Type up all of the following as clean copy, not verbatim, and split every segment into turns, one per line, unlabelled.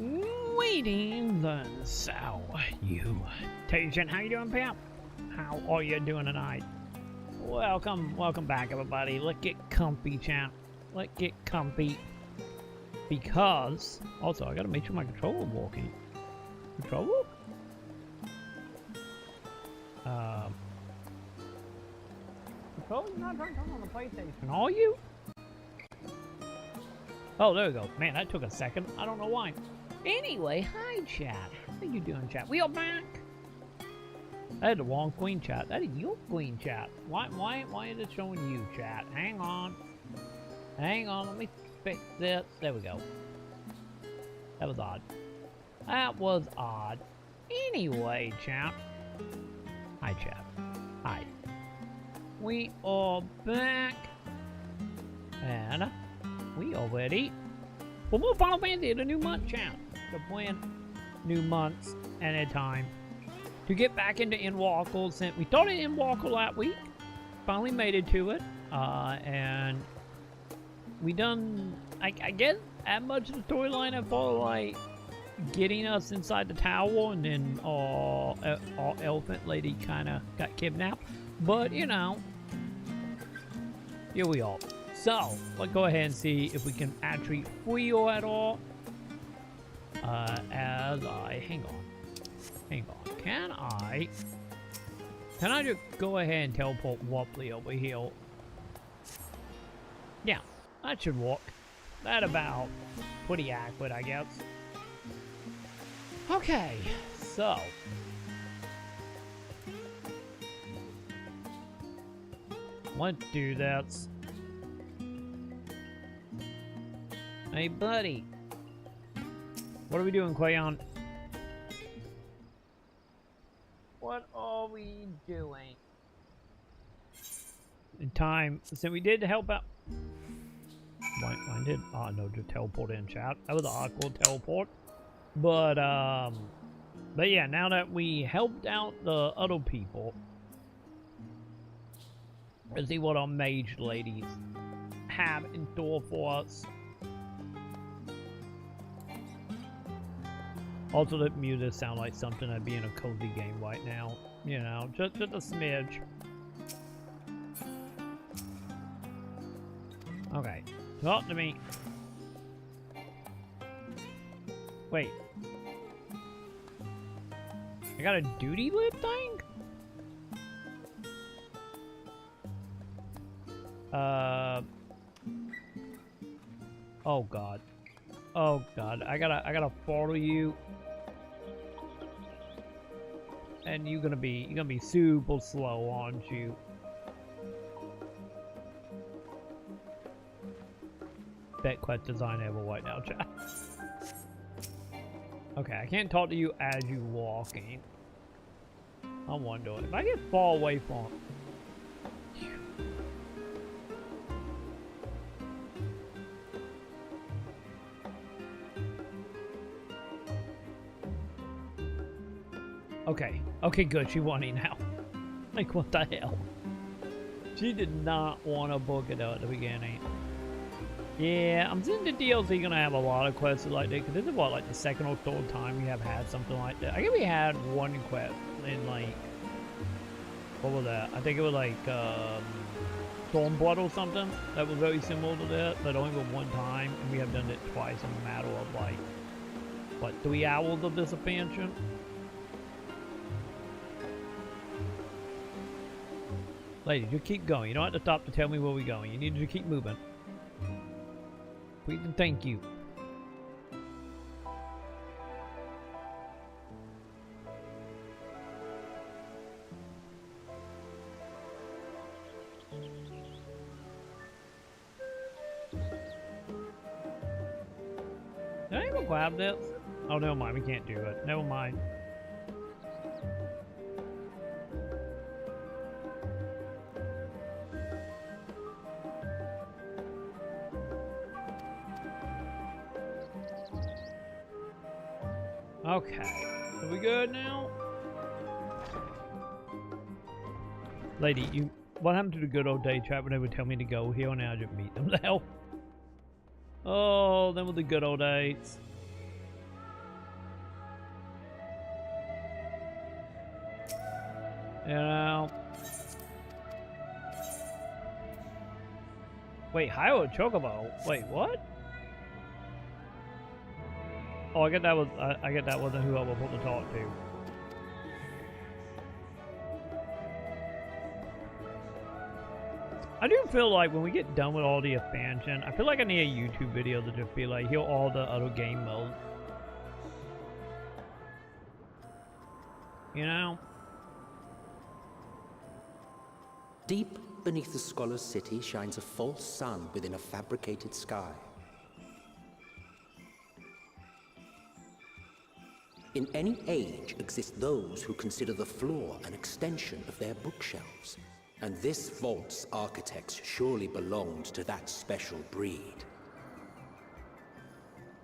Waiting then, so you Tajan, how you doing, pal? How are you doing tonight? Welcome back, everybody. Let's get comfy, champ. Let's get comfy. Because also I gotta make sure my controller working. Controller? Controller's not turned on the PlayStation, are you? Oh, there we go. Man, that took a second. I don't know why. Anyway, hi, chat. How you doing, chat? We are back. I had the wrong queen, chat. That is your queen, chat. Why is it showing you, chat? Hang on. Hang on. Let me fix this. There we go. That was odd. That was odd. Anyway, chat. Hi, chat. Hi. We are back. And we are ready for more Final Fantasy, the new month, chat. To plan new months at a time. To get back into Endwalker, since we started Endwalker last week. Finally made it to it. And we done, I guess, as much of the storyline as far like getting us inside the tower, and then our elephant lady kind of got kidnapped. But, you know, here we are. So, let's go ahead and see if we can actually free her at all. As I, hang on. Can I just go ahead and teleport Wobbly over here? Yeah, that should work. That about pretty accurate, I guess. Okay, so let's do that. Hey, buddy. What are we doing, Quayon? What are we doing? In time, so we did help out. Why did? Oh no, just teleport in, chat. That was an awkward teleport. But yeah, now that we helped out the other people, let's see what our mage ladies have in store for us. Also, the music sound like something that'd be in a cozy game right now. You know, just a smidge. Okay, talk to me. Wait. I got a duty lip thing? Oh god. Oh god. I gotta follow you. And you're gonna be super slow, aren't you? Bet quest design ever right now, chat. Okay, I can't talk to you as you walking. I'm wondering if I get far away from. Okay, good. She won it now. Like, what the hell? She did not want to book it out at the beginning. Yeah, I'm seeing the DLC gonna have a lot of quests like that, because this is what, like the second or third time we have had something like that. I guess we had one quest in like, what was that? I think it was like Stormblood or something that was very similar to that, but only with one time, and we have done it twice in a matter of like, what, 3 hours of this expansion? Lady, just keep going. You don't have to stop to tell me where we're going. You need to keep moving. Please and thank you. Did I even grab this? Oh, never mind. We can't do it. Never mind. Okay, are we good now? Lady, what happened to the good old day chat when they would tell me to go here and now I just meet them now? Oh, them were the good old days. You know? Wait, Hyrule Chocobo? Wait, what? Oh, I get that was I get that wasn't who I was supposed to talk to. I do feel like when we get done with all the expansion, I feel like I need a YouTube video to just be like, here are all the other game modes. You know?
Deep beneath the scholar's city shines a false sun within a fabricated sky. In any age exist those who consider the floor an extension of their bookshelves. And this vault's architects surely belonged to that special breed.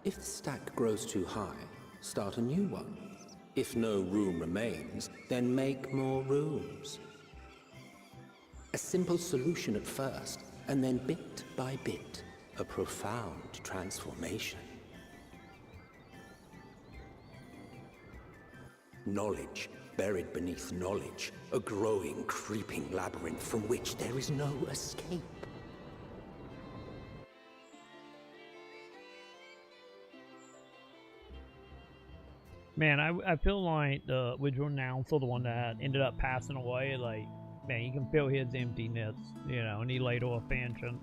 If the stack grows too high, start a new one. If no room remains, then make more rooms. A simple solution at first, and then bit by bit, a profound transformation. Knowledge buried beneath knowledge, a growing, creeping labyrinth from which there is no escape.
Man, I feel like the original announcer, the one that ended up passing away, like, man, you can feel his emptiness, you know, and he later expansion.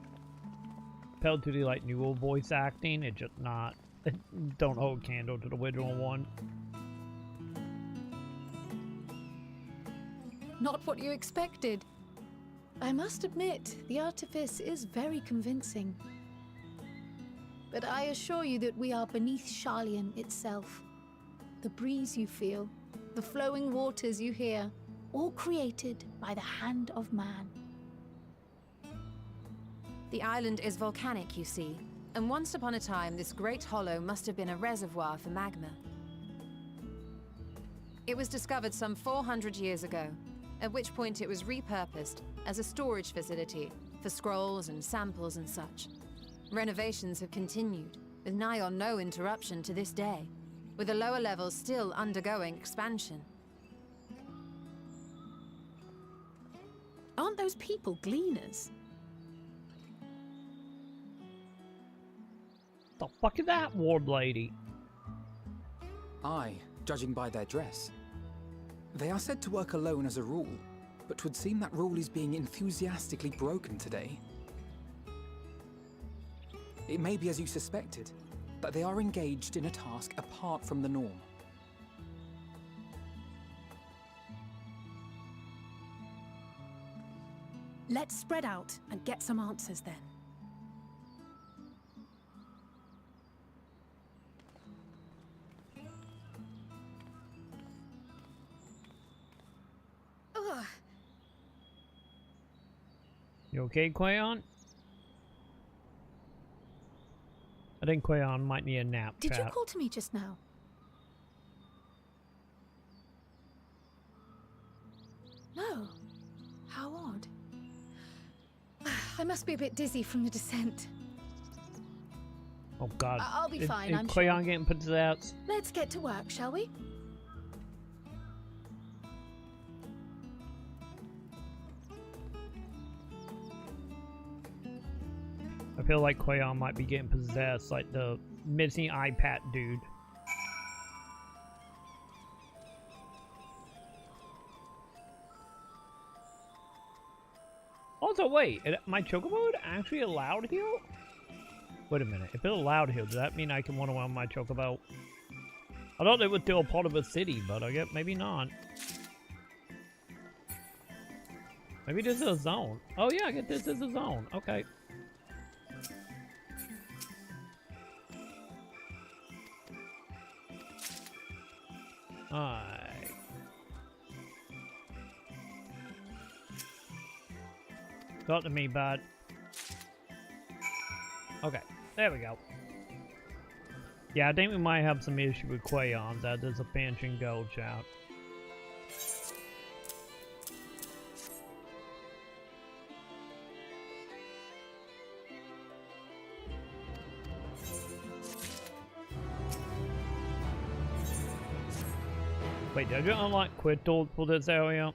Compared to the, like, newer voice acting, it just not, it don't hold candle to the original one.
Not what you expected. I must admit, the artifice is very convincing. But I assure you that we are beneath Sharlayan itself. The breeze you feel, the flowing waters you hear, all created by the hand of man.
The island is volcanic, you see, and once upon a time this great hollow must have been a reservoir for magma. It was discovered some 400 years ago, at which point it was repurposed as a storage facility for scrolls and samples and such. Renovations have continued, with nigh on no interruption to this day, with the lower levels still undergoing expansion.
Aren't those people gleaners?
The fuck is that, ward lady?
Aye, judging by their dress. They are said to work alone as a rule, but 'twould seem that rule is being enthusiastically broken today. It may be as you suspected, that they are engaged in a task apart from the norm.
Let's spread out and get some answers then. Ugh.
You okay, Quayon? I think Quayon might need a nap.
Did
chat.
you call to me just now? No. How odd. I must be a bit dizzy from the descent.
Oh god.
I'll be fine,
is
I'm
Quayon
sure.
getting possessed?
Let's get to work, shall we?
I feel like Quayon might be getting possessed, like the missing iPad dude. Also, wait, my chocobo actually allowed heal? Wait a minute, if it allowed heal, does that mean I can one-on-one my chocobo? I thought they were still a part of a city, but I guess maybe not. Maybe this is a zone. Oh yeah, I guess this is a zone. Okay. Alright. Talk to me, bud. Okay, there we go. Yeah, I think we might have some issue with Quayons as there's a pension gold shout. Wait, did you unlock crystals for this area?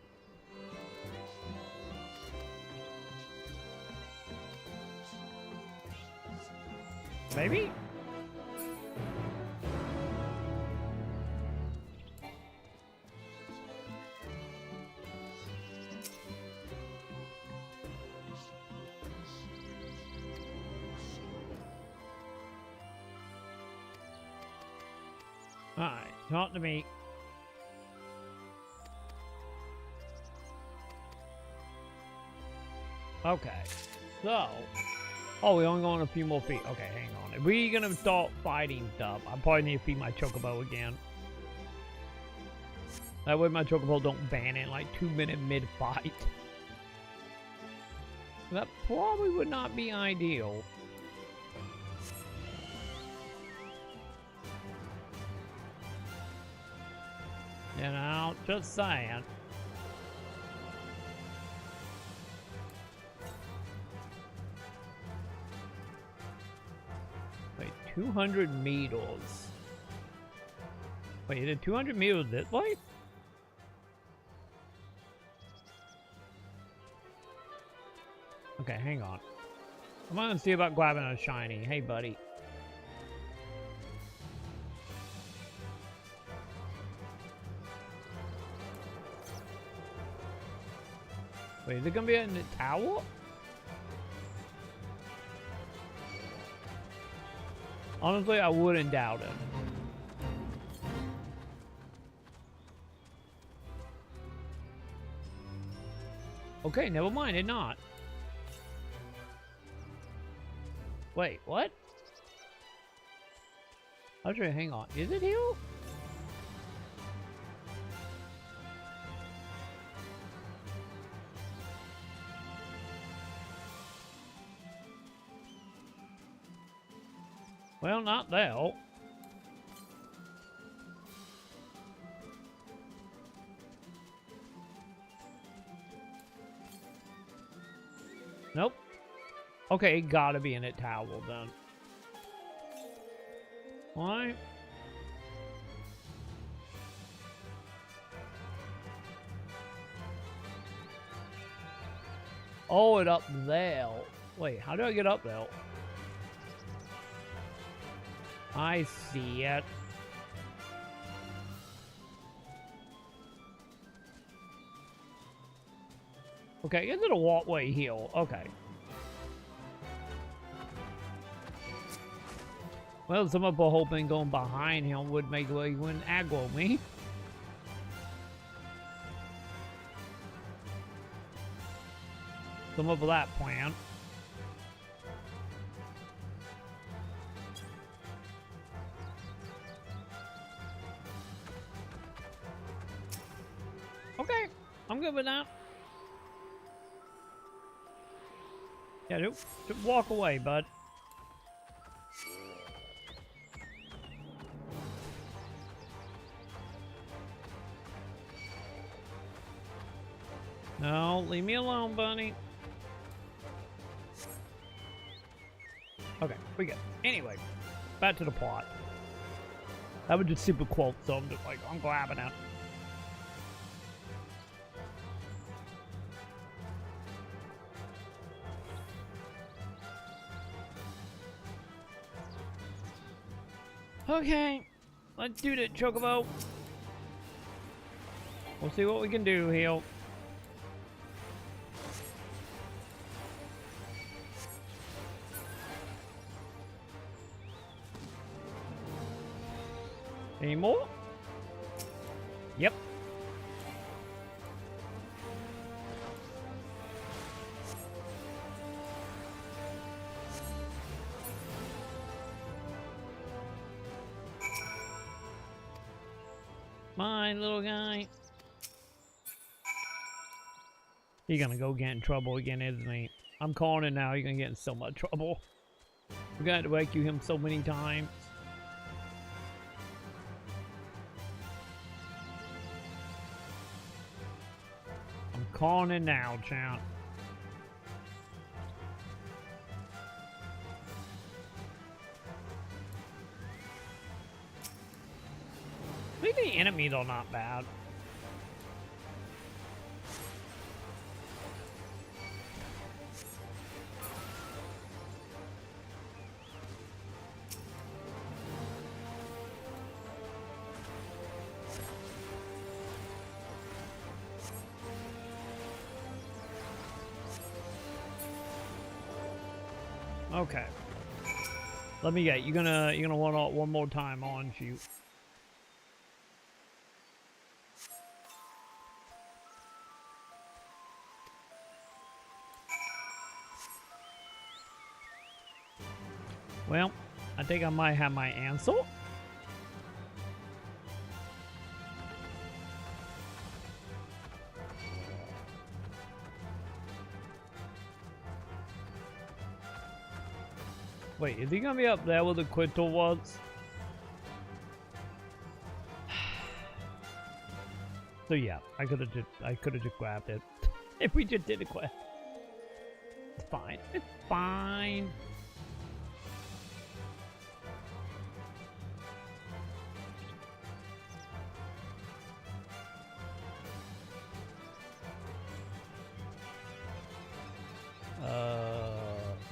Maybe? Alright, talk to me. Okay, so... Oh, we're only going a few more feet. Okay, hang on. If we're gonna start fighting stuff, I probably need to feed my chocobo again. That way my chocobo don't ban in like 2-minute mid-fight. That probably would not be ideal. You know, just saying. Wait, 200 meters. Wait, is it 200 meters this way? Okay, hang on. I'm gonna see about grabbing a shiny. Hey, buddy. Wait, is it gonna be in the tower? Honestly, I wouldn't doubt it. Okay, never mind, it's not. Wait, what? Actually, hang on. Is it here? Well, not there. Nope. Okay, it gotta be in a towel then. Why? Oh, it up there. Wait, how do I get up there? I see it. Okay, is it a walkway here? Okay. Well, some of the hoping going behind him would make he wouldn't aggro me. Some of that plan. Okay, I'm good with that. Yeah, just walk away, bud. No, leave me alone, bunny. Okay, we good. Anyway, back to the plot. That was just super quote, so I'm just like, I'm grabbing it. Okay, let's do that, Chocobo. We'll see what we can do here. Any more? Yep. My little guy. He's gonna go get in trouble again, isn't he? I'm calling it now. You're gonna get in so much trouble. We got to rescue him so many times. I'm calling it now, champ. I think the enemies are not bad. Okay. Let me get. You're gonna want one more time, aren't you? Well, I think I might have my answer. Wait, is he gonna be up there where the crystal was? So yeah, I could have just grabbed it. If we just did a quest. It's fine. It's fine.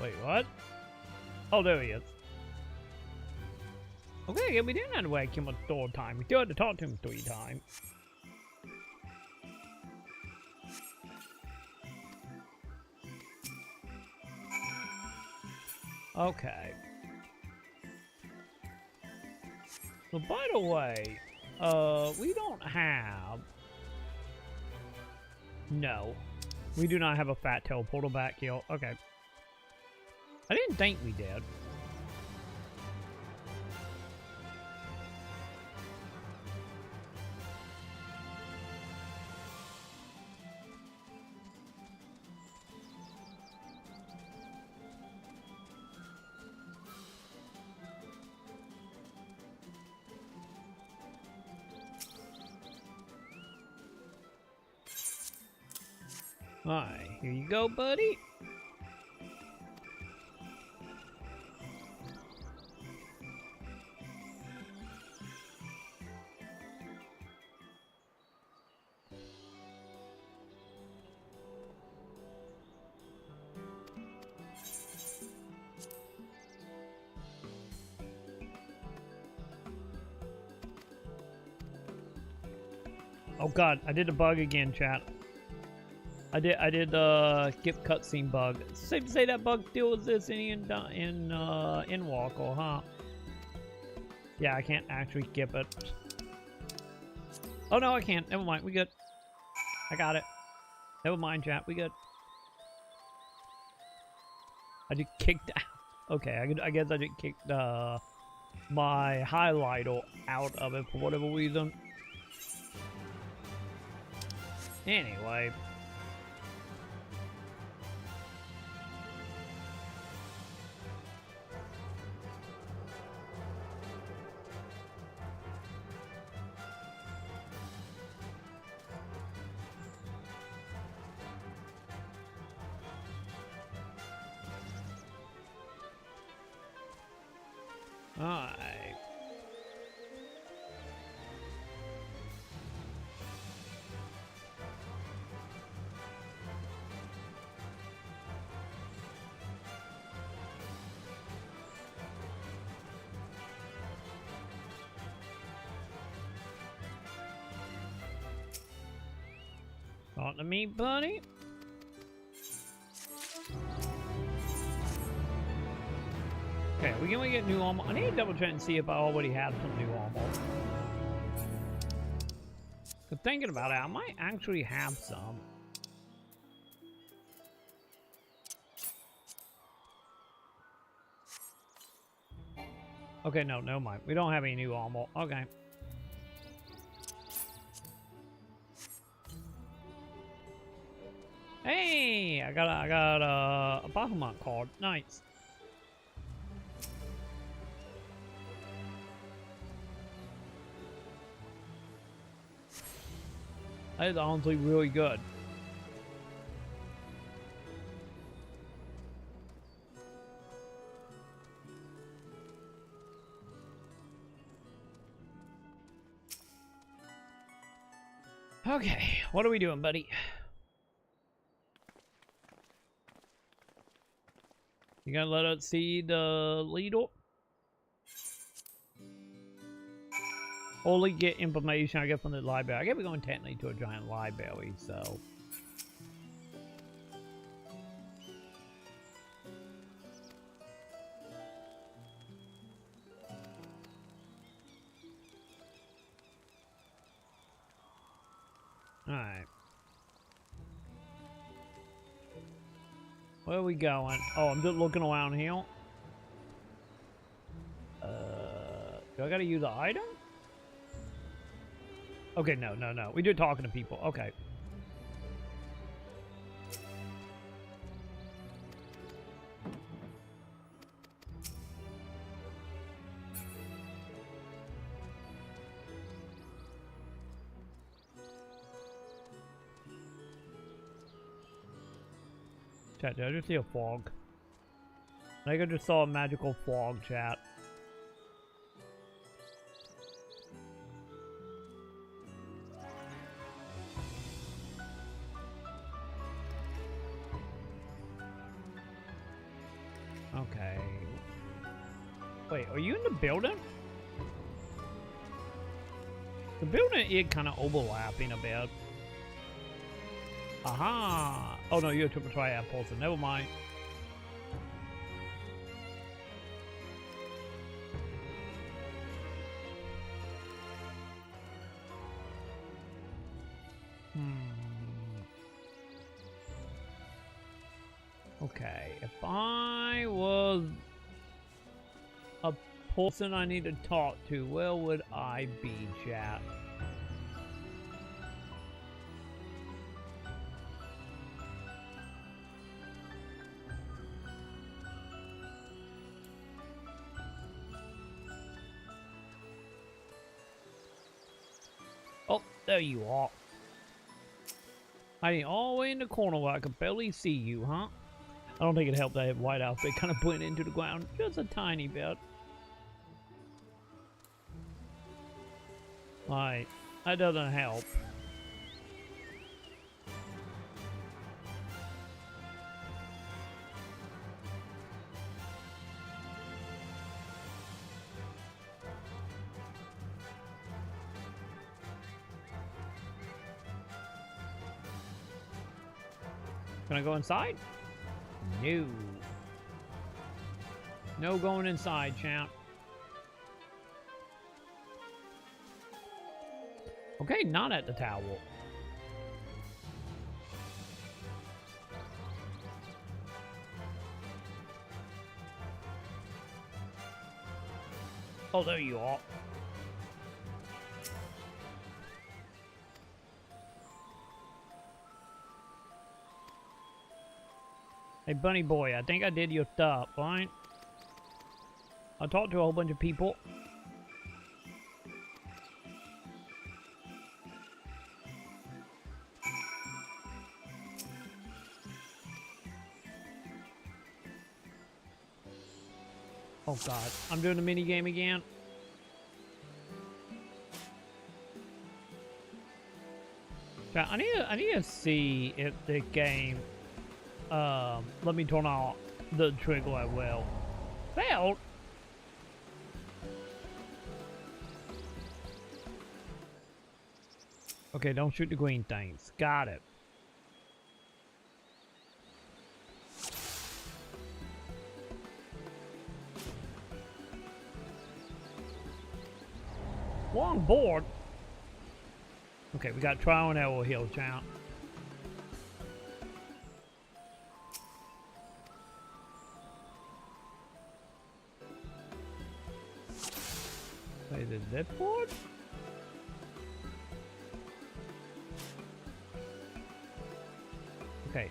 Wait, what? Oh, there he is. Okay, yeah, we didn't have to wake him up 4 times. We still had to talk to him 3 times. Okay. So, by the way, we don't have... No. We do not have a fat teleporter back here. Okay. I didn't think we did. Alright, here you go, buddy. Oh god, I did a bug again, chat. I did skip cutscene bug. It's safe to say that bug still exists in Endwalker, huh? Yeah, I can't actually skip it. Oh no, I can't. Never mind. We good. I got it. Never mind, chat. We good. I just kicked out. Okay, I guess I just kicked my highlighter out of it for whatever reason. Anyway. Alright. Talk to me, buddy. Okay, we're gonna get new armor. I need to double check and see if I already have some new armor. But thinking about it, I might actually have some. Okay, no, never mind. We don't have any new armor. Okay. Hey, I got a Bahamut card. Nice. That is honestly really good. Okay, what are we doing, buddy? You gonna let us see the leader? Only get information, I guess, from the library. I guess we're going technically to a giant library, so... Alright. Where are we going? Oh, I'm just looking around here. Do I gotta use the item? Okay, no. We do talking to people. Okay. Chat, did I just see a fog? I think I just saw a magical fog, chat. Okay. Wait, are you in the building? The building is kind of overlapping a bit. Aha! Oh no, you're a triple triad person. Never mind. Okay, if I was a person I need to talk to, where would I be, chat? Oh, there you are. Hiding all the way in the corner where I could barely see you, huh? I don't think it helped that I had white outfit kind of went into the ground just a tiny bit. Like, that doesn't help. Can I go inside? No. No going inside, champ. Okay, not at the tower. Oh, there you are. Hey, bunny boy, I think I did your stuff, right? I talked to a whole bunch of people. Oh god, I'm doing the mini game again. I need to see if the game let me turn on the trigger as well. Failed? Okay, don't shoot the green things. Got it. Long board. Okay, we got trial and error here, champ. Wait, is that board? Okay.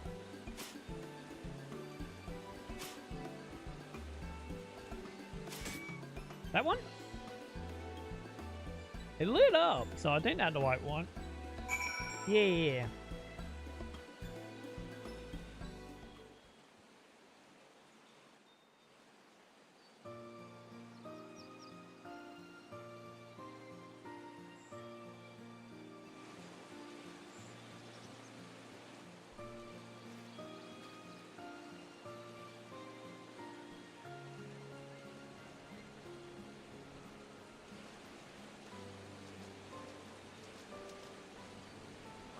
That one? It lit up, so I think that's the right one. Yeah.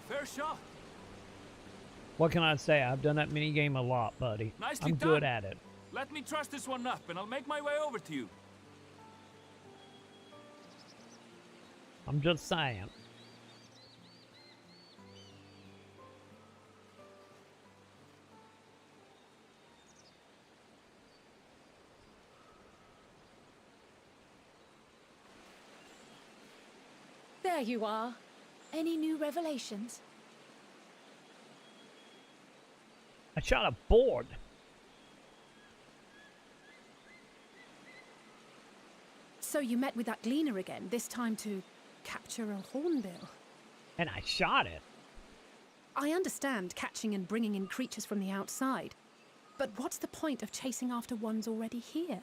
Fair shot.
What can I say? I've done that mini game a lot, buddy.
Nicely
I'm
done.
good at it.
Let me trust this one up, and I'll make my way over to you.
I'm just saying.
There you are. Any new revelations?
I shot a board.
So you met with that gleaner again, this time to capture a hornbill.
And I shot it.
I understand catching and bringing in creatures from the outside, but what's the point of chasing after ones already here?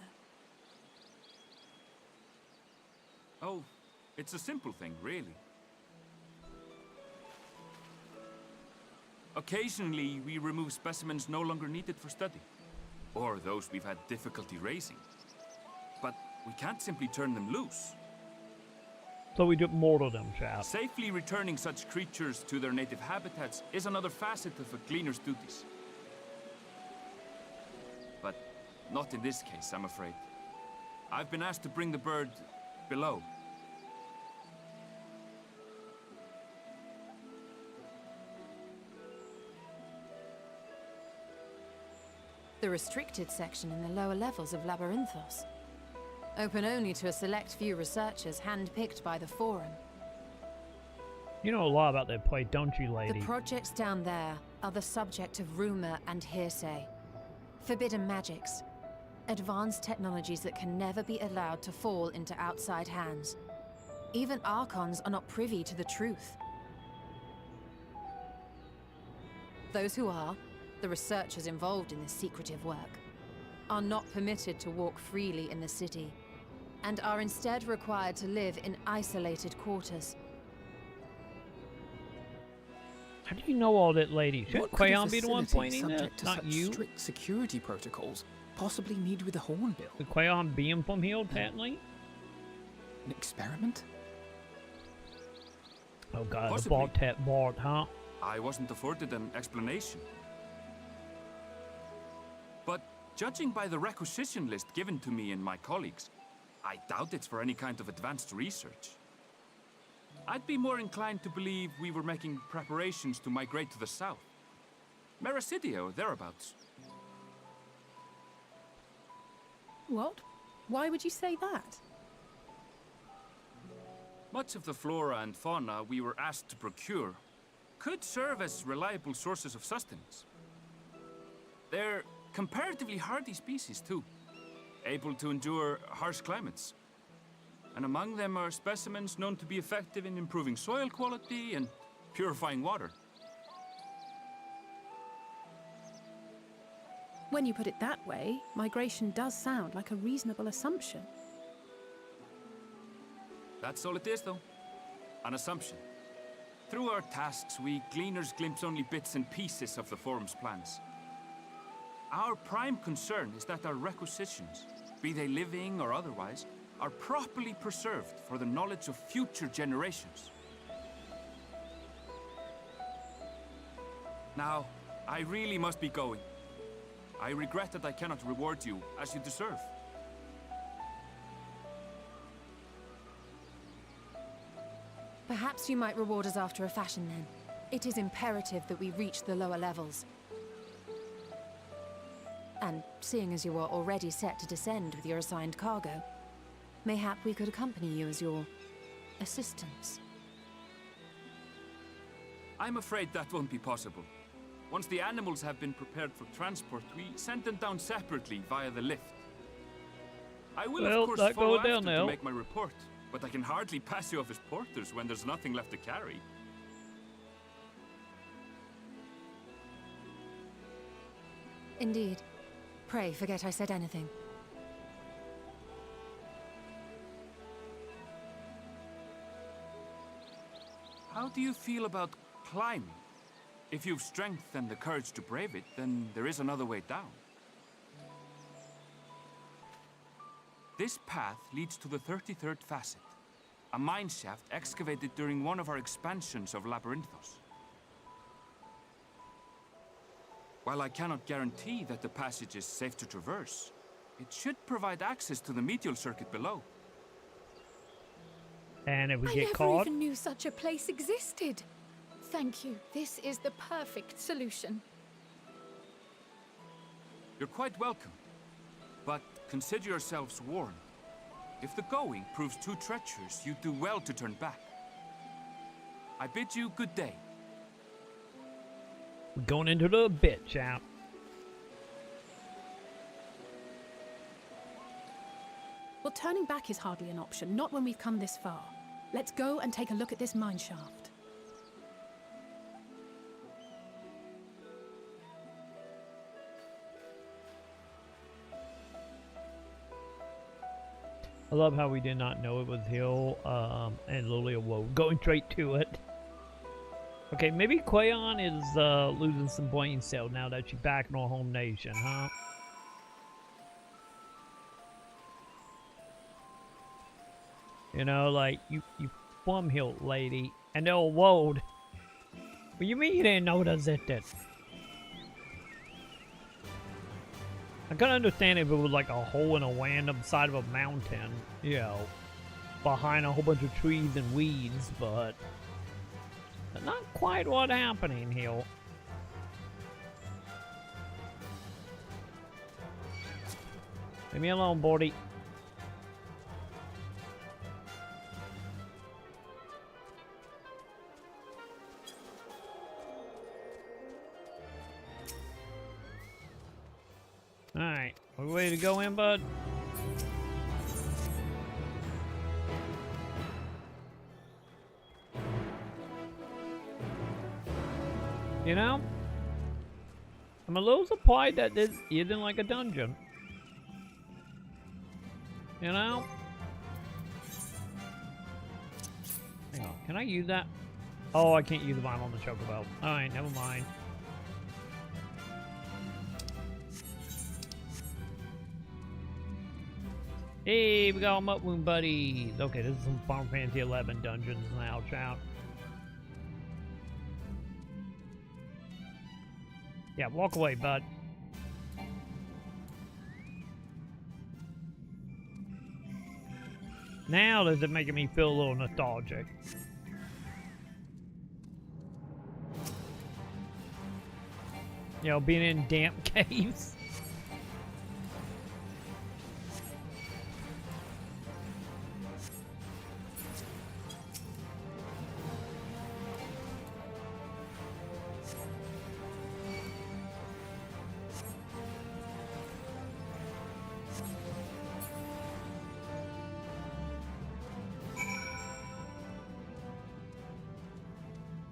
Oh, it's a simple thing, really. Occasionally, we remove specimens no longer needed for study, or those we've had difficulty raising. But we can't simply turn them loose.
So we do more to them, chat.
Safely returning such creatures to their native habitats is another facet of a cleaner's duties. But not in this case, I'm afraid. I've been asked to bring the bird below.
The restricted section in the lower levels of Labyrinthos. Open only to a select few researchers handpicked by the Forum.
You know a lot about that place, don't you, lady?
The projects down there are the subject of rumor and hearsay. Forbidden magics. Advanced technologies that can never be allowed to fall into outside hands. Even Archons are not privy to the truth. Those who are, the researchers involved in this secretive work, are not permitted to walk freely in the city, and are instead required to live in isolated quarters.
How do you know all that, lady? Shouldn't
What could a
Quayon be the one
facility
pointing that?
subject to
Not
such
you?
strict security protocols possibly need with a hornbill?
Could Quayon beam from here, patently?
An experiment?
Oh god,
Possibly.
the bald board, huh?
I wasn't afforded an explanation. But judging by the requisition list given to me and my colleagues, I doubt it's for any kind of advanced research. I'd be more inclined to believe we were making preparations to migrate to the south. Mericidia or thereabouts.
What? Why would you say that?
Much of the flora and fauna we were asked to procure could serve as reliable sources of sustenance. They're comparatively hardy species, too, able to endure harsh climates. And among them are specimens known to be effective in improving soil quality and purifying water.
When you put it that way, migration does sound like a reasonable assumption.
That's all it is, though. An assumption. Through our tasks, we gleaners glimpse only bits and pieces of the Forum's plans. Our prime concern is that our requisitions, be they living or otherwise, are properly preserved for the knowledge of future generations. Now, I really must be going. I regret that I cannot reward you as you deserve.
Perhaps you might reward us after a fashion then. It is imperative that we reach the lower levels. And seeing as you are already set to descend with your assigned cargo, mayhap we could accompany you as your assistants.
I'm afraid that won't be possible. Once the animals have been prepared for transport, we send them down separately via the lift. I will,
Well,
of course,
that
follow
go down
after
now.
to make my report, but I can hardly pass you off as porters when there's nothing left to carry.
Indeed. Pray forget I said anything.
How do you feel about climbing? If you've strength and the courage to brave it, then there is another way down. This path leads to the 33rd facet, a mine shaft excavated during one of our expansions of Labyrinthos. While I cannot guarantee that the passage is safe to traverse, it should provide access to the medial circuit below.
And if we
I
get
never
caught,
even knew such a place existed. Thank you. This is the perfect solution.
You're quite welcome, but consider yourselves warned. If the going proves too treacherous, you do well to turn back. I bid you good day.
We're going into the bit, chap.
Well, turning back is hardly an option, not when we've come this far. Let's go and take a look at this mine shaft.
I love how we did not know it was Hill and Lilia Woe. Going straight to it. Okay, maybe Quayon is losing some brain cells now that she's back in her home nation, huh? You know, like, you from Hill, lady. And they're woed. What you mean you didn't notice it? I can understand if it was like a hole in a random side of a mountain, you know, behind a whole bunch of trees and weeds, but not quite what happening here. Leave me alone, Bordy. Alright, are we ready to go in, bud? You know, I'm a little surprised that this isn't like a dungeon. You know? Hang on, can I use that? Oh, I can't use the bomb on the chocobo. Alright, never mind. Hey, we got all Wound buddies. Okay, this is some Final Fantasy XI dungeons now, chat. Yeah, walk away, bud. Now this is making me feel a little nostalgic. You know, being in damp caves.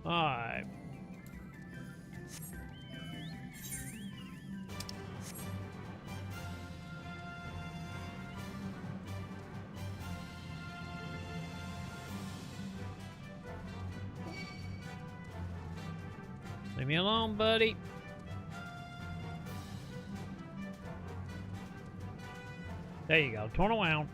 Alright. Leave me alone, buddy. There you go. Turn around.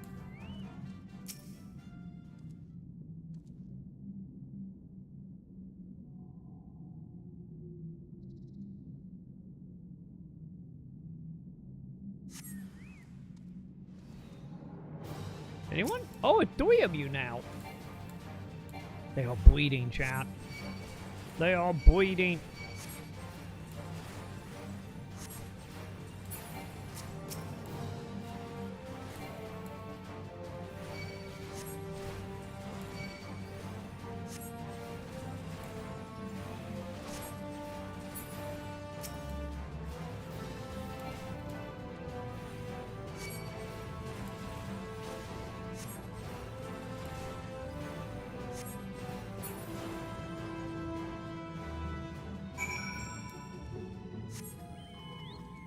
Anyone? Oh, it's 3 of you now. They are bleeding, chat. They are bleeding.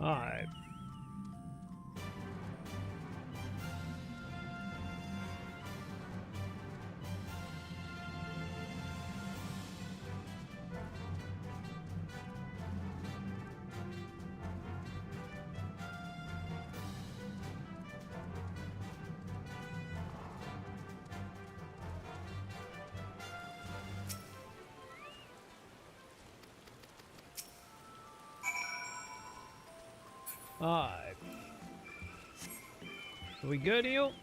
Alright. Alright. Are we good, Eel?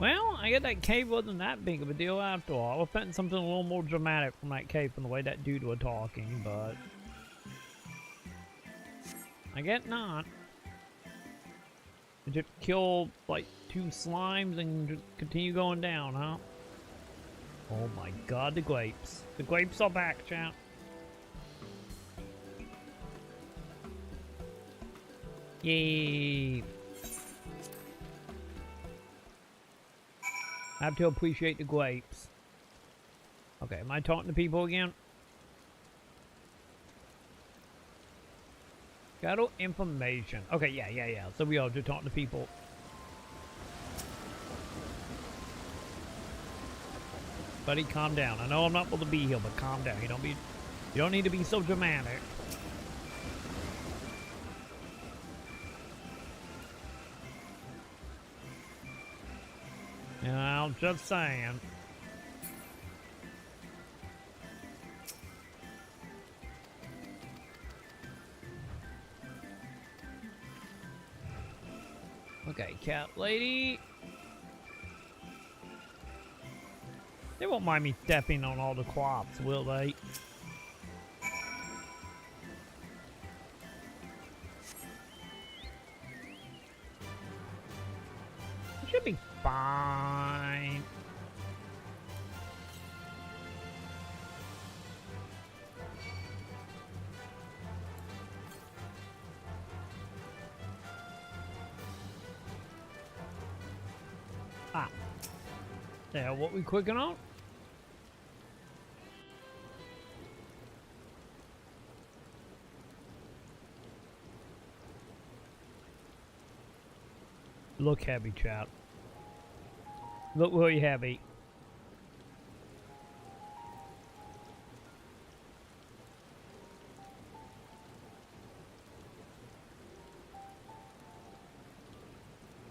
Well, I guess that cave wasn't that big of a deal after all. I was expecting something a little more dramatic from that cave from the way that dude was talking, but I guess not. Just kill like 2 slimes and just continue going down, huh? Oh my god, the grapes. The grapes are back, chat. Yay! I have to appreciate the grapes. Okay, am I talking to people again? Gather information. Okay, yeah. So we are just talking to people. Buddy, calm down. I know I'm not supposed to be here, but calm down. You don't need to be so dramatic. Yeah, I'm just saying. Okay, cat lady. They won't mind me stepping on all the crops, will they? It should be fine. Ah. Yeah, what we clicking on? Look happy, chat. Look really happy.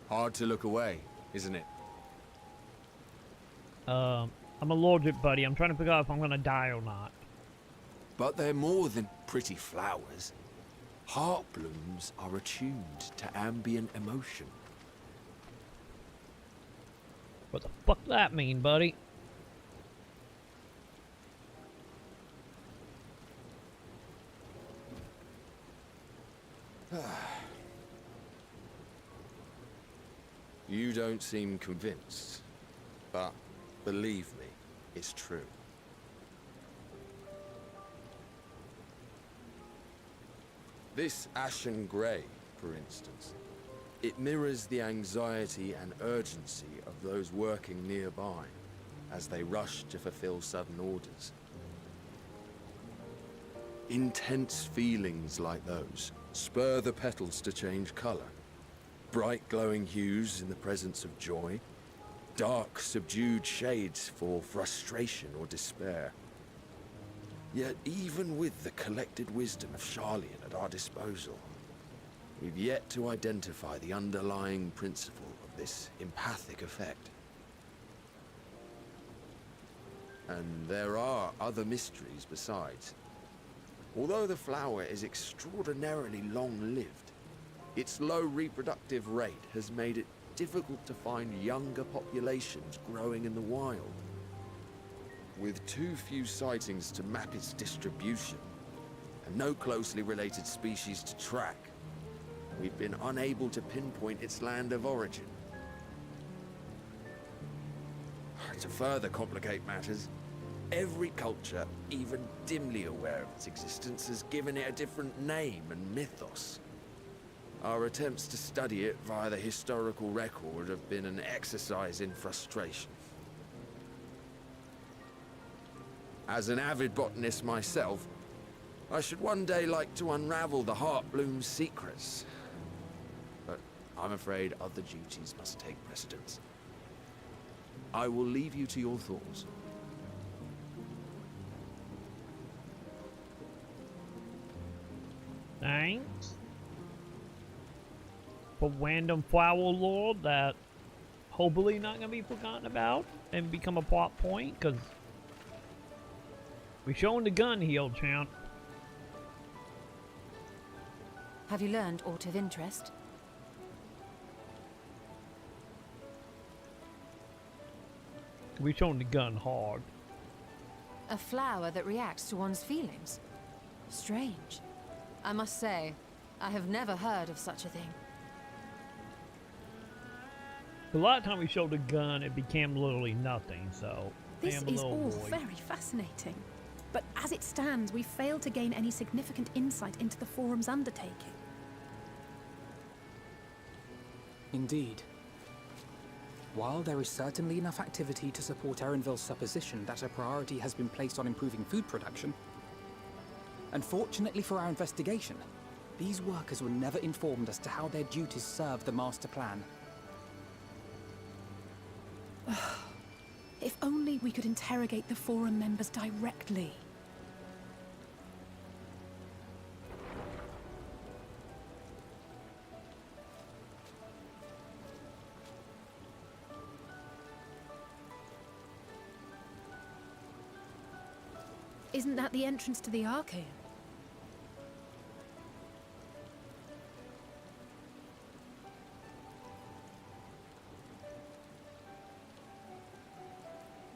Hard to look away, isn't it?
I'm allergic, buddy. I'm trying to figure out if I'm gonna die or not.
But they're more than pretty flowers. Heart blooms are attuned to ambient emotion.
What the fuck that mean, buddy?
You don't seem convinced, but believe me, it's true. This ashen grey, for instance, it mirrors the anxiety and urgency of those working nearby as they rush to fulfill sudden orders. Intense feelings like those spur the petals to change colour. Bright glowing hues in the presence of joy, dark subdued shades for frustration or despair. Yet even with the collected wisdom of Charlian at our disposal, we've yet to identify the underlying principle of this empathic effect. And there are other mysteries besides. Although the flower is extraordinarily long-lived, its low reproductive rate has made it difficult to find younger populations growing in the wild. With too few sightings to map its distribution, and no closely related species to track, we've been unable to pinpoint its land of origin. To further complicate matters, every culture, even dimly aware of its existence, has given it a different name and mythos. Our attempts to study it via the historical record have been an exercise in frustration. As an avid botanist myself, I should one day like to unravel the Heartbloom's secrets. But I'm afraid other duties must take precedence. I will leave you to your thoughts.
Thanks. For random flower lord that hopefully not gonna be forgotten about and become a plot point, because we showing the gun heel, champ.
Have you learned aught of interest?
We showing the gun hard.
A flower that reacts to one's feelings. Strange. I must say, I have never heard of such a thing.
A lot of time we showed the gun, it became literally nothing, so...
This
damn
is
little
all
boy.
very fascinating. But as it stands, we failed to gain any significant insight into the Forum's undertaking.
Indeed. While there is certainly enough activity to support Erenville's supposition that a priority has been placed on improving food production, unfortunately for our investigation, these workers were never informed as to how their duties serve the master plan.
If only we could interrogate the Forum members directly. Isn't that the entrance to the Archaeum?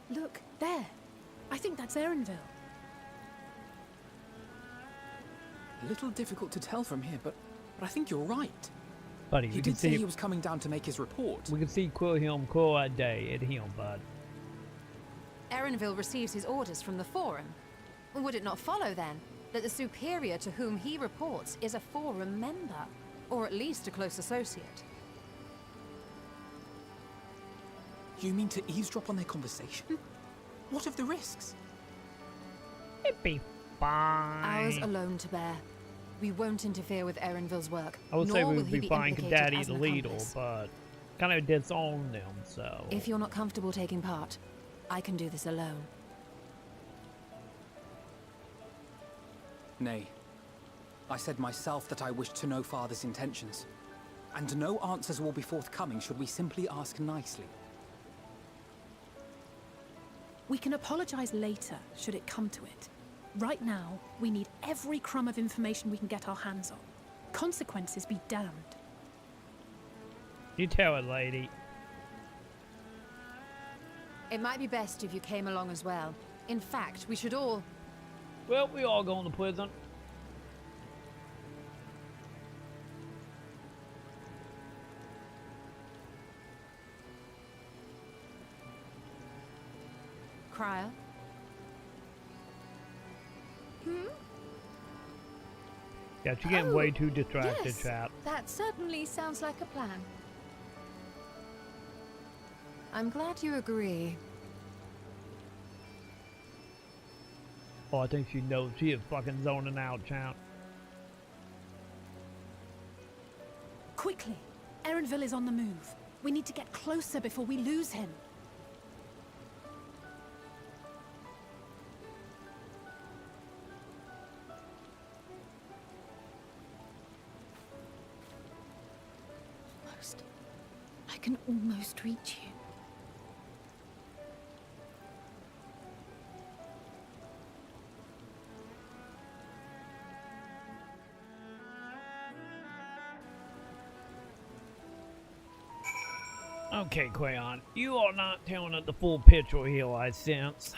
Look, there. I think that's Erenville.
A little difficult to tell from here, but I think you're right.
Buddy,
He
we can
did say
see
he was coming down to make his report.
we can see Quill day at him, bud.
Erenville receives his orders from the Forum. Would it not follow, then, that the superior to whom he reports is a Forum member? Or at least a close associate?
You mean to eavesdrop on their conversation? What of the risks?
It'd be fine.
Ours alone to bear. We won't interfere with Erenville's work.
I would say
nor
we
will
would
he
be fine because
implicated
Daddy's
as
a
an
leader,
accomplice.
but kind of disown them, so...
If you're not comfortable taking part, I can do this alone.
Nay. I said myself that I wished to know Father's intentions. And no answers will be forthcoming should we simply ask nicely.
We can apologize later, should it come to it. Right now, we need every crumb of information we can get our hands on. Consequences be damned.
You tell it, lady.
It might be best if you came along as well. In fact, we should all...
Well, we all going to prison.
Crier?
Yeah, you're getting way too distracted,
Yes,
chap.
that certainly sounds like a plan.
I'm glad you agree.
Oh, I think she knows. She is fucking zoning out, champ.
Quickly! Erenville is on the move. We need to get closer before we lose him.
I can almost reach you.
Okay, Quayon, you are not telling us the full picture here, I sense.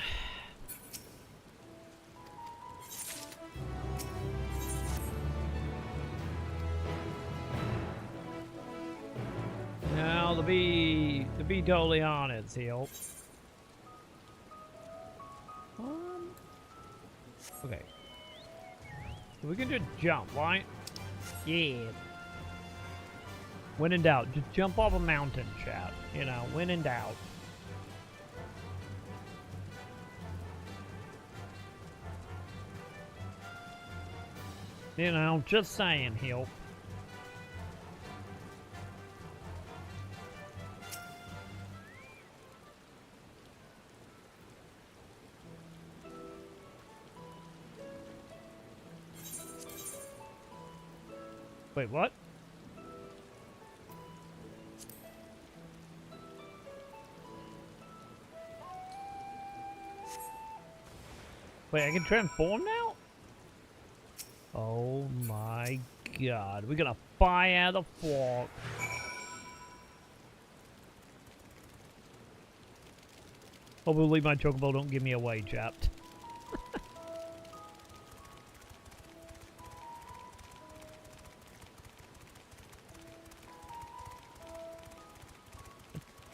Now, to be totally honest here. Okay. So we can just jump, right? Yeah. When in doubt, just jump off a mountain, chat. You know, when in doubt. You know, just saying, here. Wait, what? Wait, I can transform now? Oh my god. We're gonna fire the fork. Hopefully my chocobo don't give me away, chapped.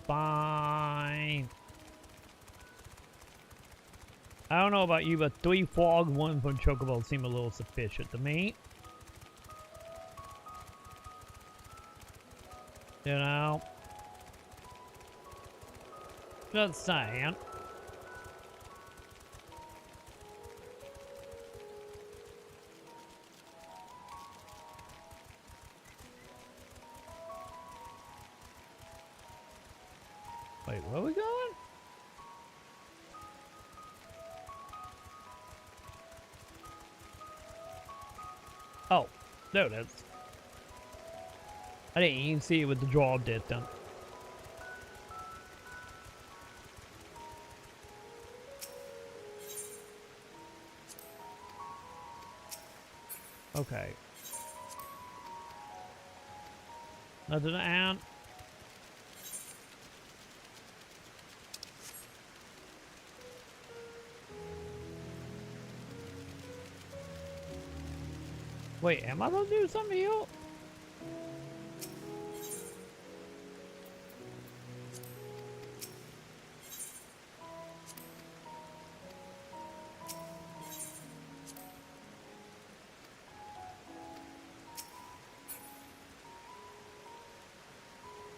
Fine. I don't know about you, but 3 fog, 1 from chocobo seem a little sufficient to me. You know? Just saying. Wait, where are we going? Oh, there it is. I didn't even see it with the draw distance. Okay. Nothing to add. Wait, am I gonna do something here?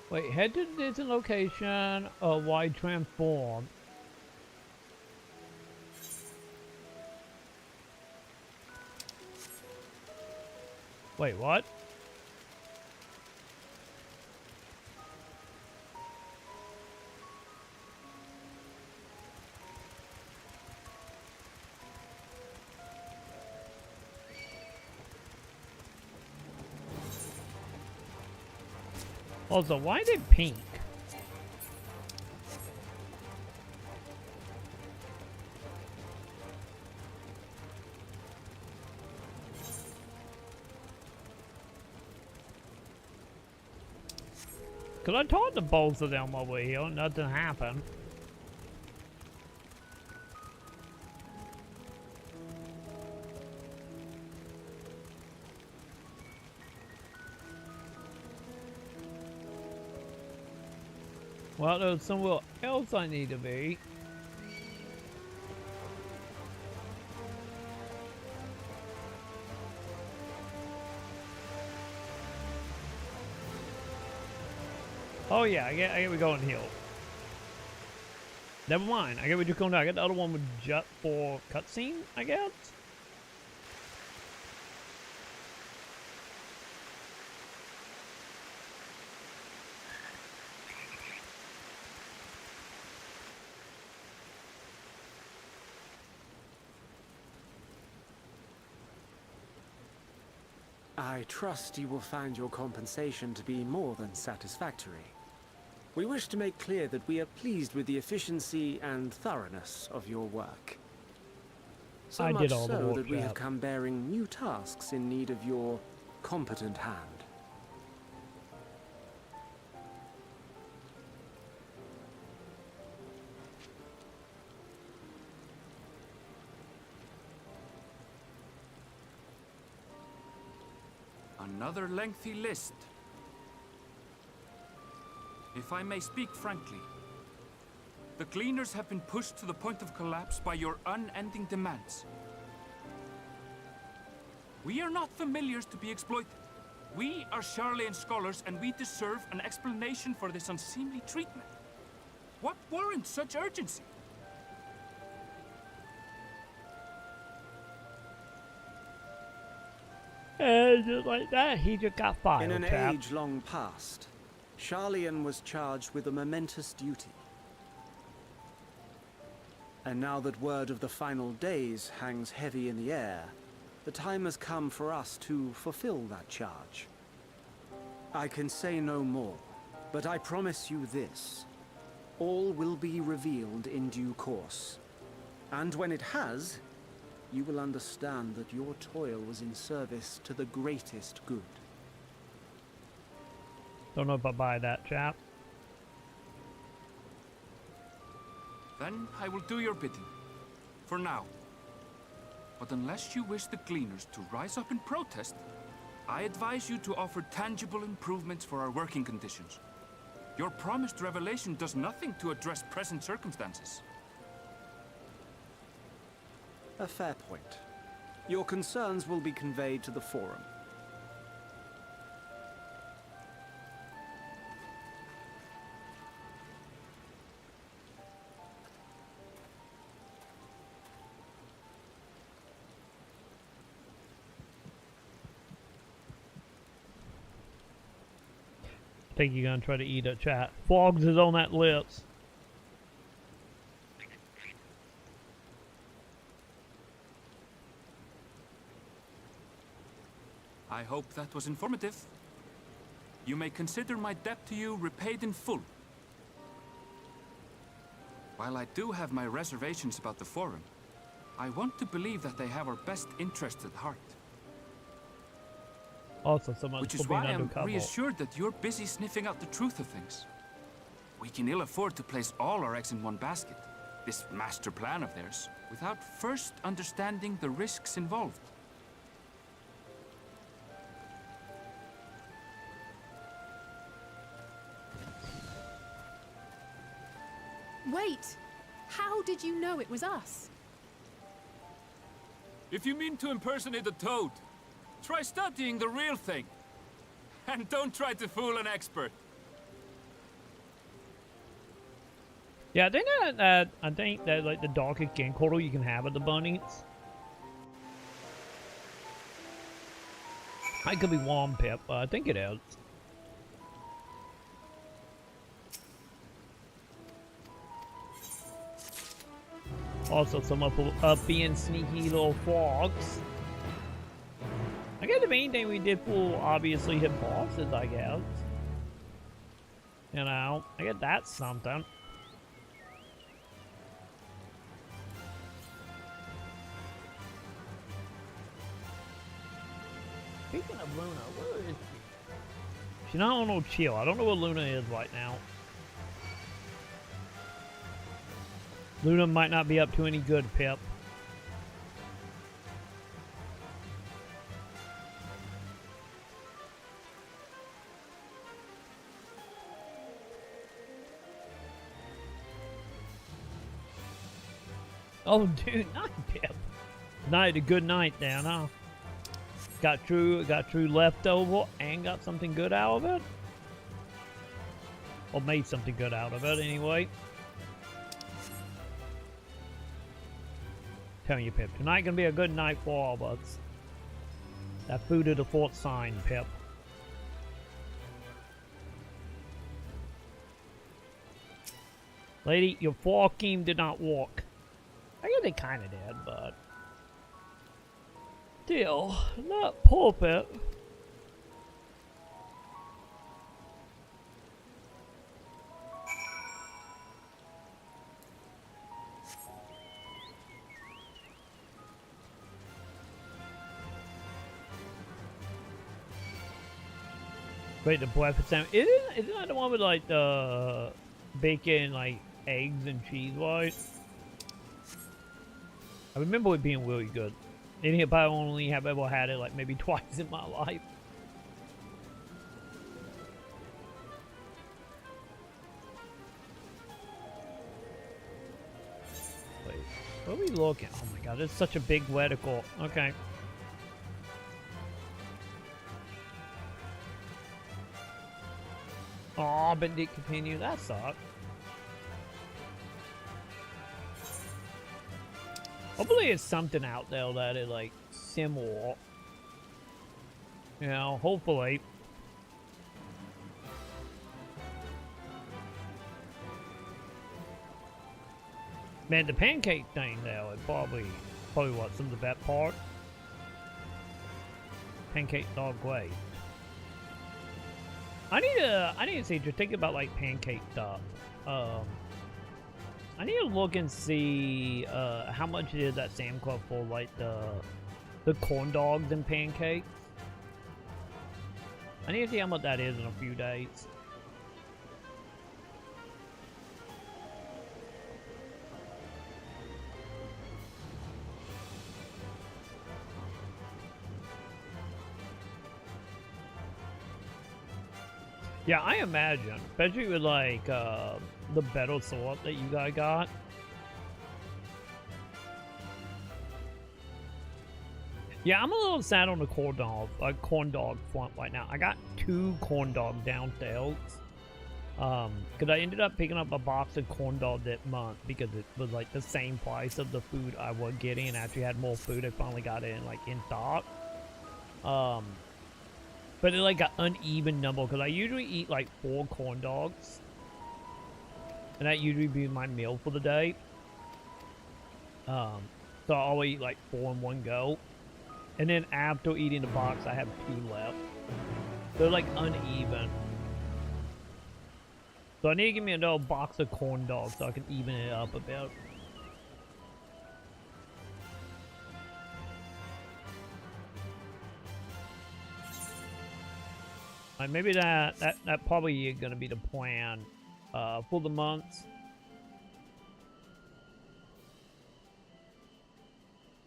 Wait, head to the distant location of why transform. Wait, what? Also, why did pink? Cause I talked to both of them over here, nothing happened. Well, there's somewhere else I need to be. Oh yeah, I get we going here. Never mind, I get we just going down. I get the other one with just for cutscene, I guess.
I trust you will find your compensation to be more than satisfactory. We wish to make clear that we are pleased with the efficiency and thoroughness of your work. So
I
much
did all the
so
work,
that we have
Chad.
come bearing new tasks in need of your competent hand.
Another lengthy list. If I may speak frankly, the Gleaners have been pushed to the point of collapse by your unending demands. We are not familiars to be exploited. We are Sharlayan scholars, and we deserve an explanation for this unseemly treatment. What warrants such urgency?
And just like that, he just got fired,
In an
chap.
age long past, Sharlayan was charged with a momentous duty. And now that word of the final days hangs heavy in the air, the time has come for us to fulfill that charge. I can say no more, but I promise you this. All will be revealed in due course. And when it has, you will understand that your toil was in service to the greatest good.
Don't know if I buy that, chap.
Then I will do your bidding. For now. But unless you wish the Gleaners to rise up in protest, I advise you to offer tangible improvements for our working conditions. Your promised revelation does nothing to address present circumstances.
A fair point. Your concerns will be conveyed to the Forum.
I think you're gonna try to eat a chat. Fogs is on that lips.
I hope that was informative. You may consider my debt to you repaid in full. While I do have my reservations about the Forum, I want to believe that they have our best interests at heart.
Also, so much
Which
for
is
being
why I'm
undercover.
reassured that you're busy sniffing out the truth of things. We can ill afford to place all our eggs in one basket, this master plan of theirs, without first understanding the risks involved.
Wait! How did you know it was us?
If you mean to impersonate a toad, try studying the real thing. And don't try to fool an expert.
Yeah, I think that like the darkest game portal you can have at the bunnies. I could be wrong, Pip, but I think it is. Also, some up being sneaky little frogs. I guess the main thing we did for obviously hit bosses, I guess. You know, I guess that's something. Speaking of Luna, where is she? She's not on no chill. I don't know where Luna is right now. Luna might not be up to any good, Pip. Oh, dude, not Pip. Night, a good night then, huh? Got true leftover and got something good out of it. Or made something good out of it, anyway. Telling you, Pip, tonight gonna be a good night for all of us. That food of the fourth sign, Pip. Lady, your fork scheme did not work. I guess they kind of did, but still, not pulpit. Wait, the breakfast sandwich. Isn't that the one with like the bacon, like eggs and cheese white? I remember it being really good. And if I only have ever had it like maybe twice in my life. Wait, where are we looking? Oh my god, it's such a big reticle. Okay. Aw, but did continue. That sucked. Hopefully it's something out there that is like similar. You know, hopefully. Man, the pancake thing though is probably what some of the best part. Pancake dog way. I need to see, just think about like pancake stuff. I need to look and see how much it is at Sam Club for like the corn dogs and pancakes. I need to see how much that is in a few days. Yeah, I imagine, especially with like the better sort that you guys got. Yeah, I'm a little sad on the corn dog front right now. I got 2 corn dogs downstairs. Because I ended up picking up a box of corn dog that month because it was like the same price of the food I was getting and actually had more food. I finally got it in stock. But it like got uneven number because I usually eat like 4 corn dogs. And that usually be my meal for the day. So I always eat like 4 in one go. And then after eating the box, I have 2 left. They're like uneven. So I need to give me another box of corn dogs so I can even it up a bit. Maybe that probably is gonna be the plan for the months.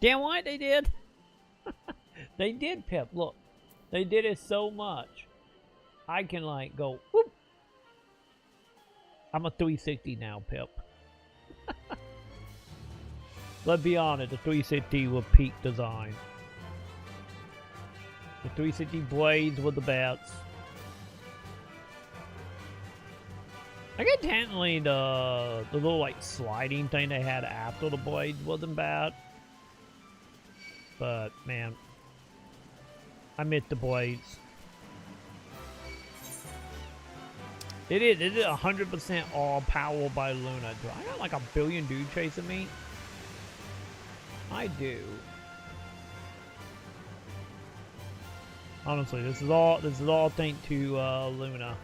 Damn right they did. They did, Pip. Look, they did it so much. I can like go whoop. I'm a 360 now, Pip. Let's be honest, the 360 was peak design. The 360 blades were the best. I get technically the little like sliding thing they had after the blades wasn't bad. But man, I miss the blades. It is 100% all powered by Luna. Do I got like a billion dudes chasing me? I do. Honestly, this is all thanks to Luna.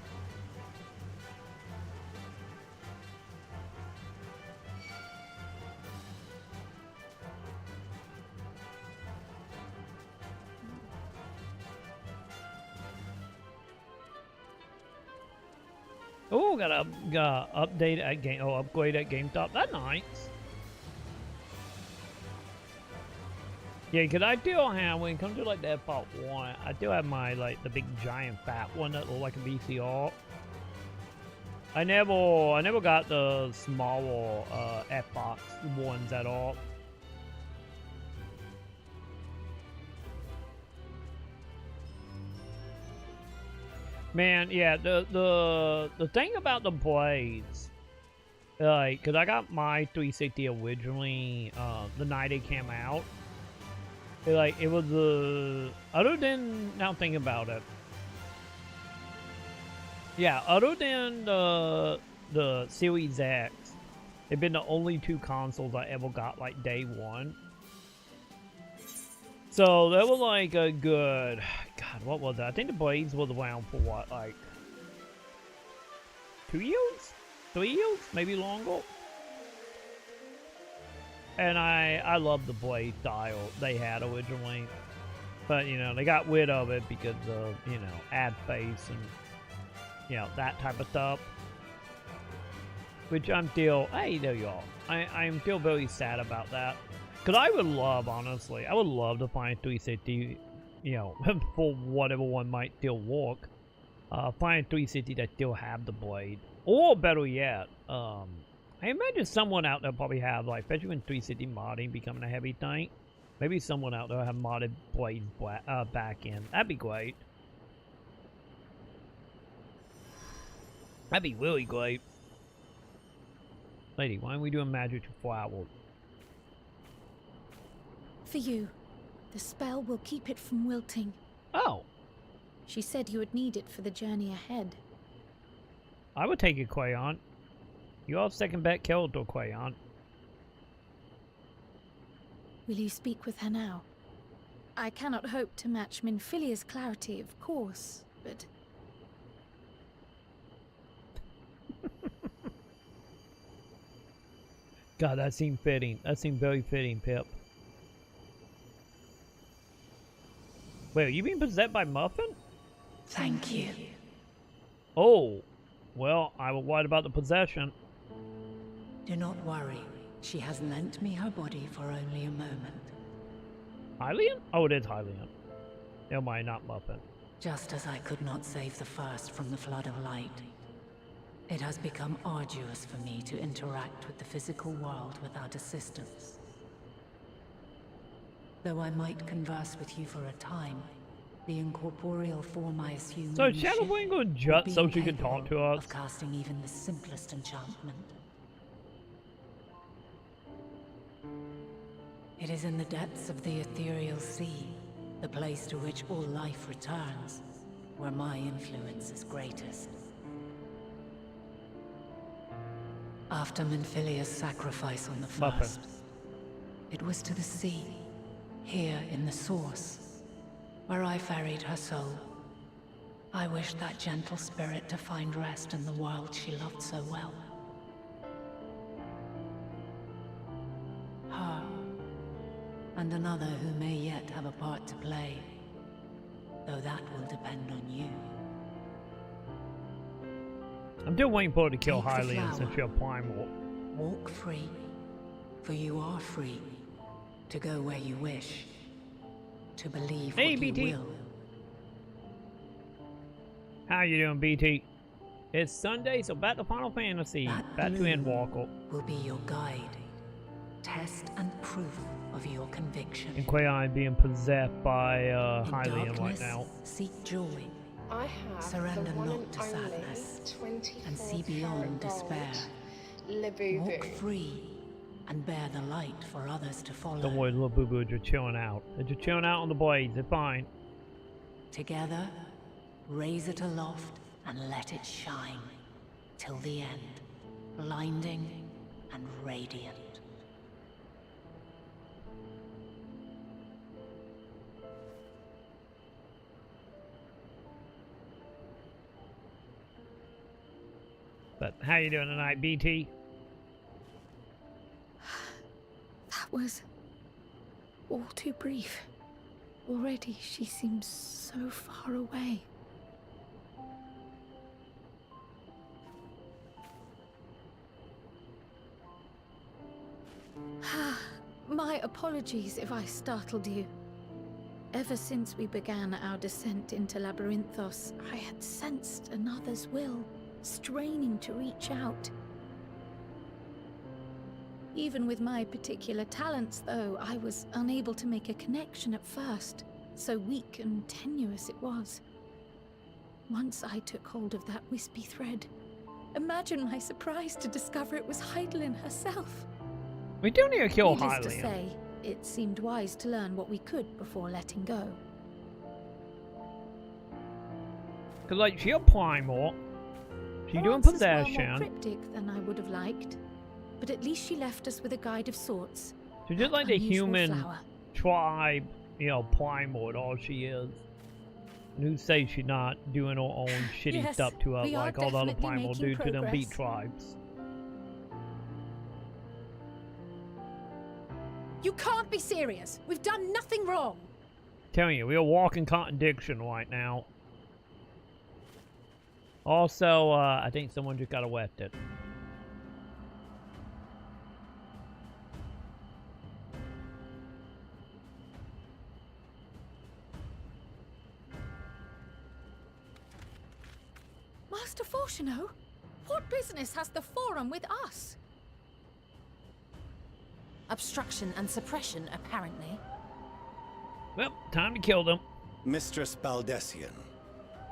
Oh, got update at game. Oh, upgrade at GameStop. That's nice. Yeah, cause I do have when it comes to like that part 1, I do have my like the big giant fat one that looks like a VCR. I never got the smaller Xbox ones at all. Man, yeah, the thing about the blades, like, cause I got my 360 originally, the night it came out. It was other than, now thinking about it. Yeah, other than the Series X, it'd been the only 2 consoles I ever got, like, day 1. So, that was like a good, God, what was that? I think the blades was around for what, like 2 years? 3 years? Maybe longer? And I love the blade style they had originally. But, you know, they got rid of it because of, you know, ad face and, you know, that type of stuff. Which I'm still, hey, there you are. I'm still very sad about that. Because I would love, honestly, I would love to find 360, you know, for whatever one might still work. Find 360 that still have the blade. Or better yet, I imagine someone out there probably have, like, especially when 360 modding becoming a heavy thing. Maybe someone out there have modded blades back in. That'd be great. That'd be really great. Lady, why aren't we doing magic to flowers?
For you. The spell will keep it from wilting.
Oh.
She said you would need it for the journey ahead.
I would take it, Quayon. Your second bet killed or Quayon.
Will you speak with her now? I cannot hope to match Minfilia's clarity, of course, but...
God, that seemed fitting. That seemed very fitting, Pip. Wait, are you being possessed by Muffin?
Thank you.
Oh, well, I was worried about the possession.
Do not worry. She has lent me her body for only a moment.
Hylian? Oh, it is Hylian. Never mind, not Muffin.
Just as I could not save the first from the flood of light, it has become arduous for me to interact with the physical world without assistance. Though I might converse with you for a time, the incorporeal form I assume
So Shadow ain't gonna jut so she can talk to us.
of casting even the simplest enchantment. It is in the depths of the ethereal sea, the place to which all life returns, where my influence is greatest. After Menphilia's sacrifice on the first, it was to the sea, here in the source, where I ferried her soul. I wished that gentle spirit to find rest in the world she loved so well. Her, and another who may yet have a part to play, though that will depend on you.
I'm still waiting for her to kill
Take the
Hylian since
flower.
she'll apply more.
Walk free, for you are free to go where you wish, to believe
Hey,
what
BT.
you will.
How you doing, BT? It's Sunday, so back to Final Fantasy.
That
Back to
blue
Endwalker.
will be your guide, test and proof of your conviction.
And Quayon being possessed by
In
Hylian right
darkness,
now.
seek joy,
I have
surrender
the one
not
and
to
only
sadness,
24
and see beyond despair. Walk
Labubu.
free, and bear the light for others to follow.
Don't worry, little boo-boo, they're just chilling out. They're just chilling out on the blades, they're fine.
Together, raise it aloft and let it shine till the end, blinding and radiant.
But how you doing tonight, BT?
That was all too brief. Already she seems so far away. My apologies if I startled you. Ever since we began our descent into Labyrinthos, I had sensed another's will, straining to reach out. Even with my particular talents, though, I was unable to make a connection at first, so weak and tenuous it was. Once I took hold of that wispy thread, imagine my surprise to discover it was Hydaelyn herself.
We do need to kill
Needless to
Hylian.
say, it seemed wise to learn what we could before letting go.
Cause like she'll apply more. She
Her
doing
answers were more
possession.
cryptic than I would have liked, but at least she left us with a guide of sorts.
She's just like the
Unusual
human
flower.
tribe, you know, Plymouth, all she is. And who says she's not doing her own shitty
Yes,
stuff to her
we are
like all the other
definitely
Plymouth
making
do to them beat
progress.
tribes.
You can't be serious. We've done nothing wrong.
Telling you, we're a walking contradiction right now. Also, I think someone just got arrested.
Master Fortuno, what business has the Forum with us?
Obstruction and suppression, apparently.
Well, time to kill them.
Mistress Baldessian,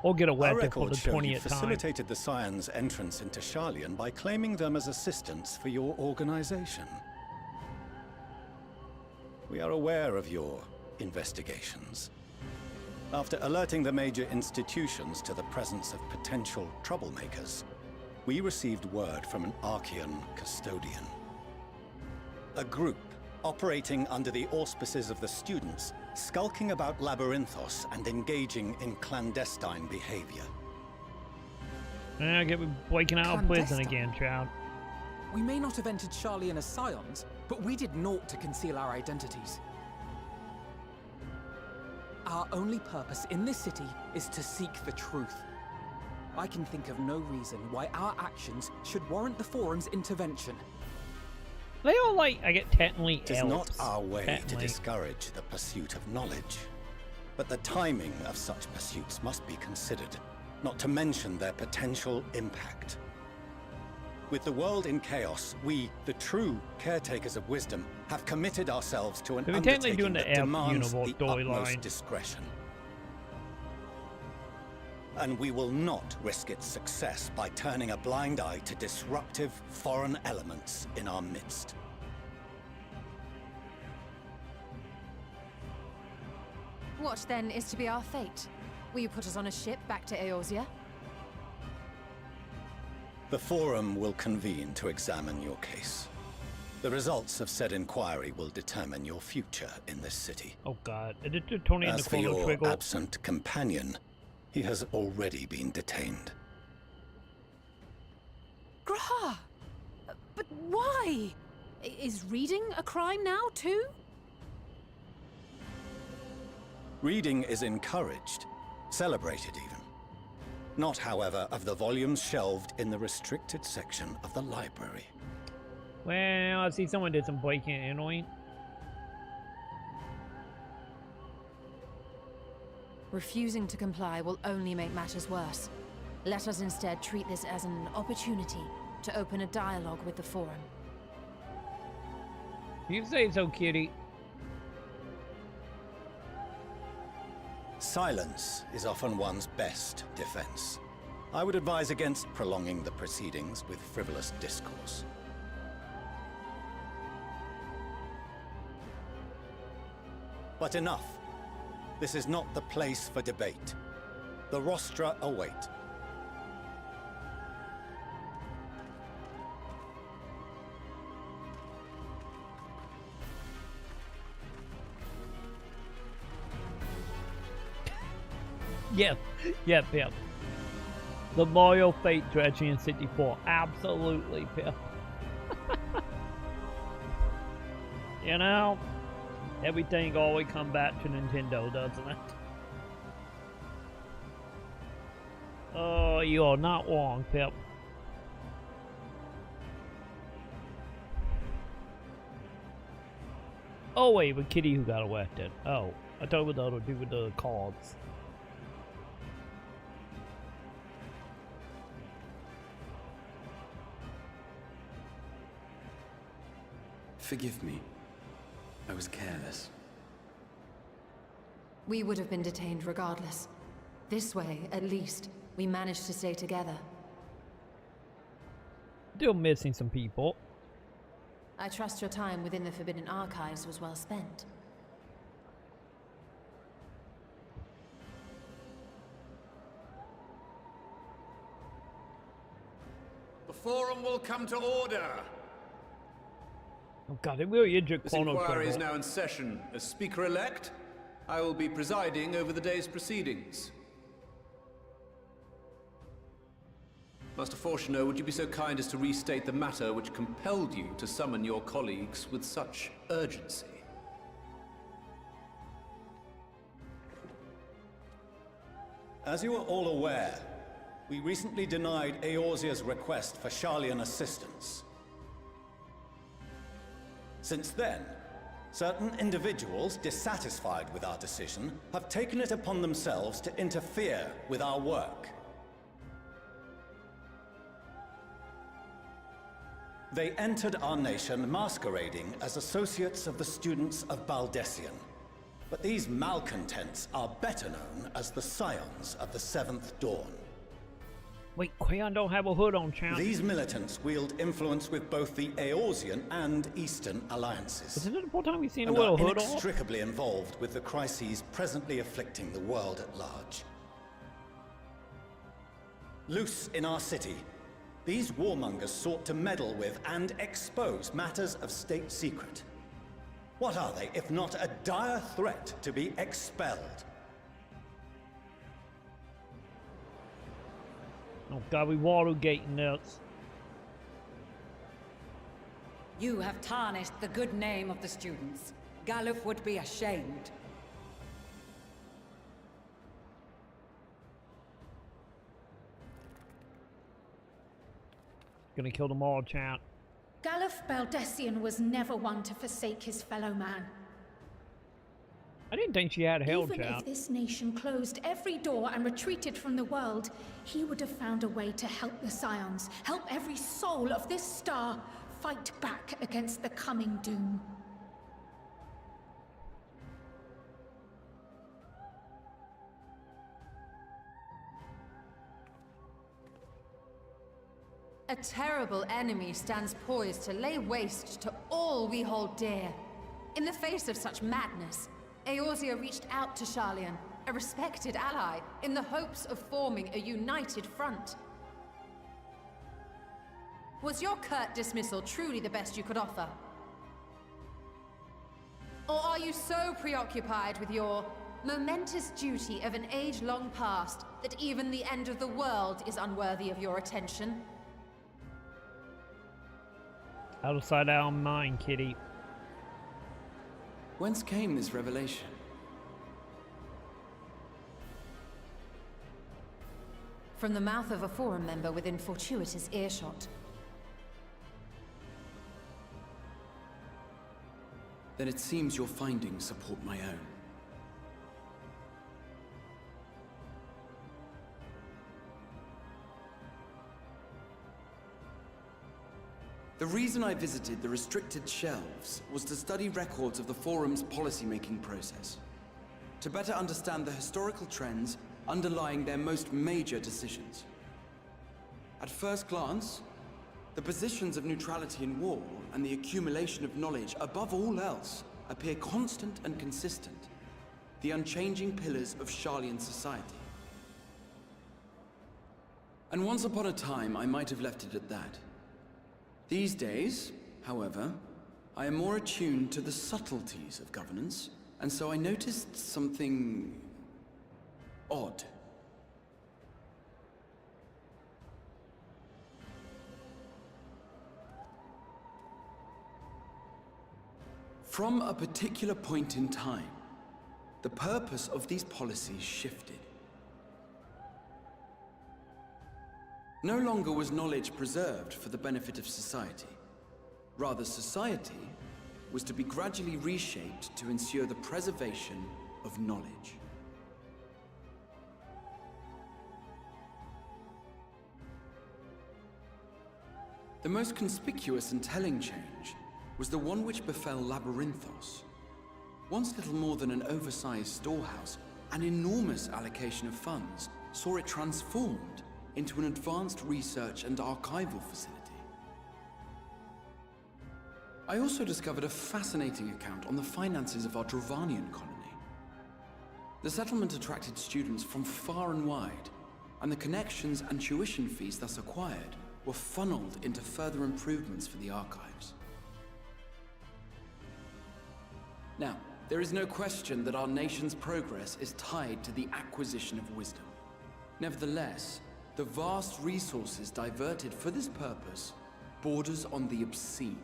Or get
our
arrested for the
records show you
20th time.
facilitated the Scions' entrance into Sharlayan by claiming them as assistants for your organization. We are aware of your investigations. After alerting the major institutions to the presence of potential troublemakers, we received word from an Archean custodian. A group operating under the auspices of the students, skulking about Labyrinthos and engaging in clandestine behavior.
I get me breaking out of prison
Clandestine.
again, child.
We may not have entered Sharlayan as Scions, but we did naught to conceal our identities. Our only purpose in this city is to seek the truth. I can think of no reason why our actions should warrant the Forum's intervention.
They all like, I get technically
It is
elves.
not our way to
technically.
discourage the pursuit of knowledge, But the timing of such pursuits must be considered, not to mention their potential impact. With the world in chaos, we, the true caretakers of wisdom, have committed ourselves to an undertaking that demands the utmost discretion. And we will not risk its success by turning a blind eye to disruptive foreign elements in our midst.
What then is to be our fate? Will you put us on a ship back to Eorzea?
The Forum will convene to examine your case. The results of said inquiry will determine your future in this city.
Oh God! Tony
As for your absent companion, he has already been detained.
Graha! But why? Is reading a crime now, too?
Reading is encouraged, celebrated even. Not, however, of the volumes shelved in the restricted section of the library.
Well, I see someone did some breaking and entering.
Refusing to comply will only make matters worse. Let us instead treat this as an opportunity to open a dialogue with the Forum.
You say so, kitty.
Silence is often one's best defense. I would advise against prolonging the proceedings with frivolous discourse. But enough. This is not the place for debate. The rostra await.
Yep, Pip. The loyal fate dredging in 64. Absolutely, Pip. You know, everything always come back to Nintendo, doesn't it? Oh, you are not wrong, Pip. Oh wait, with Kitty who got arrested. Oh, I thought it was the other dude with the cards.
Forgive me. I was careless.
We would have been detained regardless. This way, at least, we managed to stay together.
Still missing some people.
I trust your time within the Forbidden Archives was well spent.
The Forum will come to order.
Oh God, they really injured
This inquiry is now in session. As Speaker-elect, I will be presiding over the day's proceedings. Master Fortuner, would you be so kind as to restate the matter which compelled you to summon your colleagues with such urgency?
As you are all aware, we recently denied Eorzea's request for Sharlayan assistance. Since then, certain individuals dissatisfied with our decision have taken it upon themselves to interfere with our work. They entered our nation masquerading as associates of the students of Baldessian. But these malcontents are better known as the Scions of the Seventh Dawn.
Wait, Creon don't have a hood on, champ.
These militants wield influence with both the Eorzean and Eastern alliances.
Isn't it the first time we've seen a
and
little
are
hood on?
inextricably involved with the crises presently afflicting the world at large. Loose in our city, these warmongers sought to meddle with and expose matters of state secret. What are they, if not a dire threat to be expelled?
Oh God, we watergating this.
You have tarnished the good name of the students. Galuf would be ashamed.
Gonna kill them all, champ.
Galuf Baldessian was never one to forsake his fellow man.
I didn't think she had hell,
Even
chat.
if this nation closed every door and retreated from the world, he would have found a way to help the Scions, help every soul of this star fight back against the coming doom.
A terrible enemy stands poised to lay waste to all we hold dear. In the face of such madness, Eorzea reached out to Sharlayan, a respected ally, in the hopes of forming a united front. Was your curt dismissal truly the best you could offer? Or are you so preoccupied with your momentous duty of an age-long past that even the end of the world is unworthy of your attention?
Outside our mind, kitty.
Whence came this revelation?
From the mouth of a Forum member within fortuitous earshot.
Then it seems your findings support my own. The reason I visited the restricted shelves was to study records of the Forum's policymaking process, to better understand the historical trends underlying their most major decisions. At first glance, the positions of neutrality in war and the accumulation of knowledge above all else appear constant and consistent, the unchanging pillars of Sharlayan society. And once upon a time, I might have left it at that. These days, however, I am more attuned to the subtleties of governance, and so I noticed something odd. From a particular point in time, the purpose of these policies shifted. No longer was knowledge preserved for the benefit of society. Rather, society was to be gradually reshaped to ensure the preservation of knowledge. The most conspicuous and telling change was the one which befell Labyrinthos. Once little more than an oversized storehouse, an enormous allocation of funds saw it transformed into an advanced research and archival facility. I also discovered a fascinating account on the finances of our Dravanian colony. The settlement attracted students from far and wide, and the connections and tuition fees thus acquired were funneled into further improvements for the archives. Now, there is no question that our nation's progress is tied to the acquisition of wisdom. Nevertheless, the vast resources diverted for this purpose borders on the obscene.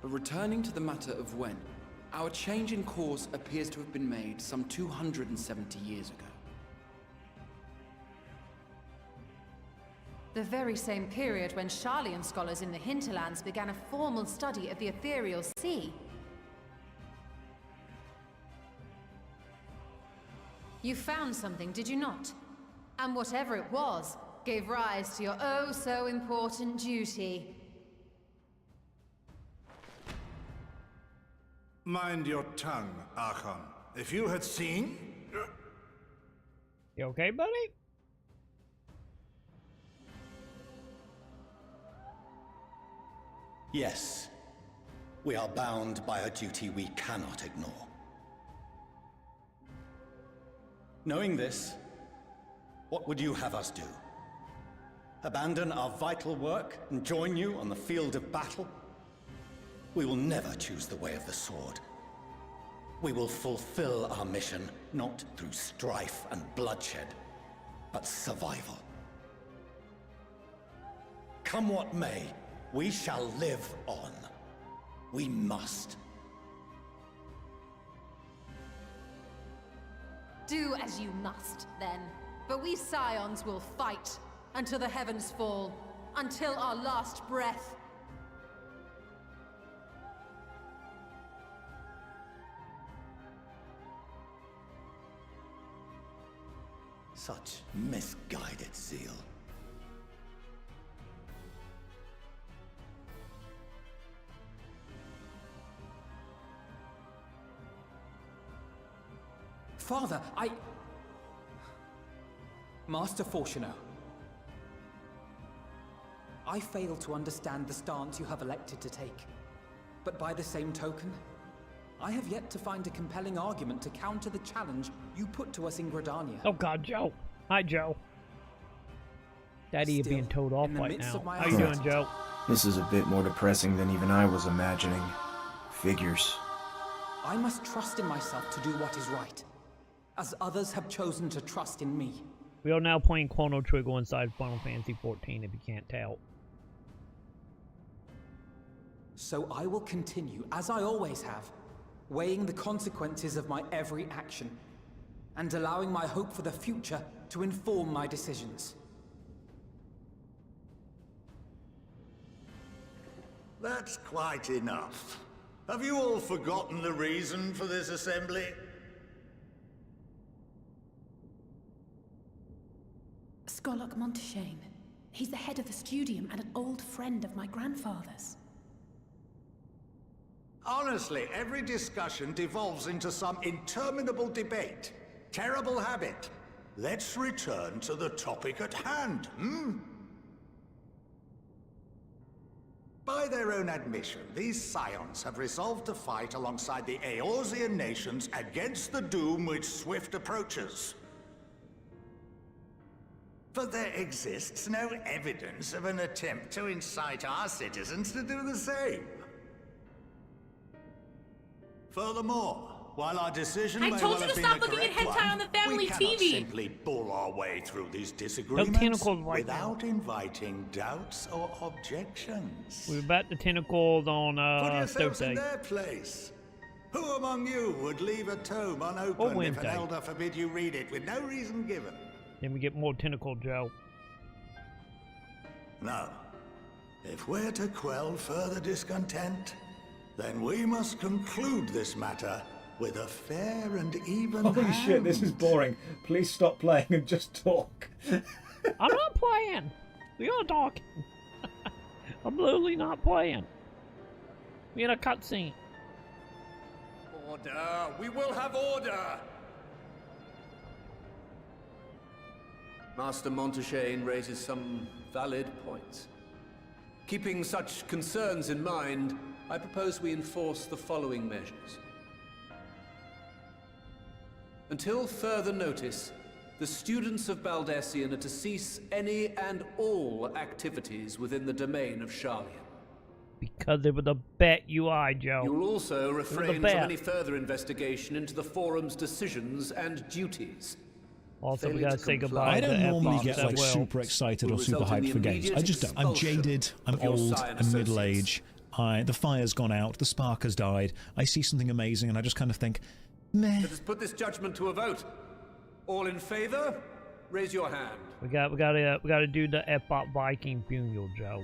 But returning to the matter of when, our change in course appears to have been made some 270 years ago.
The very same period when Sharlayan scholars in the hinterlands began a formal study of the ethereal sea. You found something, did you not? And whatever it was, gave rise to your oh-so-important duty.
Mind your tongue, Maconn. If you had seen...
You okay, buddy?
Yes. We are bound by a duty we cannot ignore. Knowing this, what would you have us do? Abandon our vital work and join you on the field of battle? We will never choose the way of the sword. We will fulfill our mission, not through strife and bloodshed, but survival. Come what may, we shall live on. We must.
Do as you must, then. But we Scions will fight until the heavens fall, until our last breath.
Such misguided zeal.
Father, Master Fortuno, I fail to understand the stance you have elected to take. But by the same token, I have yet to find a compelling argument to counter the challenge you put to us in Gridania.
Oh God, Joe. Hi, Joe. Daddy, you're being told off right now. How you doing, Joe?
This is a bit more depressing than even I was imagining. Figures.
I must trust in myself to do what is right, as others have chosen to trust in me.
We are now playing Chrono Trigger inside Final Fantasy XIV, if you can't tell.
So I will continue, as I always have, weighing the consequences of my every action, and allowing my hope for the future to inform my decisions.
That's quite enough. Have you all forgotten the reason for this assembly?
Skolok Monteshane. He's the head of the Studium and an old friend of my grandfather's.
Honestly, every discussion devolves into some interminable debate. Terrible habit. Let's return to the topic at hand, By their own admission, these scions have resolved to fight alongside the Eorzean nations against the doom which swift approaches. But there exists no evidence of an attempt to incite our citizens to do the same. Furthermore, while our decision may well have been the correct one, we cannot simply bull our way through these disagreements without inviting doubts or objections.
We're about the tentacles on
Put yourselves in their place. Who among you would leave a tome unopened if an elder forbid you read it with no reason given?
Then we get more tentacle, Joe.
No. If we're to quell further discontent, then we must conclude this matter with a fair and even
Holy shit, this is boring. Please stop playing and just talk.
I'm not playing. We are talking. I'm literally not playing. We had a cutscene.
Order! We will have order! Master Monteshane raises some valid points. Keeping such concerns in mind, I propose we enforce the following measures. Until further notice, the students of Baldesion are to cease any and all activities within the domain of Sharlayan.
Because it was a bet UI, Joe.
You will also refrain from any further investigation into the Forum's decisions and duties.
Also, we gotta say goodbye.
I don't normally get like super excited or super hyped for games. I just don't. I'm jaded, I'm old, I'm middle-aged. The fire's gone out, the spark has died. I see something amazing and I just kind of think, meh.
Let us put this judgment to a vote. All in favor? Raise your hand.
We gotta do the Epop Viking funeral, Joe.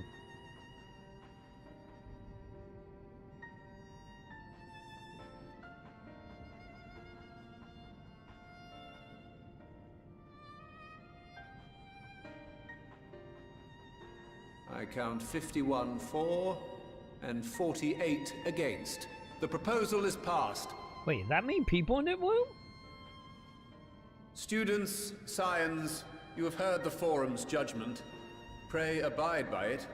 I count 51 for and 48 against. The proposal is passed.
Wait, does that mean people in it will?
Students, scions, you have heard the Forum's judgment. Pray abide by it,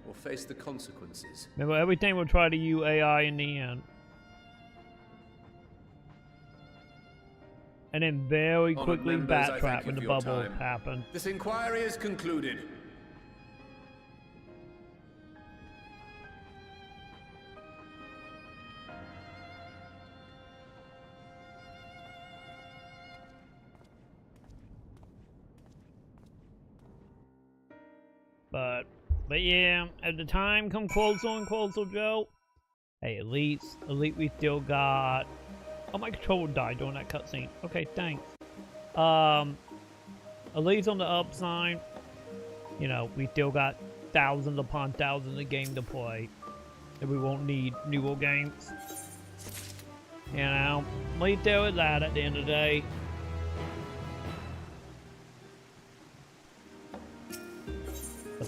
or face the consequences.
Remember, everything will try to use AI in the end. And then very quickly backtrack when the bubble happened.
This inquiry is concluded.
But yeah, as the time come closer and closer, Joe. Hey, at least we still got. Oh, my controller died during that cutscene. Okay, thanks. At least on the upside, you know, we still got thousands upon thousands of games to play, and we won't need newer games. You know, at least there is that at the end of the day.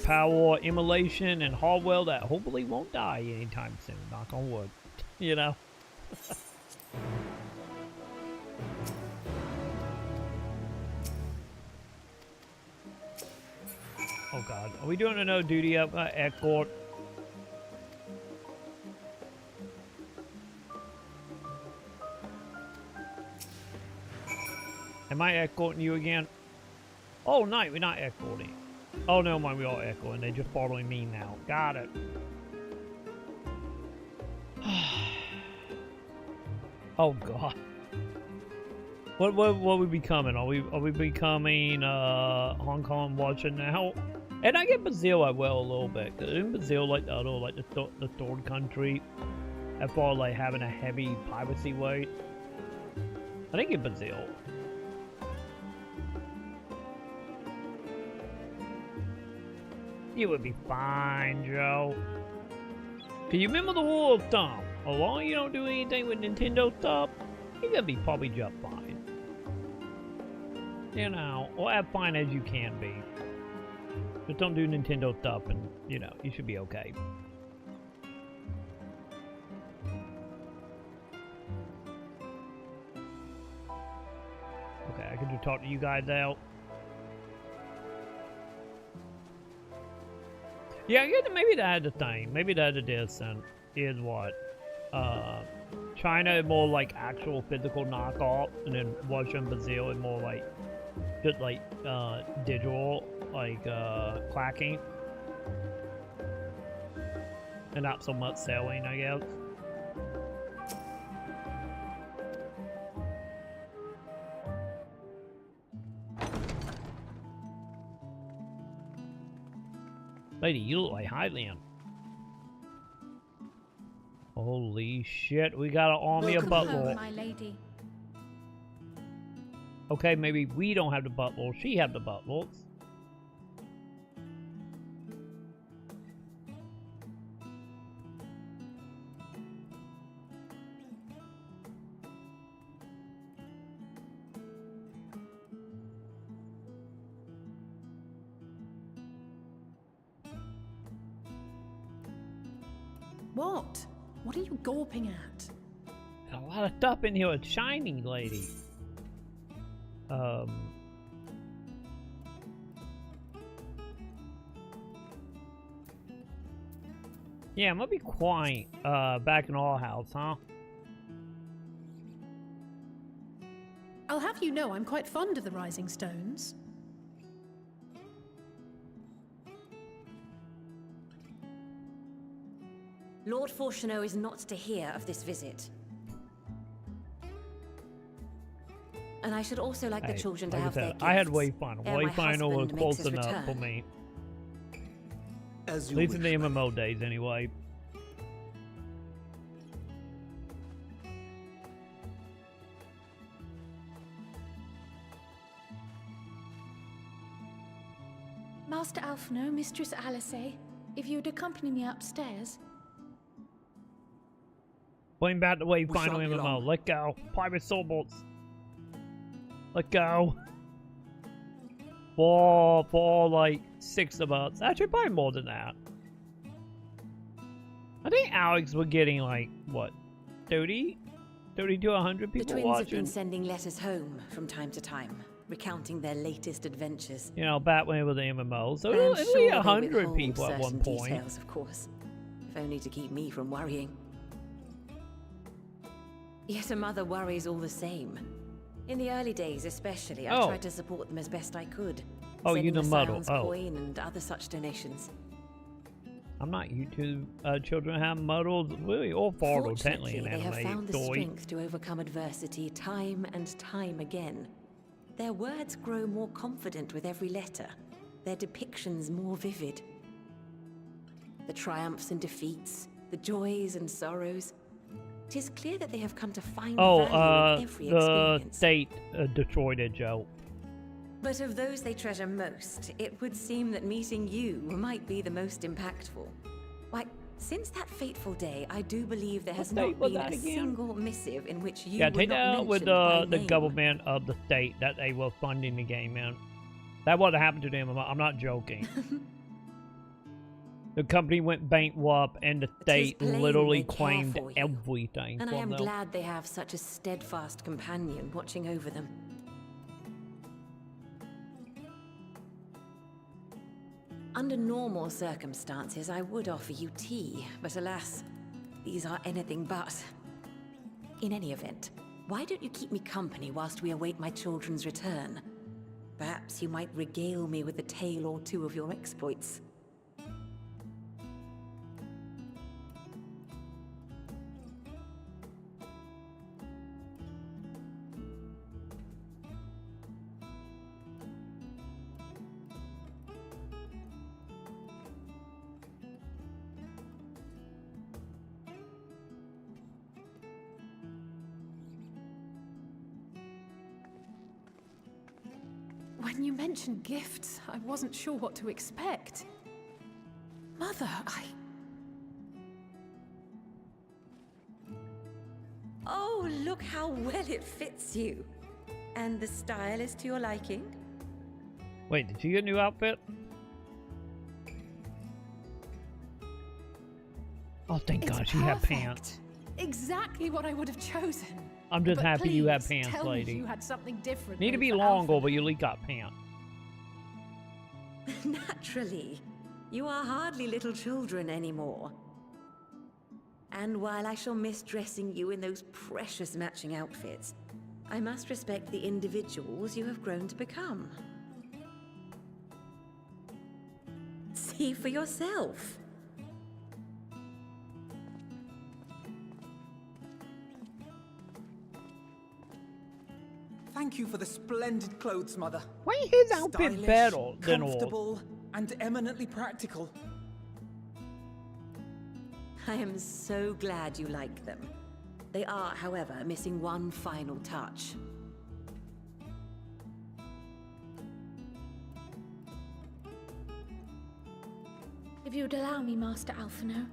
power, immolation, and Hardwell that hopefully won't die anytime soon. Knock on wood. You know? Oh god. Are we doing another duty up at court? Am I escorting you again? Oh, no, we're not escorting. Oh, no, mind, we are escorting. They're just following me now. Got it. Oh, God. What are we becoming? Are we becoming Hong Kong watching now? And I get Brazil as well a little bit. Cause isn't Brazil like the other, like the third country as far as like having a heavy piracy weight? I think in Brazil. You would be fine, Joe. Can you remember the rule of thumb? As long as you don't do anything with Nintendo stuff, you're gonna be probably just fine. You know, or as fine as you can be. Just don't do Nintendo stuff and, you know, you should be okay. Okay, I can just talk to you guys out. Yeah, I guess maybe that's the thing. Maybe that's the distance is what? China is more like actual physical knockoff, and then Russia and Brazil is more like just like digital, like clacking. And not so much selling, I guess. Lady, you look like Highland. Holy shit, we got an army of butler.
My lady.
Okay, maybe we don't have the butler. She have the butlers.
What? What are you gawping at?
A lot of stuff in here. It's shiny, lady. Yeah, I'm gonna be quiet back in our house, huh?
I'll have you know I'm quite fond of the Rising Stones.
Lord Fortuneau is not to hear of this visit. And I should also like the children to have their gifts.
I had Wayfinder. Wayfinder was close enough for me. At least in the MMO days, anyway.
Master Alphino, Mistress Alice, if you'd accompany me upstairs.
Bring back the Wayfinder MMO. Let go. Pirate Soulbolts. Let go. For like 6 of us. Actually, probably more than that. I think Alex was getting like, what, 30 to 100 people
watching? The twins
watching?
have been sending letters home from time to time, recounting their latest adventures.
You know, back when it was the MMO. So it was sure 100 people at one point.
Details, of course. If only to keep me from worrying. Yet a mother worries all the same. In the early days, especially, I tried to support them as best I could.
Oh, you the model.
Coin and other such donations.
I'm not YouTube children have muddled really or far technically in
they
anime
have found the
story.
strength to overcome adversity time and time again. Their words grow more confident with every letter. Their depictions more vivid. The triumphs and defeats, the joys and sorrows. 'Tis clear that they have come to find value in every experience.
The state destroyed it, Joe.
But of those they treasure most, it would seem that meeting you might be the most impactful. Why, since that fateful day, I do believe there has not been a single missive in which you were not mentioned by name.
Yeah, take that out with the government of the state that they were funding the game, man. That would have happened to them. I'm not joking. The company went bankrupt and the state literally claimed everything
and
from
I am
them.
glad they have such a steadfast companion watching over them. Under normal circumstances, I would offer you tea, but alas, these are anything but. In any event, why don't you keep me company whilst we await my children's return? Perhaps you might regale me with a tale or two of your exploits.
When you mentioned gifts, I wasn't sure what to expect. Mother,
Oh, look how well it fits you. And the style is to your liking?
Wait, did you get a new outfit? Oh, thank God, she had pants.
Exactly what I would have chosen.
I'm just
But
happy you had
please,
pants,
tell
lady.
Me you had something different.
Need to be
for
longer, but you at least got pants.
Naturally. You are hardly little children anymore. And while I shall miss dressing you in those precious matching outfits, I must respect the individuals you have grown to become. See for yourself.
Thank you for the splendid clothes, Mother.
Why is his outfit
Stylish,
better than old?
comfortable, and eminently practical.
I am so glad you like them. They are, however, missing one final touch.
If you'd allow me, Master Alphino.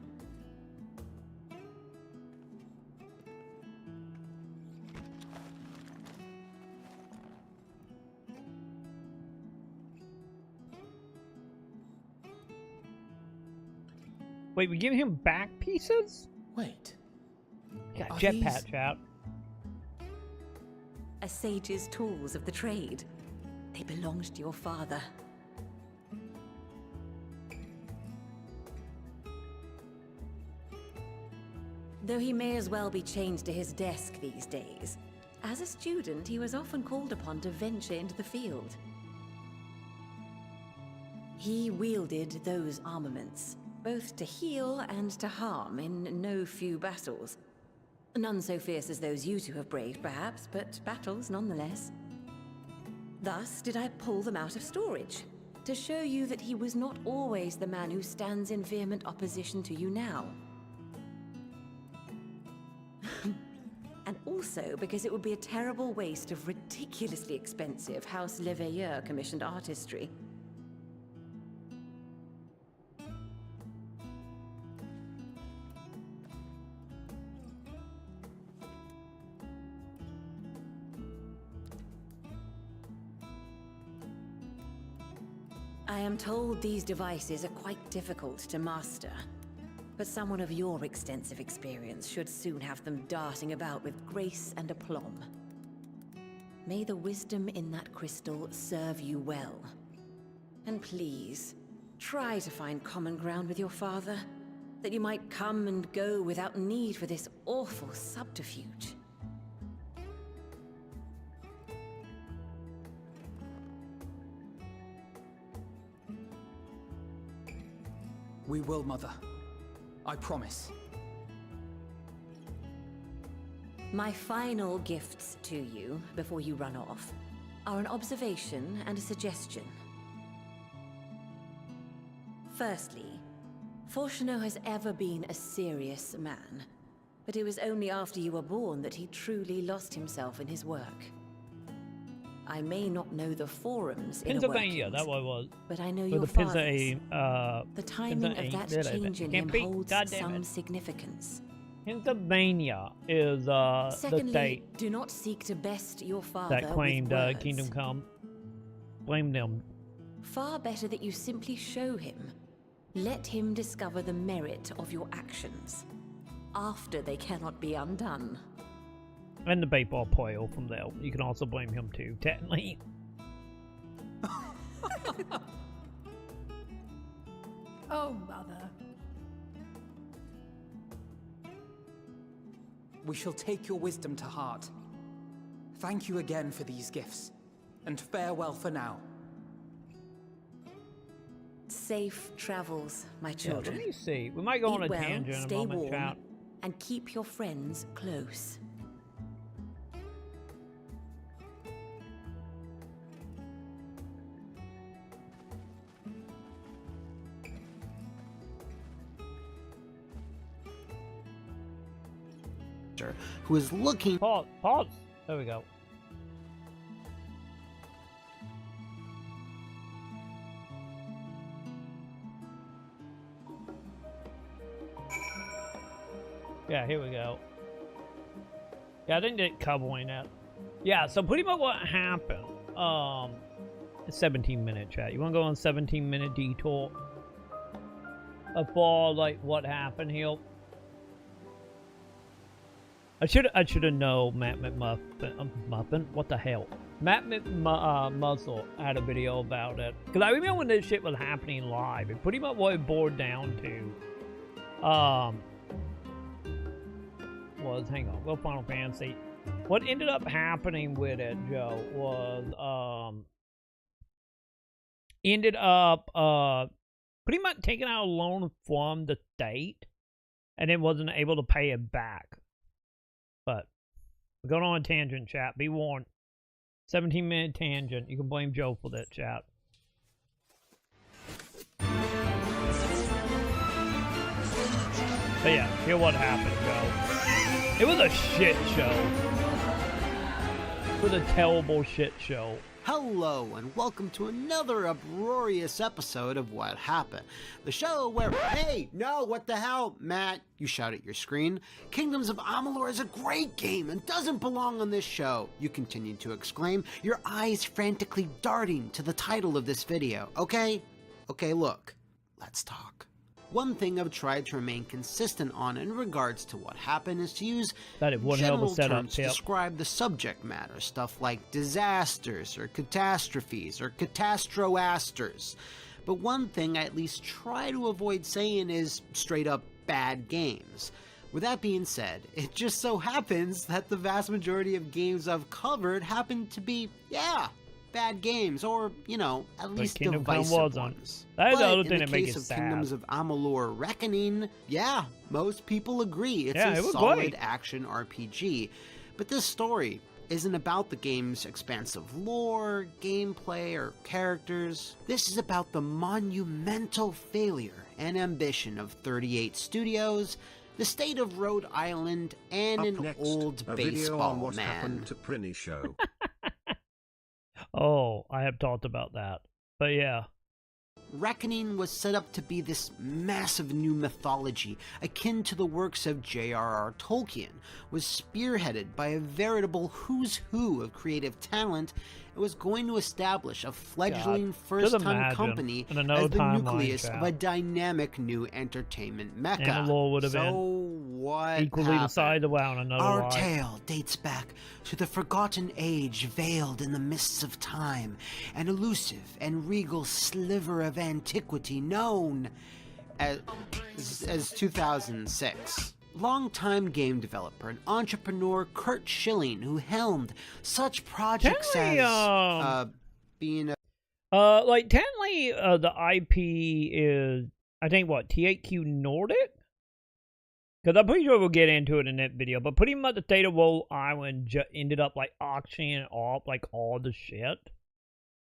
Wait, we give him back pieces?
Wait.
Got
Are
jetpack out.
A sage's tools of the trade. They belonged to your father. Though he may as well be chained to his desk these days, as a student he was often called upon to venture into the field. He wielded those armaments, both to heal and to harm in no few battles. None so fierce as those you two have braved, perhaps, but battles nonetheless. Thus did I pull them out of storage, to show you that he was not always the man who stands in vehement opposition to you now. And also because it would be a terrible waste of ridiculously expensive House Leveilleur commissioned artistry. I am told these devices are quite difficult to master, but someone of your extensive experience should soon have them darting about with grace and aplomb. May the wisdom in that crystal serve you well. And please, try to find common ground with your father, that you might come and go without need for this awful subterfuge.
We will, Mother. I promise.
My final gifts to you, before you run off, are an observation and a suggestion. Firstly, Fortunato has ever been a serious man, but it was only after you were born that he truly lost himself in his work. I may not know the forums in
Pennsylvania, that what it was.
But I know
With
your
the
father's. The timing of that change in him holds some significance.
Pennsylvania is the
Secondly,
state
do not seek to best your father
that claimed
with words.
Kingdom Come. Blame them.
Far better that you simply show him, Let him discover the merit of your actions, after they cannot be undone.
And the baseball player from there. You can also blame him too, technically.
Oh, mother.
We shall take your wisdom to heart. Thank you again for these gifts, and farewell for now.
Safe travels, my children.
Yeah, let me see. We might go on a tangent in a moment,
stay
chat.
warm, and keep your friends close.
Who is looking...
Pause. There we go. Yeah, here we go. Yeah, I didn't get covering that. Yeah, so pretty much what happened. 17-minute chat. You want to go on 17-minute detour for like what happened here? I should have known Matt McMuffin. What the hell? Matt McMuzzle had a video about it. Because I remember when this shit was happening live. And pretty much what it boiled down to was, hang on, go Final Fantasy. What ended up happening with it, Joe, was ended up pretty much taking out a loan from the state and then wasn't able to pay it back. But we're going on a tangent, chat. Be warned. 17-minute tangent. You can blame Joe for that, chat. But yeah, hear what happened, Joe. It was a shit show. It was a terrible shit show.
Hello, and welcome to another uproarious episode of What Happened, the show where, hey, no, what the hell, Matt, you shout at your screen. Kingdoms of Amalur is a great game and doesn't belong on this show, you continue to exclaim, your eyes frantically darting to the title of this video, okay? Okay, look, let's talk. One thing I've tried to remain consistent on in regards to what happened is to use general terms to describe the subject matter, stuff like disasters or catastrophes or catastro-asters. But one thing I at least try to avoid saying is straight up bad games. With that being said, it just so happens that the vast majority of games I've covered happen to be, bad games, or, you know, at least divisive ones.
That is the other
in
thing
the
that makes
case
it
of
sad.
Kingdoms of Amalur Reckoning, yeah, most people agree it's
Yeah,
a
it was
solid
great.
action RPG. But this story isn't about the game's expansive lore, gameplay, or characters. This is about the monumental failure and ambition of 38 studios, the state of Rhode Island, and an old
a video on
baseball
what
man.
happened to Prinny Show.
Oh, I have talked about that. But yeah.
Reckoning was set up to be this massive new mythology, akin to the works of J.R.R. Tolkien, was spearheaded by a veritable who's who of creative talent, and was going to establish a fledgling first-time company as the nucleus of a dynamic new entertainment mecca.
Amalur would have
so
been
what
equally
happened?
decided around another
Our
life.
tale dates back to the forgotten age veiled in the mists of time, an elusive and regal sliver of antiquity known as 2006. Longtime game developer and entrepreneur Kurt Schilling, who helmed such projects as being a
like technically the IP is, I think, what, THQ Nordic? Because I'm pretty sure we'll get into it in that video, but pretty much the state of Rhode Island ended up like auctioning off like all the shit.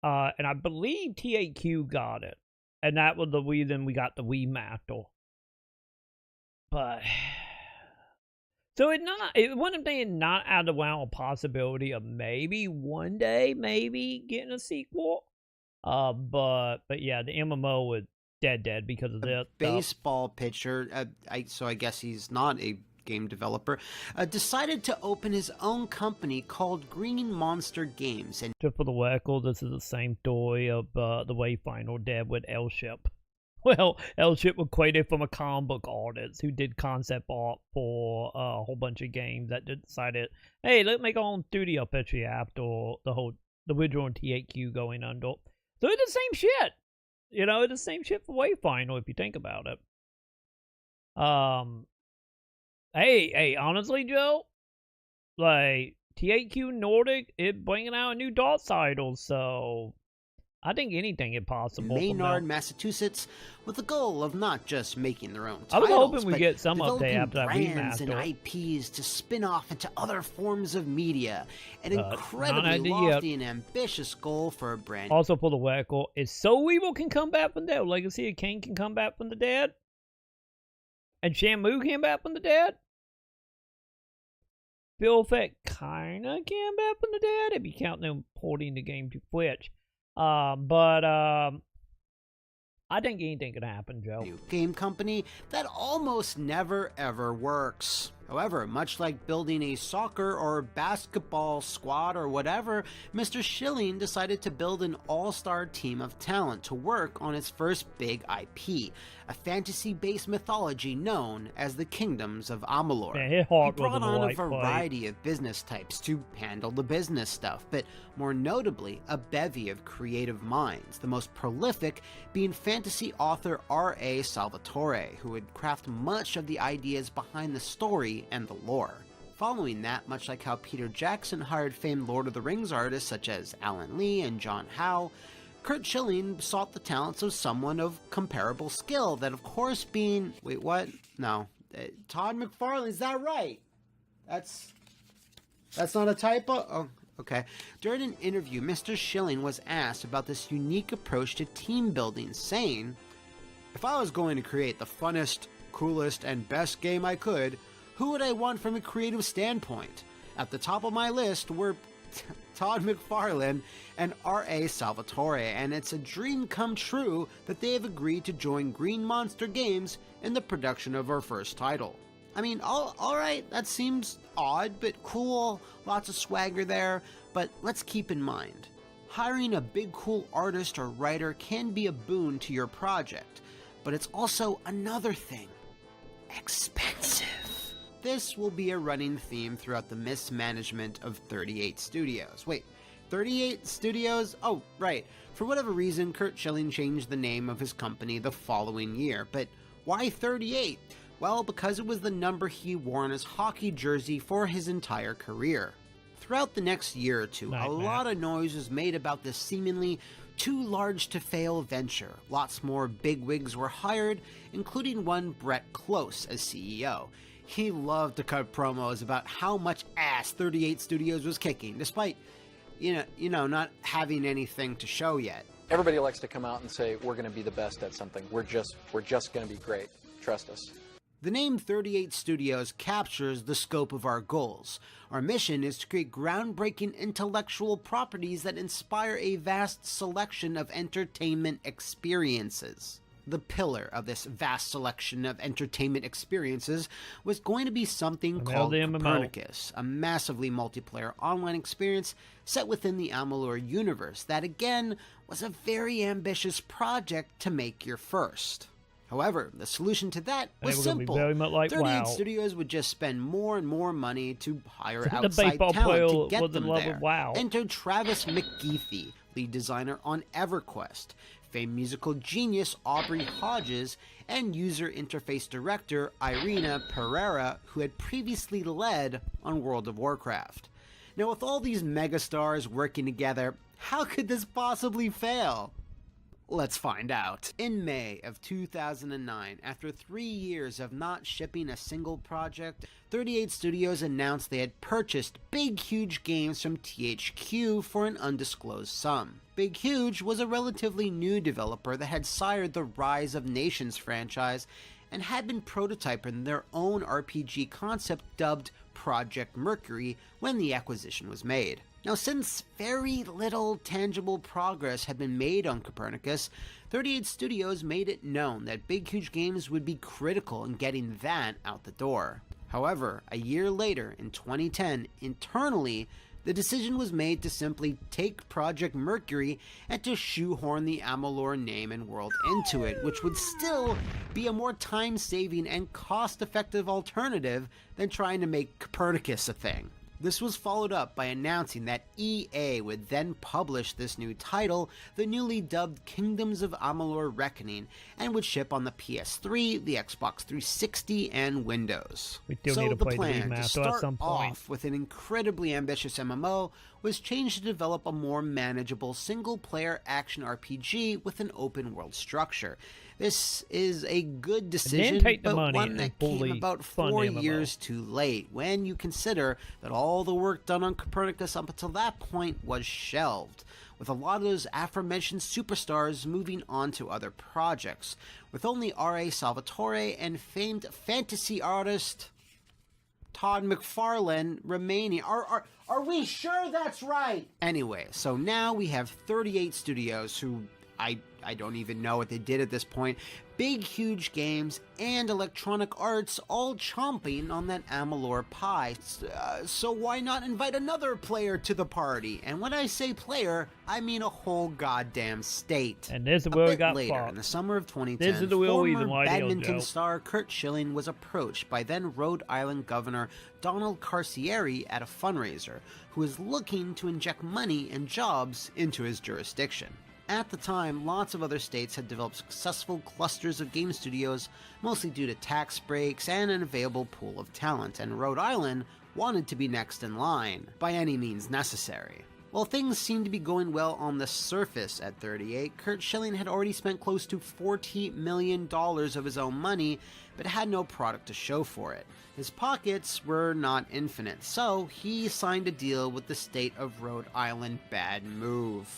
And I believe THQ got it. And that was the reason we got the remaster. But so it wouldn't be not out of the realm of possibility of maybe one day, maybe getting a sequel. But yeah, the MMO was dead because of that
baseball pitcher. So I guess he's not a game developer. Decided to open his own company called Green Monster Games. And
just for the record, this is the same story of the way Final Dead with L-Ship. Well, L-Ship was created from a comic book artist who did concept art for a whole bunch of games that decided, hey, let's make our own studio picture after the original THQ going under. So it's the same shit. You know, it's the same shit for Wayfinder if you think about it. Hey, honestly, Joe, like, THQ Nordic is bringing out a new Dark title, so I think anything is possible.
Maynard, Massachusetts, with the goal of not just making their own titles,
I was hoping we get some
update
after that
brands
remaster.
and IPs to spin off into other forms of media. An incredibly lofty and ambitious goal for a brand.
Also, for the record, is So Evil can come back from the dead. Legacy of Kain can come back from the dead. And Shamu came back from the dead. Bill Fett kinda came back from the dead if you count them porting the game to Twitch. But I think anything can happen, Joe.
New game company that almost never ever works. However, much like building a soccer or basketball squad or whatever, Mr. Schilling decided to build an all-star team of talent to work on its first big IP, a fantasy-based mythology known as the Kingdoms of Amalur.
Yeah,
he brought on a variety of business types to handle the business stuff, but more notably, a bevy of creative minds, the most prolific being fantasy author R.A. Salvatore, who would craft much of the ideas behind the story and the lore. Following that, much like how Peter Jackson hired famed Lord of the Rings artists such as Alan Lee and John Howe, Curt Schilling sought the talents of someone of comparable skill, that of course being... Wait, what? No. Todd McFarlane, is that right? That's not a typo? Oh, okay. During an interview, Mr. Schilling was asked about this unique approach to team building, saying, "If I was going to create the funnest, coolest, and best game I could, who would I want from a creative standpoint? At the top of my list were Todd McFarlane and R.A. Salvatore, and it's a dream come true that they have agreed to join Green Monster Games in the production of our first title." I mean, alright, that seems odd, but cool, lots of swagger there, but let's keep in mind, hiring a big cool artist or writer can be a boon to your project, but it's also another thing: expensive. This will be a running theme throughout the mismanagement of 38 Studios. Wait, 38 Studios? Oh, right. For whatever reason, Curt Schilling changed the name of his company the following year. But why 38? Well, because it was the number he wore on his hockey jersey for his entire career. Throughout the next year or two, a lot of noise was made about this seemingly too large to fail venture. Lots more bigwigs were hired, including one Brett Close as CEO. He loved to cut promos about how much ass 38 Studios was kicking, despite, you know, not having anything to show yet.
Everybody likes to come out and say, we're going to be the best at something. We're just going to be great. Trust us.
The name 38 Studios captures the scope of our goals. Our mission is to create groundbreaking intellectual properties that inspire a vast selection of entertainment experiences. The pillar of this vast selection of entertainment experiences was going to be something called Copernicus, a massively multiplayer online experience set within the Amalur universe that, again, was a very ambitious project to make your first. However, the solution to that was simple. 38 Studios would just spend more and more money to hire outside talent to get them there. Enter Travis McGeefy, lead designer on EverQuest, famed musical genius Aubrey Hodges, and user interface director Irina Pereira, who had previously led on World of Warcraft. Now, with all these megastars working together, how could this possibly fail? Let's find out. In May of 2009, after 3 years of not shipping a single project, 38 Studios announced they had purchased Big Huge Games from THQ for an undisclosed sum. Big Huge was a relatively new developer that had sired the Rise of Nations franchise and had been prototyping their own RPG concept dubbed Project Mercury when the acquisition was made. Now, since very little tangible progress had been made on Copernicus, 38 Studios made it known that Big Huge Games would be critical in getting that out the door. However, a year later, in 2010, internally, The decision was made to simply take Project Mercury and to shoehorn the Amalur name and world into it, which would still be a more time-saving and cost-effective alternative than trying to make Copernicus a thing. This was followed up by announcing that EA would then publish this new title, the newly dubbed Kingdoms of Amalur Reckoning, and would ship on the PS3, the Xbox 360, and Windows.
We do need to play the
plan to
remaster
start
at some point.
off with an incredibly ambitious MMO was changed to develop a more manageable single-player action RPG with an open-world structure. This is a good decision, but one that came about 4 years too late, when you consider that all the work done on Copernicus up until that point was shelved, with a lot of those aforementioned superstars moving on to other projects, with only R.A. Salvatore and famed fantasy artist Todd McFarlane remaining. Are we sure that's right? Anyway, so now we have 38 studios who I don't even know what they did at this point. Big, huge games and Electronic Arts all chomping on that Amalur pie. So why not invite another player to the party? And when I say player, I mean a whole goddamn state.
And this is where we got
later,
fought.
in the summer of 2010,
this is the real reason why
badminton star Kurt Schilling was approached by then Rhode Island Governor Donald Carcieri at a fundraiser, who was looking to inject money and jobs into his jurisdiction. At the time, lots of other states had developed successful clusters of game studios, mostly due to tax breaks and an available pool of talent, and Rhode Island wanted to be next in line, by any means necessary. While things seemed to be going well on the surface at 38, Kurt Schilling had already spent close to $40 million of his own money, but had no product to show for it. His pockets were not infinite, so he signed a deal with the state of Rhode Island. Bad move.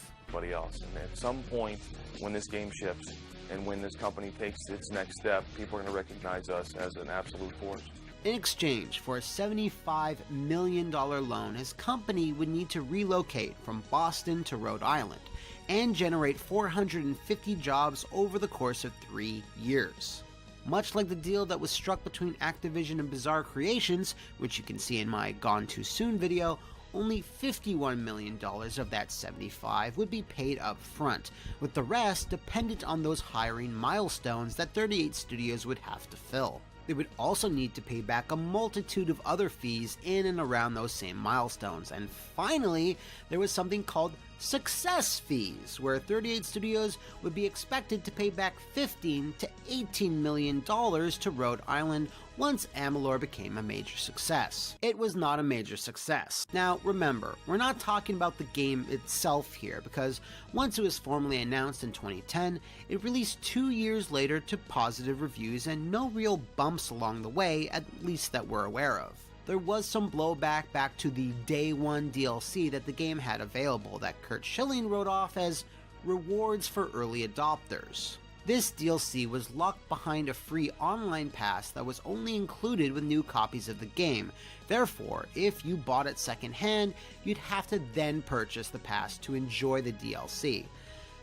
Else. And at some point, when this game ships and when this company takes its next step, people are going to recognize us as an absolute force.
In exchange for a $75 million loan, his company would need to relocate from Boston to Rhode Island and generate 450 jobs over the course of 3 years. Much like the deal that was struck between Activision and Bizarre Creations, which you can see in my Gone Too Soon video, only $51 million of that 75 would be paid up front, with the rest dependent on those hiring milestones that 38 studios would have to fill. They would also need to pay back a multitude of other fees in and around those same milestones. And finally, there was something called success fees, where 38 studios would be expected to pay back $15 to $18 million to Rhode Island once Amalur became a major success. It was not a major success. Now remember, we're not talking about the game itself here, because once it was formally announced in 2010, it released 2 years later to positive reviews and no real bumps along the way, at least that we're aware of. There was some blowback back to the Day 1 DLC that the game had available that Kurt Schilling wrote off as rewards for early adopters. This DLC was locked behind a free online pass that was only included with new copies of the game. Therefore, if you bought it secondhand, you'd have to then purchase the pass to enjoy the DLC.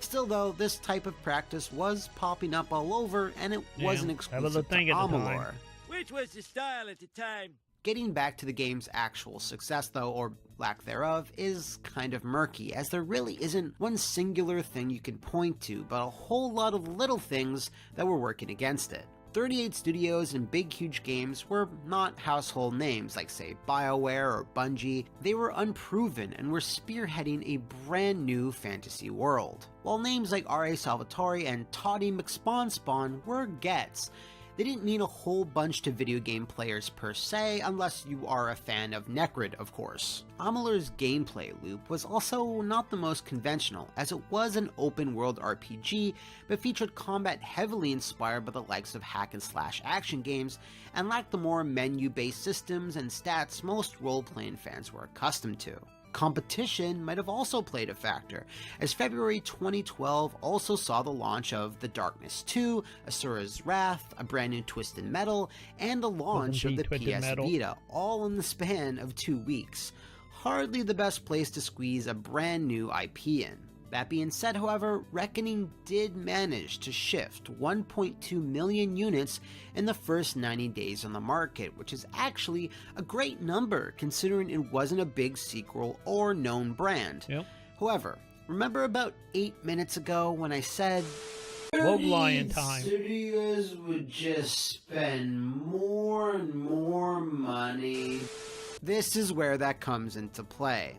Still though, this type of practice was popping up all over, and it wasn't exclusive to Amalur.
Which was the style at the time?
Getting back to the game's actual success though, or lack thereof, is kind of murky, as there really isn't one singular thing you can point to, but a whole lot of little things that were working against it. 38 studios and big huge games were not household names like say BioWare or Bungie. They were unproven and were spearheading a brand new fantasy world. While names like R.A. Salvatore and Toddy McSpawn were gets, they didn't mean a whole bunch to video game players per se, unless you are a fan of Necrid, of course. Amalur's gameplay loop was also not the most conventional, as it was an open-world RPG, but featured combat heavily inspired by the likes of hack-and-slash action games, and lacked the more menu-based systems and stats most role-playing fans were accustomed to. Competition might have also played a factor, as February 2012 also saw the launch of The Darkness 2, Asura's Wrath, a brand new Twisted Metal, and the launch of the PS Vita, all in the span of 2 weeks. Hardly the best place to squeeze a brand new IP in. That being said, however, Reckoning did manage to shift 1.2 million units in the first 90 days on the market, which is actually a great number considering it wasn't a big sequel or known brand.
Yep.
However, remember about 8 minutes ago when I said
Lion time.
Studios would just spend more and more money? This is where that comes into play.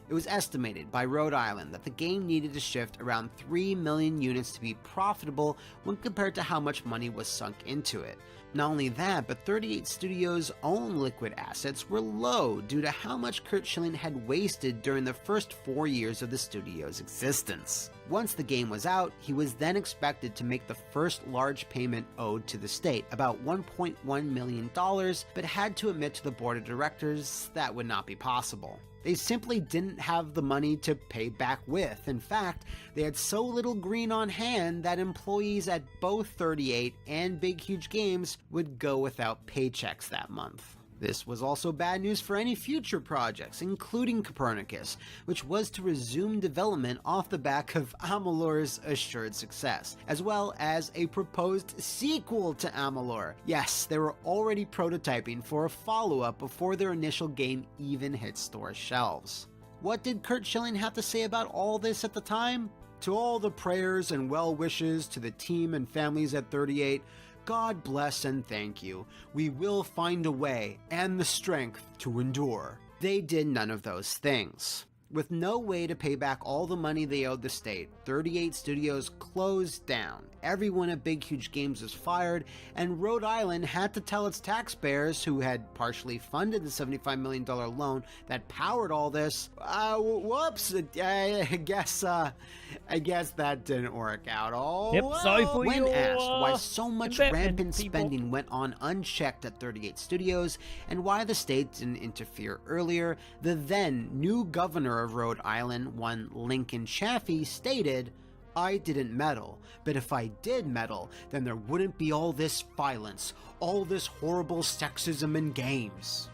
It was estimated by Rhode Island that the game needed to shift around 3 million units to be profitable when compared to how much money was sunk into it. Not only that, but 38 Studios' own liquid assets were low due to how much Curt Schilling had wasted during the first 4 years of the studio's existence. Once the game was out, he was then expected to make the first large payment owed to the state, about $1.1 million, but had to admit to the board of directors that would not be possible. They simply didn't have the money to pay back with. In fact, they had so little green on hand that employees at both 38 and Big Huge Games would go without paychecks that month. This was also bad news for any future projects, including Copernicus, which was to resume development off the back of Amalur's assured success, as well as a proposed sequel to Amalur. Yes, they were already prototyping for a follow-up before their initial game even hit store shelves. What did Curt Schilling have to say about all this at the time? To all the prayers and well wishes to the team and families at 38, God bless and thank you. We will find a way and the strength to endure. They did none of those things. With no way to pay back all the money they owed the state, 38 Studios closed down. Everyone at Big Huge Games was fired, and Rhode Island had to tell its taxpayers, who had partially funded the $75 million loan that powered all this, whoops, I guess that didn't work out. Oh,
yep, sorry for
when
your,
asked why so much rampant spending went on unchecked at 38 Studios, and why the state didn't interfere earlier, the then new governor of Rhode Island, one Lincoln Chaffee, stated, "I didn't meddle, but if I did meddle, then there wouldn't be all this violence, all this horrible sexism in games."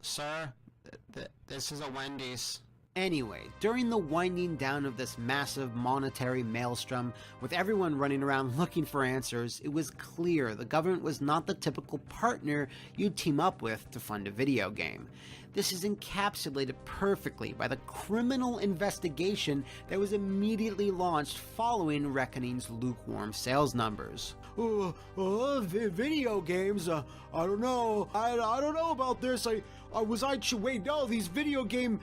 Sir, this is a Wendy's. Anyway, during the winding down of this massive monetary maelstrom, with everyone running around looking for answers, it was clear the government was not the typical partner you'd team up with to fund a video game. This is encapsulated perfectly by the criminal investigation that was immediately launched following Reckoning's lukewarm sales numbers. Video games? I don't know. I don't know about this. Wait, no, these video game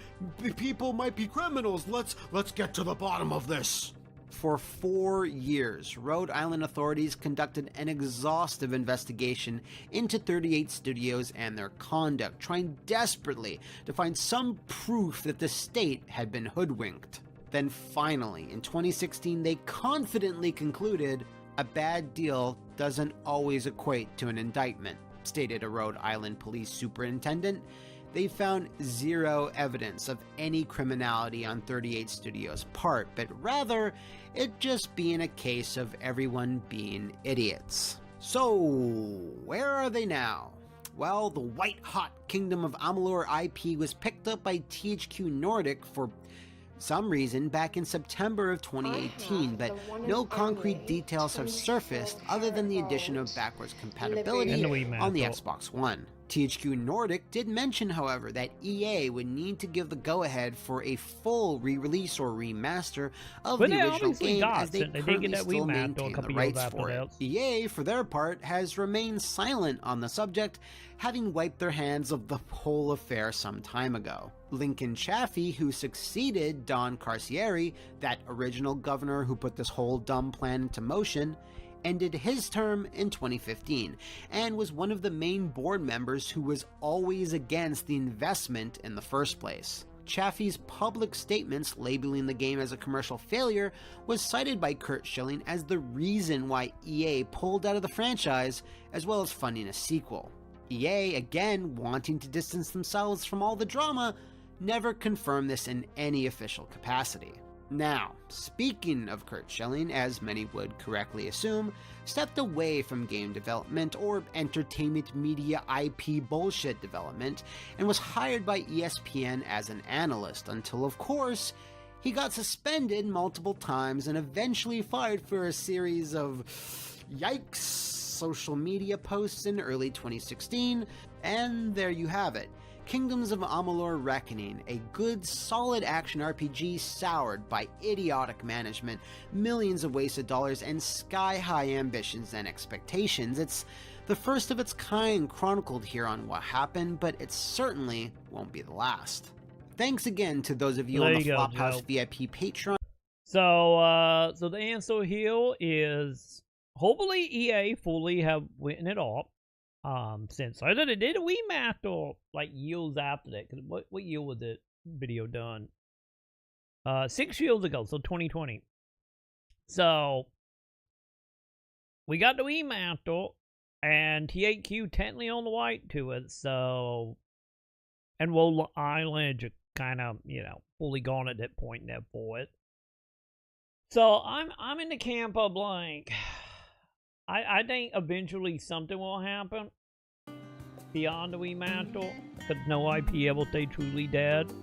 people might be criminals. Let's get to the bottom of this. For 4 years, Rhode Island authorities conducted an exhaustive investigation into 38 Studios and their conduct, trying desperately to find some proof that the state had been hoodwinked. Then finally, in 2016, they confidently concluded, "A bad deal doesn't always equate to an indictment," stated a Rhode Island police superintendent. They found zero evidence of any criminality on 38 Studios' part, but rather it just being a case of everyone being idiots. So, where are they now? Well, the white-hot Kingdom of Amalur IP was picked up by THQ Nordic for some reason back in September of 2018, but no concrete details have surfaced other than the addition of backwards compatibility on the Xbox One. THQ Nordic did mention, however, that EA would need to give the go-ahead for a full re-release or remaster of the original game, as they currently still maintain the rights for it. EA, for their part, has remained silent on the subject, having wiped their hands of the whole affair some time ago. Lincoln Chaffee, who succeeded Don Carcieri, that original governor who put this whole dumb plan into motion, ended his term in 2015, and was one of the main board members who was always against the investment in the first place. Chaffee's public statements labeling the game as a commercial failure was cited by Curt Schilling as the reason why EA pulled out of the franchise, as well as funding a sequel. EA, again wanting to distance themselves from all the drama, never confirmed this in any official capacity. Now, speaking of Curt Schilling, as many would correctly assume, stepped away from game development or entertainment media IP bullshit development and was hired by ESPN as an analyst until, of course, He got suspended multiple times and eventually fired for a series of yikes social media posts in early 2016, and there you have it. Kingdoms of Amalur Reckoning, a good, solid action RPG soured by idiotic management, millions of wasted dollars, and sky-high ambitions and expectations. It's the first of its kind chronicled here on What Happened, but it certainly won't be the last. Thanks again to those of you on the Flophouse VIP Patreon.
So, so the answer here is hopefully EA fully have written it up. Since I did a remaster like years after that. Cause what year was the video done? 6 years ago, so 2020. So we got the remaster, and THQ technically on the right to it. So, and Roll Island just kind of, you know, fully gone at that point there for it. So I'm in the camp of like, I think eventually something will happen beyond the remaster, because no IP ever stay truly dead.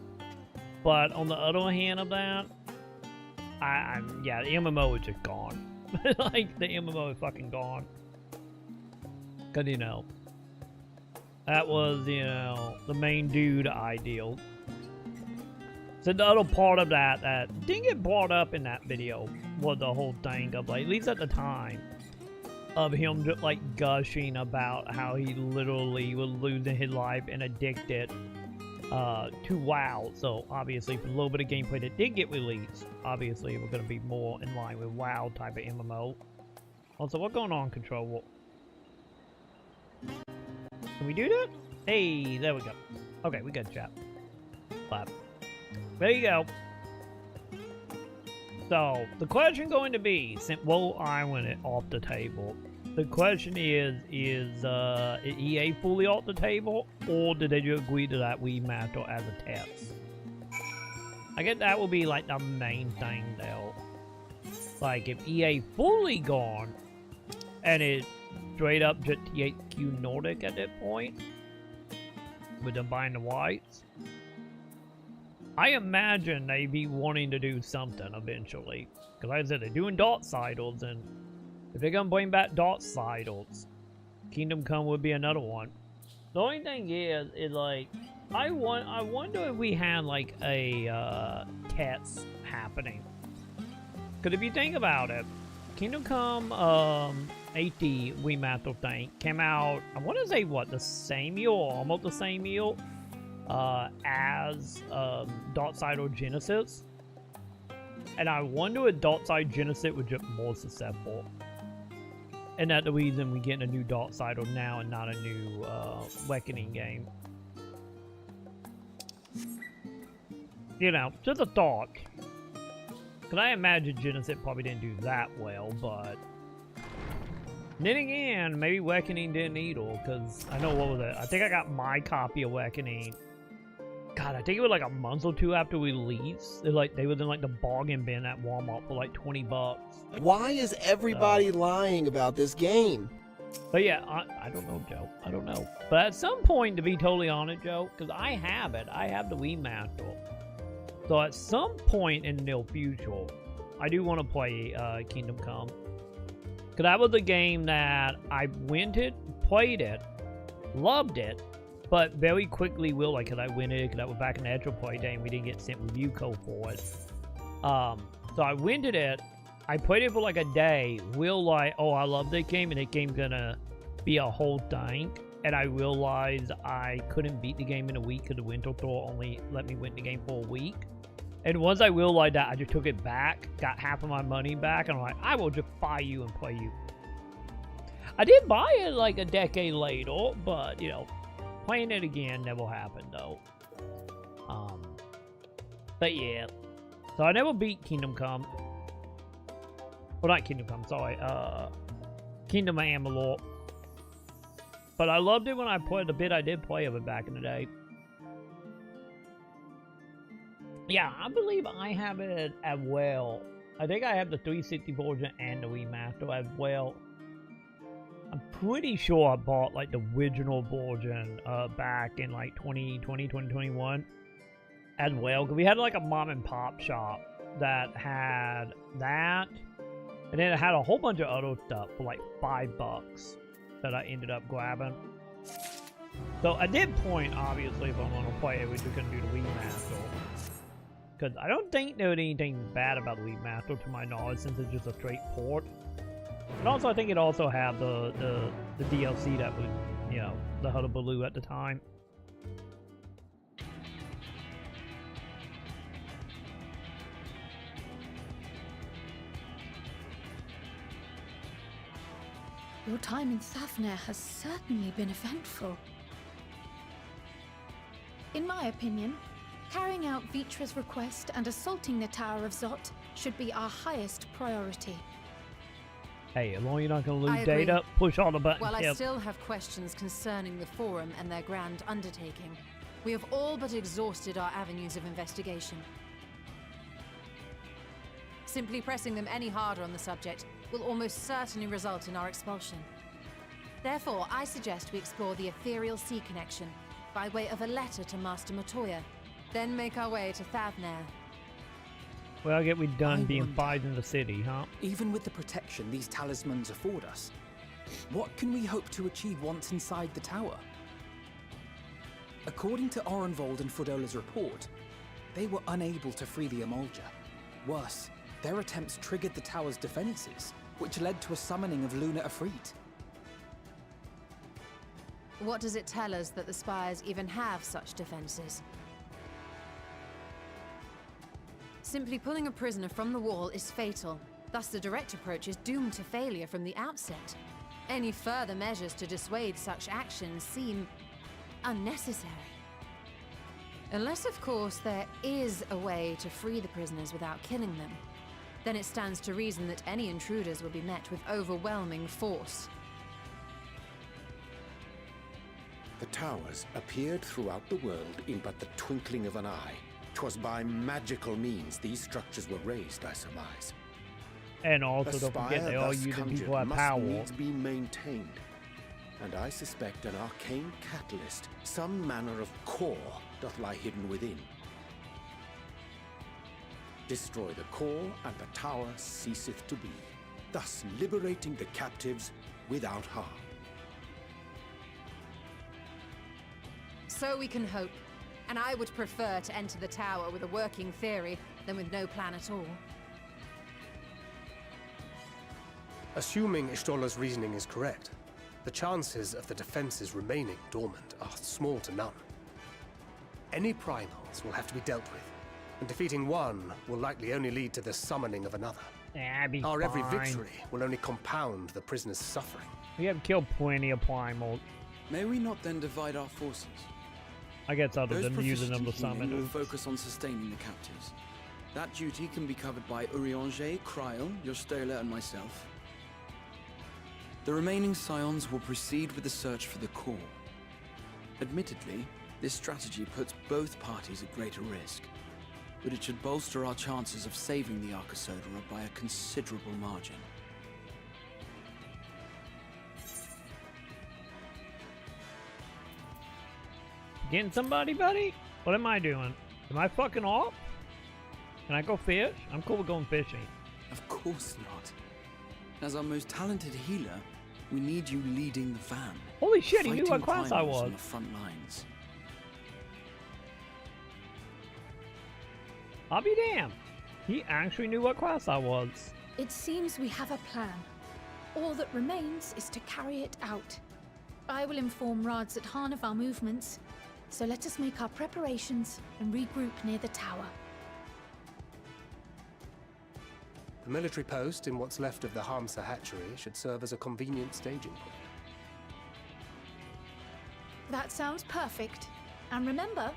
But on the other hand of that, yeah, the MMO is just gone. Like, the MMO is fucking gone. Because, you know, that was, you know, the main dude ideal. So the other part of that didn't get brought up in that video was the whole thing of, like, at least at the time, of him just like gushing about how he literally was losing his life and addicted to WoW. So obviously for a little bit of gameplay that did get released, obviously we're going to be more in line with WoW type of MMO. Also, what's going on, Control? Can we do that? Hey, there we go. Okay, we got chat. Clap. There you go. So, the question going to be, since Roll Island is off the table, the question is EA fully off the table, or did they just agree to that remaster as a test? I guess that will be like the main thing though. Like, if EA fully gone, and it's straight up just THQ Nordic at that point, with them buying the whites, I imagine they'd be wanting to do something eventually. Because like I said, they're doing Darksiders, and if they're going to bring back Darksiders, Kingdom Come would be another one. The only thing is like, I wonder if we had like a test happening. Because if you think about it, Kingdom Come HD remaster thing came out, I want to say what, the same year or almost the same year as Darksider Genesis, and I wonder if Darksider Genesis was just more successful, and that's the reason we're getting a new Darksider now and not a new Reckoning game. You know, just a thought. Because I imagine Genesis probably didn't do that well, but then again, maybe Reckoning didn't either, because I know, what was it? I think I got my copy of Reckoning. God, I think it was like a month or two after release. They was in like the bargain bin at Walmart for like $20.
Why is everybody lying about this game?
But yeah, I don't know, Joe. I don't know. But at some point, to be totally honest, Joe, because I have it. I have the remaster. So at some point in the near future, I do want to play Kingdom Come. Because that was a game that I rented, played it, loved it, but very quickly will, like, because I rented it, because that was back in the actual play day, and we didn't get sent review code for it. So I rented it, I played it for like a day, will like, oh, I love that game, and that game's gonna be a whole thing, and I realized I couldn't beat the game in a week, because the Winter Tour only let me win the game for a week. And once I realized that, I just took it back, got half of my money back, and I'm like, I will just buy you and play you. I did buy it like a decade later, but, you know, playing it again never happened, though. But yeah. So I never beat Kingdom Come. Well, not Kingdom Come, sorry. Kingdom of Amalur. But I loved it when I played the bit I did play of it back in the day. Yeah, I believe I have it as well. I think I have the 360 version and the remaster as well. I'm pretty sure I bought like the original version back in like 2020, 2021 as well. Because we had like a mom and pop shop that had that, and then it had a whole bunch of other stuff for like $5 that I ended up grabbing. So I did point, obviously, if I want to play it, we're just going to do the Weed Master. Because I don't think there was anything bad about the Weed Master, to my knowledge, since it's just a straight port. And also, I think it also had the DLC that was, you know, the Hullabaloo at the time.
Your time in Thavnair has certainly been eventful. In my opinion, carrying out Vitra's request and assaulting the Tower of Zot should be our highest priority.
Hey, as long as you're not going to
I
lose
agree.
data, push all the buttons.
While I still have questions concerning the Forum and their grand undertaking, we have all but exhausted our avenues of investigation. Simply pressing them any harder on the subject will almost certainly result in our expulsion. Therefore, I suggest we explore the ethereal sea connection by way of a letter to Master Matoya, then make our way to Thavnair.
Well, I get we done being spies in the city, huh?
Even with the protection these talismans afford us, what can we hope to achieve once inside the tower? According to Orenvold and Frodola's report, they were unable to free the Emulger. Worse, their attempts triggered the tower's defenses, which led to a summoning of Luna Ifrit.
What does it tell us that the spires even have such defenses? Simply pulling a prisoner from the wall is fatal, thus the direct approach is doomed to failure from the outset. Any further measures to dissuade such actions seem unnecessary. Unless, of course, there is a way to free the prisoners without killing them. Then it stands to reason that any intruders will be met with overwhelming force.
The towers appeared throughout the world in but the twinkling of an eye. 'Twas by magical means these structures were raised, I surmise.
And also, don't forget, they all using people at power.
Must needs be maintained. And I suspect an arcane catalyst, some manner of core, doth lie hidden within. Destroy the core, and the tower ceaseth to be, thus liberating the captives without harm.
So we can hope, and I would prefer to enter the tower with a working theory than with no plan at all.
Assuming Ishtola's reasoning is correct, the chances of the defenses remaining dormant are small to none. Any primals will have to be dealt with, and defeating one will likely only lead to the summoning of another. Our every victory will only compound the prisoner's suffering.
We have killed plenty of primals.
May we not then divide our forces?
I guess other
Those
than using them to
proficient in
summon.
healing will focus on sustaining the captives. That duty can be covered by Urianger, Kryl, Jostola, and myself. The remaining scions will proceed with the search for the core. Admittedly, this strategy puts both parties at greater risk, but it should bolster our chances of saving the Arcosodra by a considerable margin.
Getting somebody, buddy? What am I doing? Am I fucking off? Can I go fish? I'm cool with going fishing.
Of course not. As our most talented healer, we need you leading the van.
Holy shit, he knew
fighting
what class I
primals
was.
on the front lines.
I'll be damned. He actually knew what class I was.
It seems we have a plan. All that remains is to carry it out. I will inform Rads at Han of our movements, so let us make our preparations and regroup near the tower.
The military post in what's left of the Hamsa hatchery should serve as a convenient staging point.
That sounds perfect. And remember,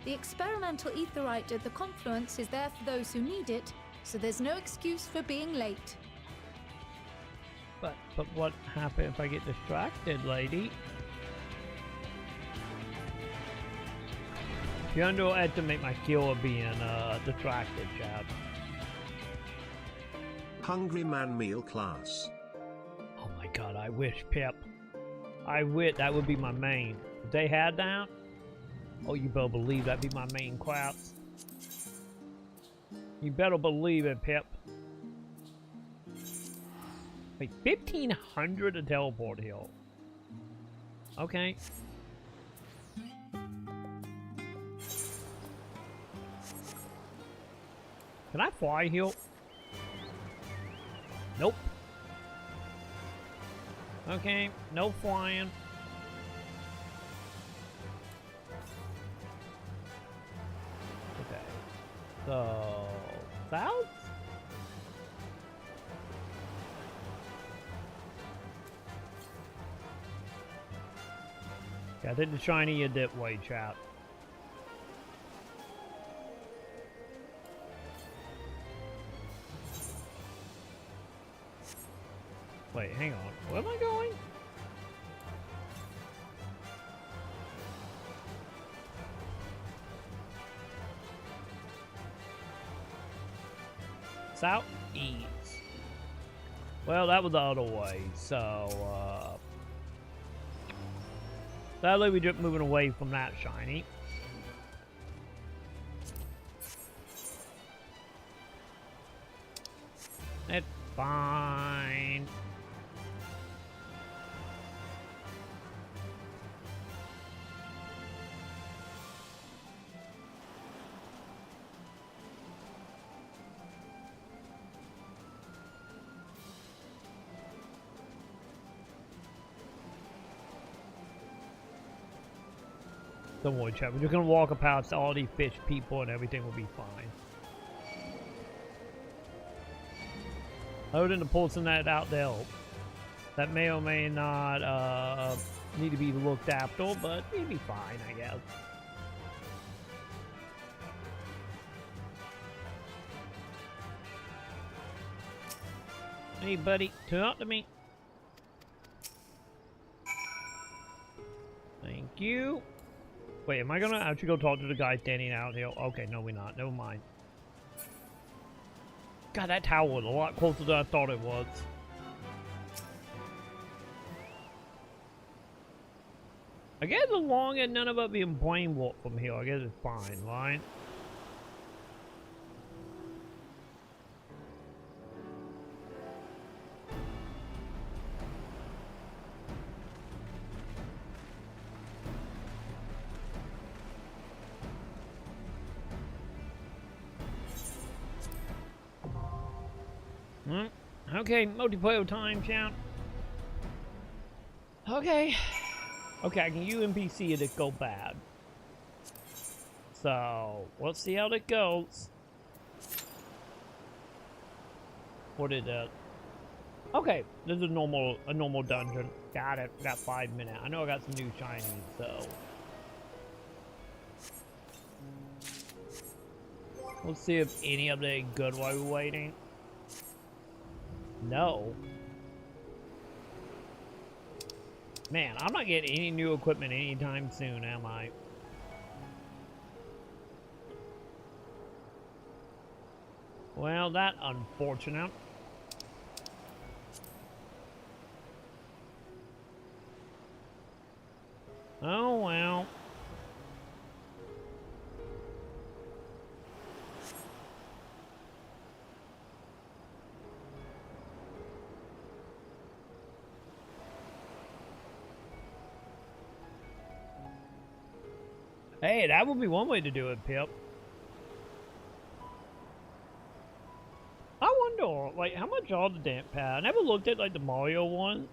the experimental aetherite at the confluence is there for those who need it, so there's no excuse for being late.
But what happens if I get distracted, lady? You underestimate my skill of being distracted, Chad.
Hungry Man meal class.
Oh my god, I wish, Pip. I wish that would be my main. If they had that, oh, you better believe that'd be my main class. You better believe it, Pip. Wait, 1,500 to teleport heal. Okay. Can I fly heal? Nope. Okay, no flying. Okay. So, south? Yeah, I think the shiny you did way, chat. Wait, hang on. Where am I going? Southeast. Well, that was the other way, so, sadly, we're just moving away from that shiny. It's fine. Don't worry, chat. We're just gonna walk past all these fish people and everything will be fine. Other than the pulsing that out there, that may or may not need to be looked after, but it'll be fine, I guess. Hey, buddy, talk to me. Thank you. Wait, am I gonna actually go talk to the guy standing out here? Okay, no, we're not. Never mind. God, that tower was a lot closer than I thought it was. I guess as long as none of us being brainwashed from here, I guess it's fine, right? Okay, multiplayer time, chat. Okay. Okay, I can use NPC if it go bad. So, let's see how it goes. What is it? Okay, this is a normal dungeon. Got it. Got 5 minutes. I know I got some new shinies, so. Let's see if any of them are good while we're waiting. No. Man, I'm not getting any new equipment anytime soon, am I? Well, that's unfortunate. Oh, well. Hey, that would be one way to do it, Pip. I wonder, like, how much are the damp pad? I never looked at, like, the Mario one.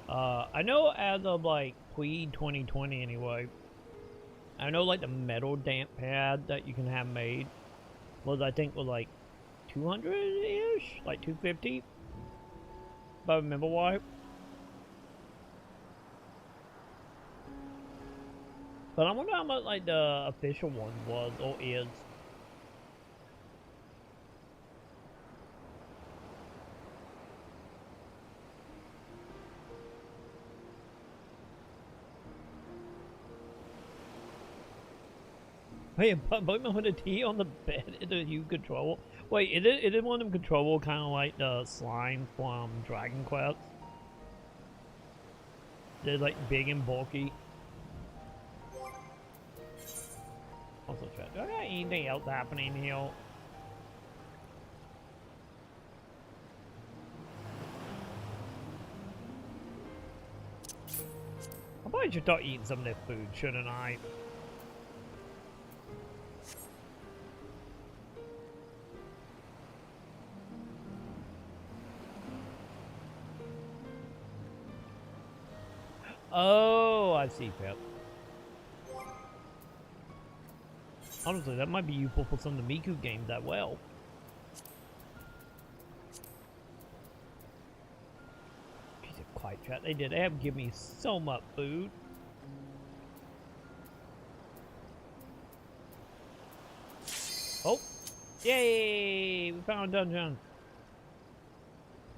I know as of, like, pre-2020 anyway, I know, like, the metal damp pad that you can have made was, I think, was, like, 200-ish? Like, 250? If I remember why. But I wonder how much, like, the official one was, or is. Wait, put me with a T on the bed in the U control. Wait, is it one of them control kind of like the slime from Dragon Quest? They're like big and bulky. Also check. Do I got anything else happening here? I probably should start eating some of this food, shouldn't I? Oh, I see, Pip. Honestly, that might be useful for some of the Miku games that well. Jesus Christ, chat. They did. They have given me so much food. Oh. Yay! We found a dungeon.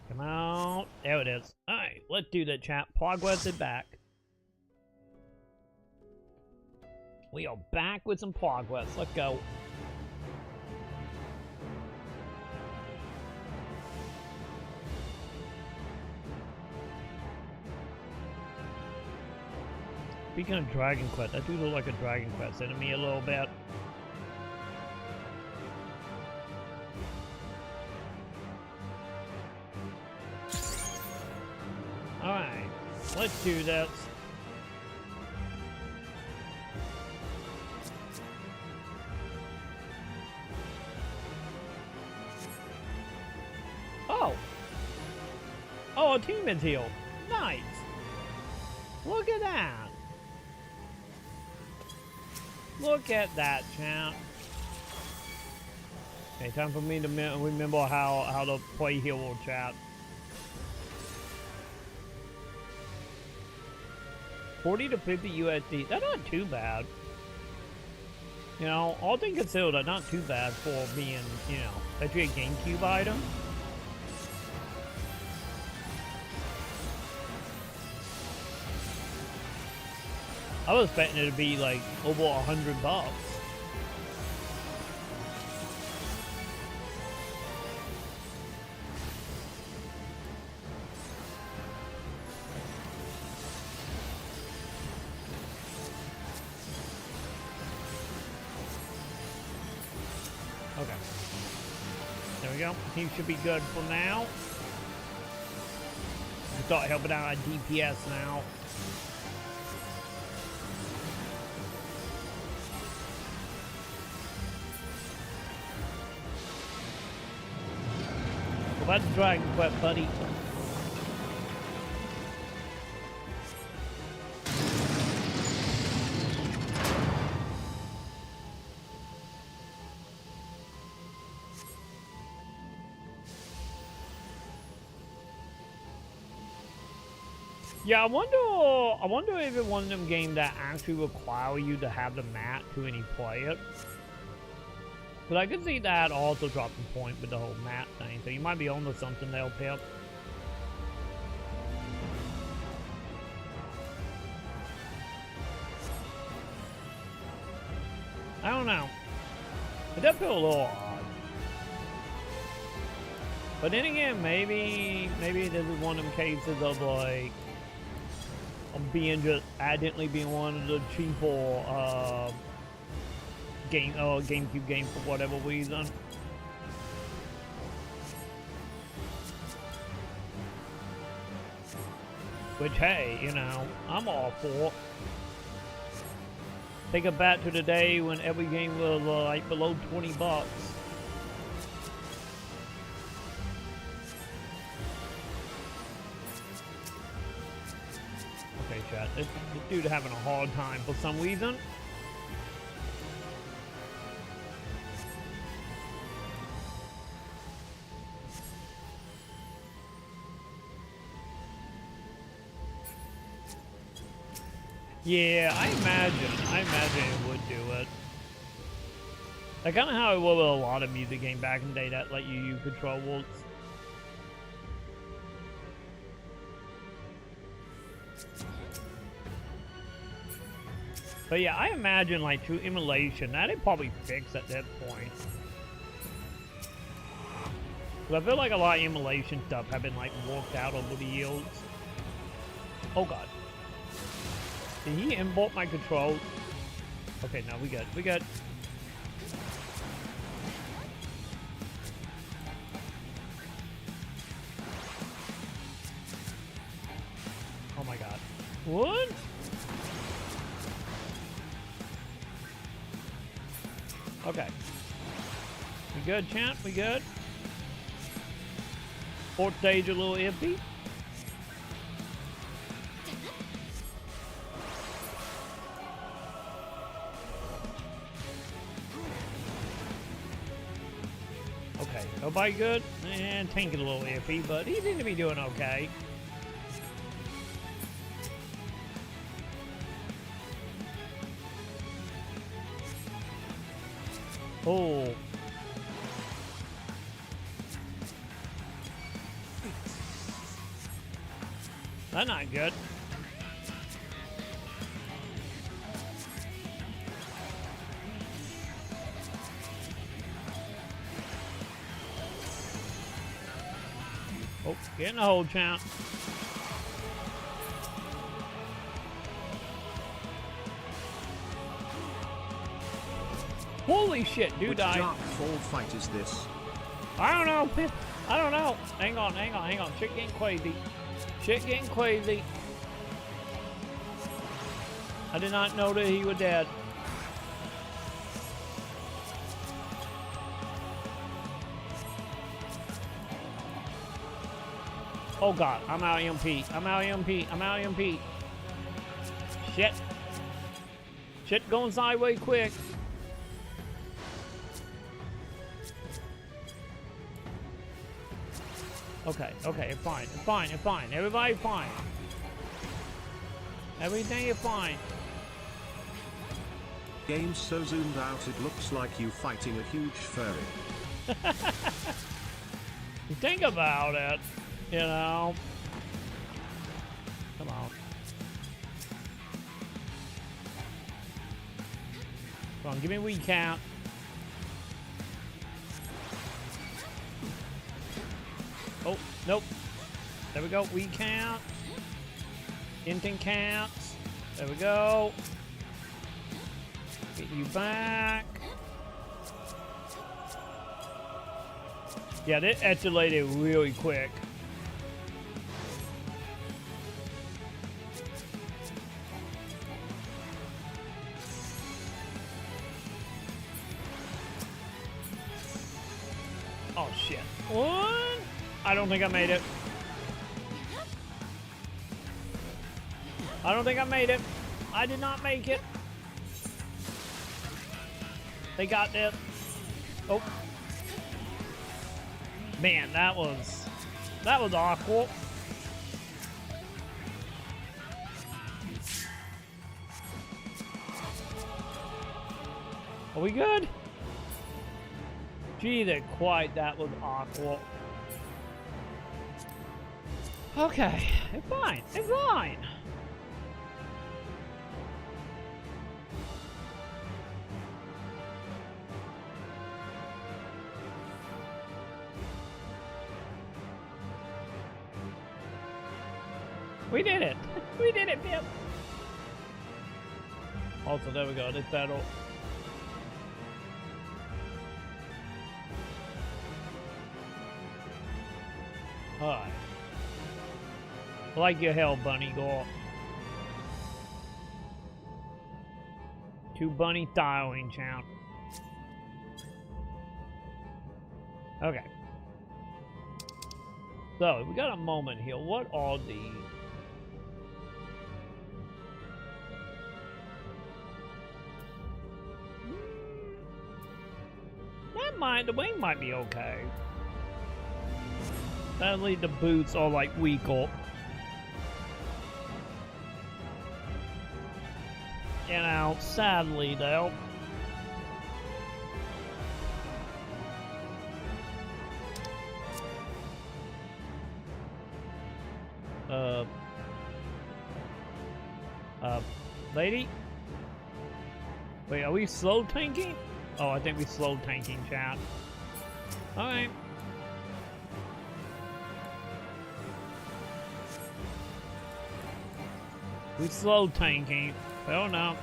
Come out. There it is. Alright, let's do that, chat. Progress it back. We are back with some progress. Let's go. Speaking of Dragon Quest, that do look like a Dragon Quest enemy a little bit. Alright, let's do this. Oh! Oh, a team is healed. Nice! Look at that! Look at that, champ. Okay, time for me to remember how to play hero, chat. 40 to 50 USD. That's not too bad. You know, all things considered, that's not too bad for being, you know, actually a GameCube item. I was expecting it to be like over $100. Okay. There we go. He should be good for now. We start helping out at DPS now. Well, that's Dragon Quest, buddy. Yeah, I wonder if it's one of them games that actually require you to have the map to any play it. But I could see that also dropping point with the whole map thing, so you might be onto something there, Pip. I don't know. It does feel a little odd. But then again, maybe this is one of them cases of like being just accidentally being one of the cheaper GameCube game for whatever reason. Which, hey, you know, I'm all for. Take it back to the day when every game was like below 20 bucks. Okay, chat. This dude having a hard time for some reason. Yeah, I imagine it would do it. Like kind of how it was with a lot of music games back in the day that let you use controls. But yeah, I imagine like through emulation, that'd probably fix at that point. But I feel like a lot of emulation stuff have been like worked out over the years. Oh god. Did he import my control? Okay, no, we good. We good. Oh my god. What? Okay. We good, champ? We good? Fourth stage a little iffy. Okay, nobody good? And Tank is a little iffy, but he seems to be doing okay. Oh. That's not good. Oh, get in the hole, champ. Holy shit, dude died.
Which Dark Fall fight is this?
I don't know. I don't know. Hang on. Shit getting crazy. I did not know that he was dead. Oh god, I'm out EMP. Shit going sideways quick. Okay, it's fine. Everybody fine. Everything is fine.
Game's so zoomed out it looks like you fighting a huge furry.
You think about it, you know. Come on. Come on, give me a recount. Oh, nope. There we go. Recount. Instant counts. There we go. Get you back. Yeah, they escalated really quick. Oh shit. What? I don't think I made it. I did not make it. They got this. Oh. Man, that was awkward. Are we good? Gee, that was awkward. Okay, it's fine. We did it! We did it, Pip! Also, there we go, this battle. Alright. Like your hell, bunny, go. Two bunny styling, champ. Okay. So, we got a moment here. What are these? The wing might be okay. Sadly, the boots are like weaker. You know, sadly though. Lady? Wait, are we slow tanking? Oh, I think we slow tanking, chat. Alright. We slow tanking. Oh no.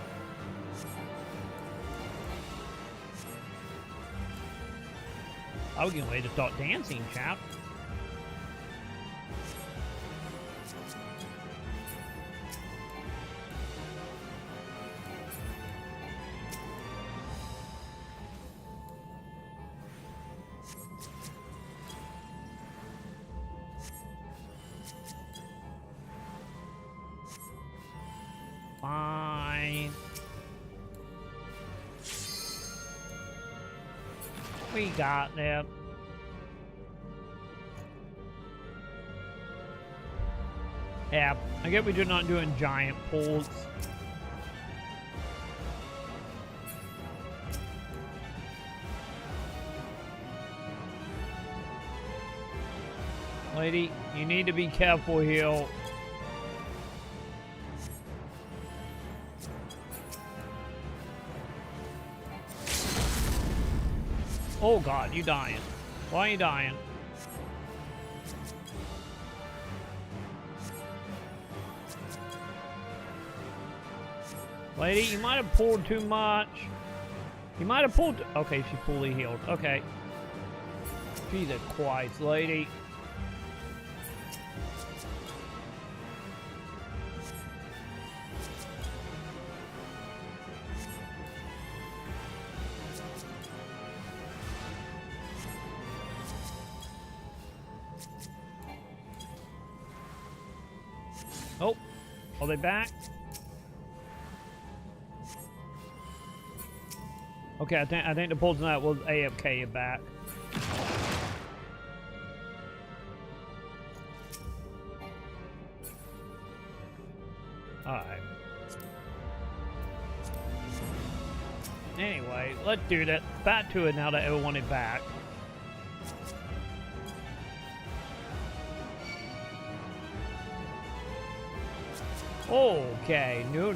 I was getting ready to start dancing, chap. We got them. Yeah, I guess we're not doing giant pools. Lady, you need to be careful here. Oh God, you dying. Why are you dying? Lady, you might have pulled too much. You might have pulled... Okay, she fully healed. Okay. Jesus Christ, lady. Oh, are they back? Okay, I think the pulls tonight was AFK back. Alright. Anyway, let's do that. Back to it now that everyone is back. Okay, no.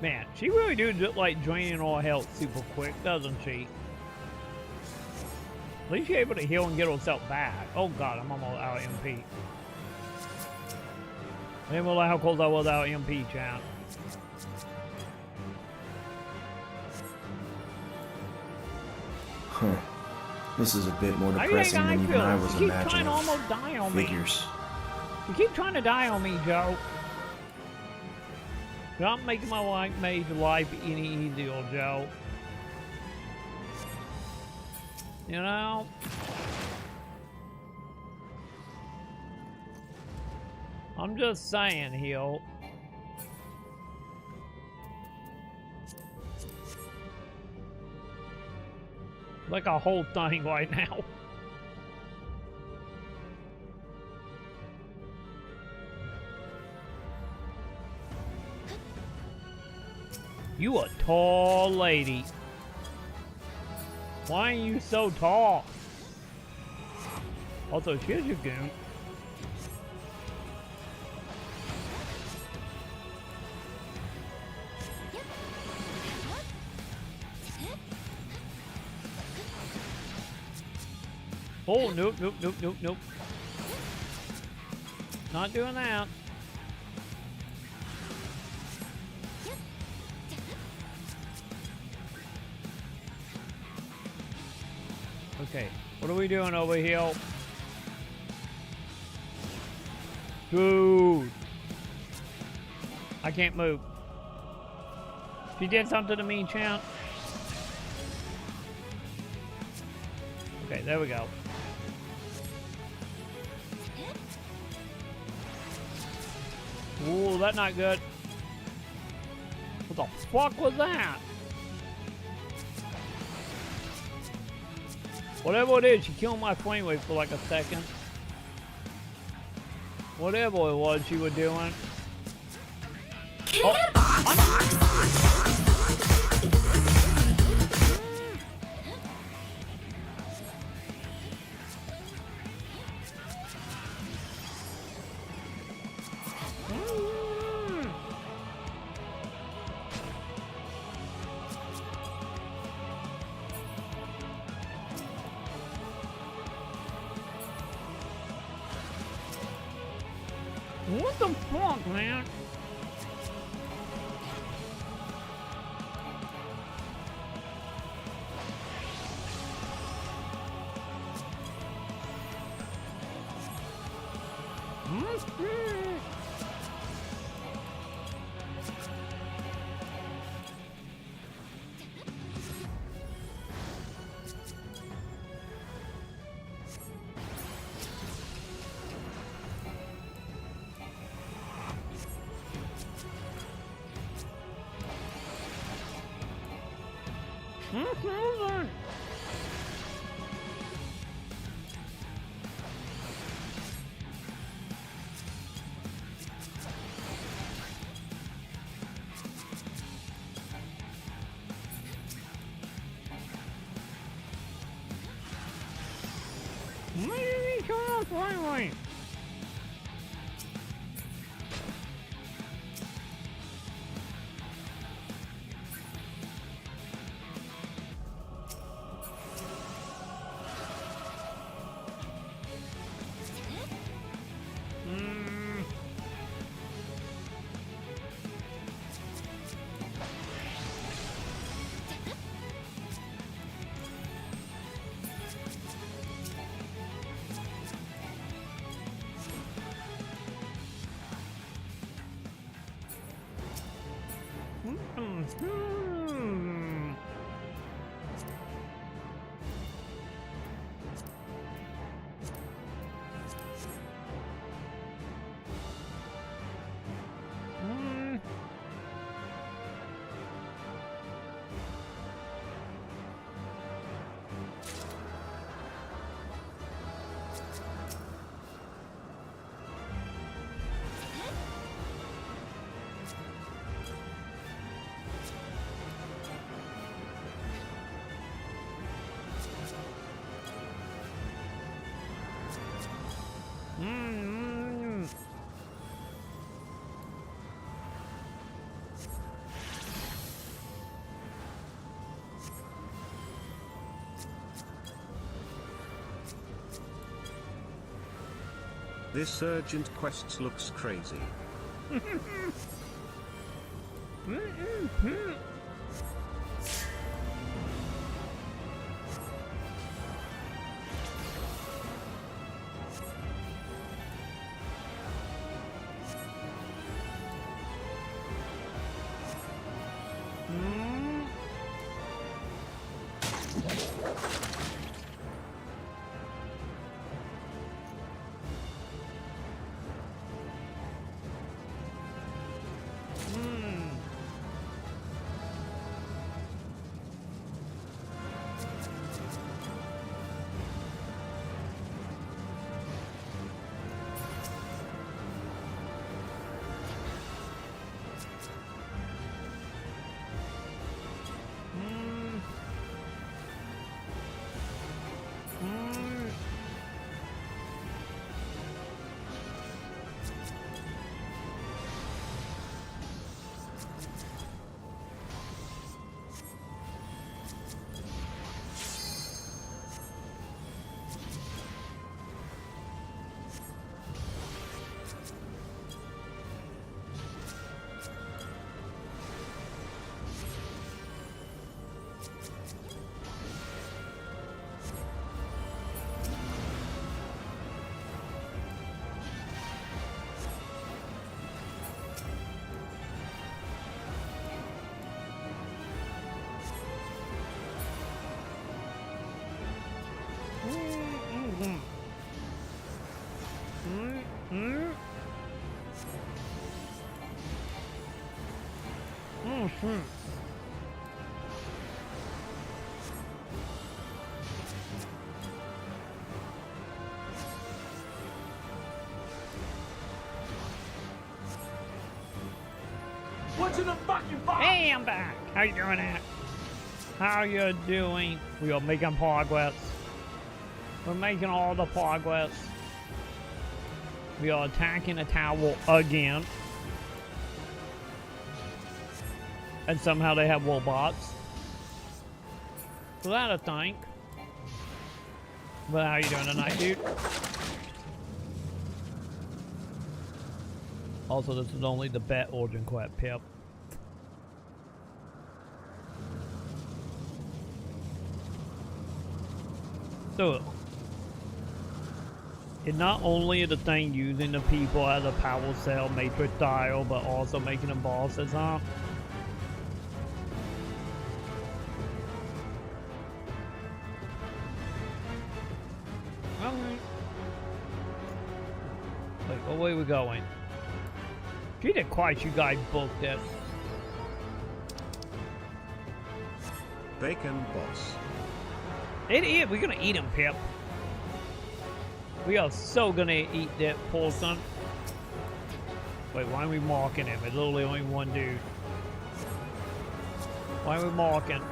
Man, she really do like draining all health super quick, doesn't she? At least she's able to heal and get herself back. Oh God, I'm almost out of MP. I didn't realize how close I was out of MP, chat.
Huh. This is a bit more depressing than even I was imagining.
You keep trying to almost die on me.
Figures.
You keep trying to die on me, Joe. You're not making my major life any easier, Joe. You know? I'm just saying, here. Like a whole thing right now. You a tall lady. Why are you so tall? Also, here's your goon. Oh, nope. Not doing that. Okay, what are we doing over here? Dude. I can't move. She did something to me, champ. Okay, there we go. Ooh, that's not good. What the fuck was that? Whatever it is, she killed my flame wave for like a second. Whatever it was she was doing. What the fuck, man?
This urgent quest looks crazy.
What's in the fucking box?
Hey, I'm back. How you doing, Ant? How you doing? We are making progress. We're making all the progress. We are attacking a tower again. And somehow they have robots. So that I think. But how you doing tonight, dude? Also, this is only the bet origin quest, Pip. So, it's not only the thing using the people as a power cell matrix style, but also making them bosses, huh? Alright. Wait, what way are we going? Jesus Christ, you guys booked it.
Bacon boss.
It is. We're gonna eat him, Pip. We are so gonna eat that poor son. Wait, why are we marking him? It's literally only one dude. Why are we marking?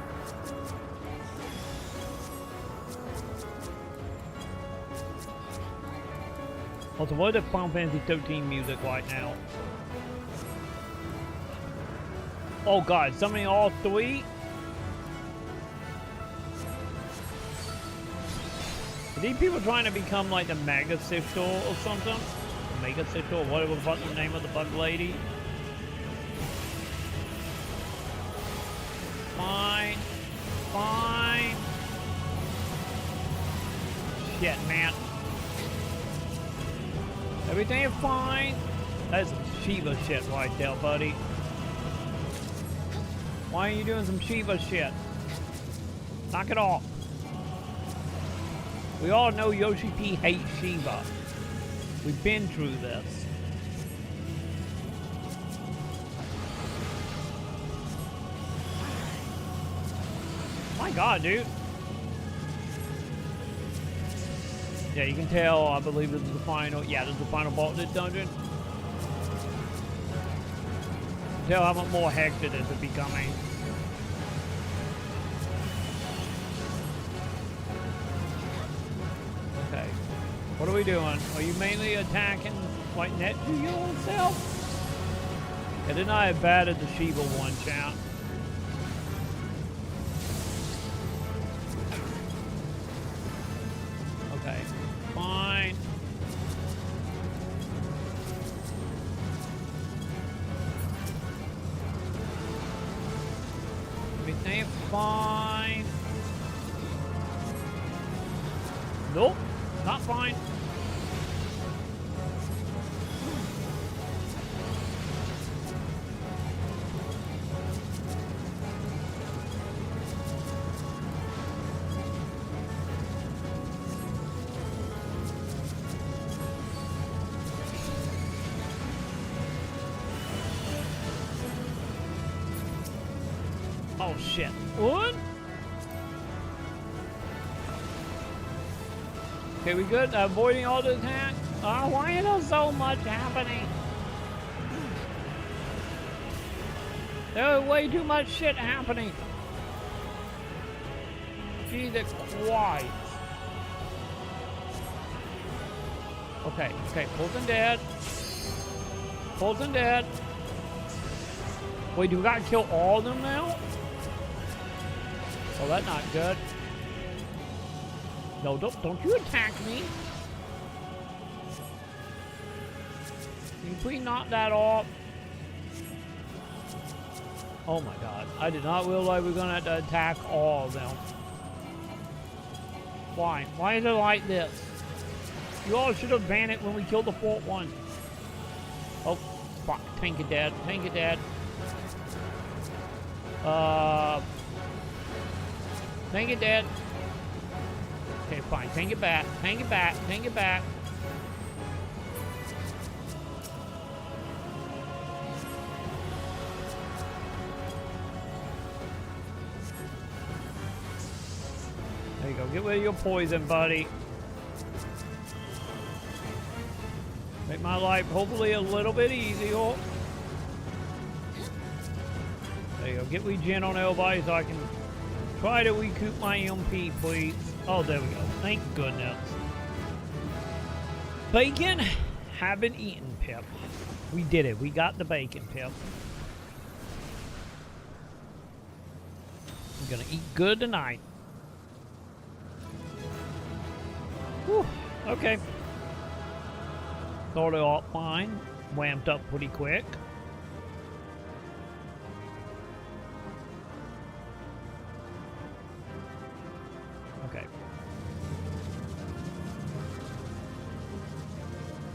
Also, what is the Final Fantasy 13 music like now? Oh god, summoning all three? Are these people trying to become like the Mega Sister or something? Mega Sister or whatever the fuck the name of the bug lady? Fine. Fine. Shit, man. Everything is fine. That's some Shiva shit right there, buddy. Why are you doing some Shiva shit? Knock it off. We all know Yoshi P hates Shiva. We've been through this. My god, dude. Yeah, you can tell, I believe this is the final, yeah, this is the final boss of this dungeon. Tell how much more hectic it is becoming. Okay. What are we doing? Are you mainly attacking like net to yourself? Yeah, didn't I have bad at the Shiva one, chat? Okay. Fine. Everything fine. Nope, not fine. Oh shit. What? Okay, we good? Avoiding all the attack? Oh, why is there so much happening? There's way too much shit happening. Jesus Christ. Okay, okay, Fulton dead. Fulton dead. Wait, do we gotta kill all of them now? Oh, that's not good. No, don't you attack me. Can you please knock that off? Oh my god. I did not realize we were gonna have to attack all of them. Why? Why is it like this? You all should have banned it when we killed the fourth one. Oh, fuck. Tank it dead. Tank it dead. Tank it dead. Okay, fine. Tank it back. Tank it back. Tank it back. There you go. Get rid of your poison, buddy. Make my life hopefully a little bit easier. There you go. Get regen on everybody so I can try to recoup my MP, please. Oh, there we go. Thank goodness. Bacon have been eaten, Pip. We did it. We got the bacon, Pip. We're gonna eat good tonight. Whew. Okay. Started off fine. Wamped up pretty quick. Okay.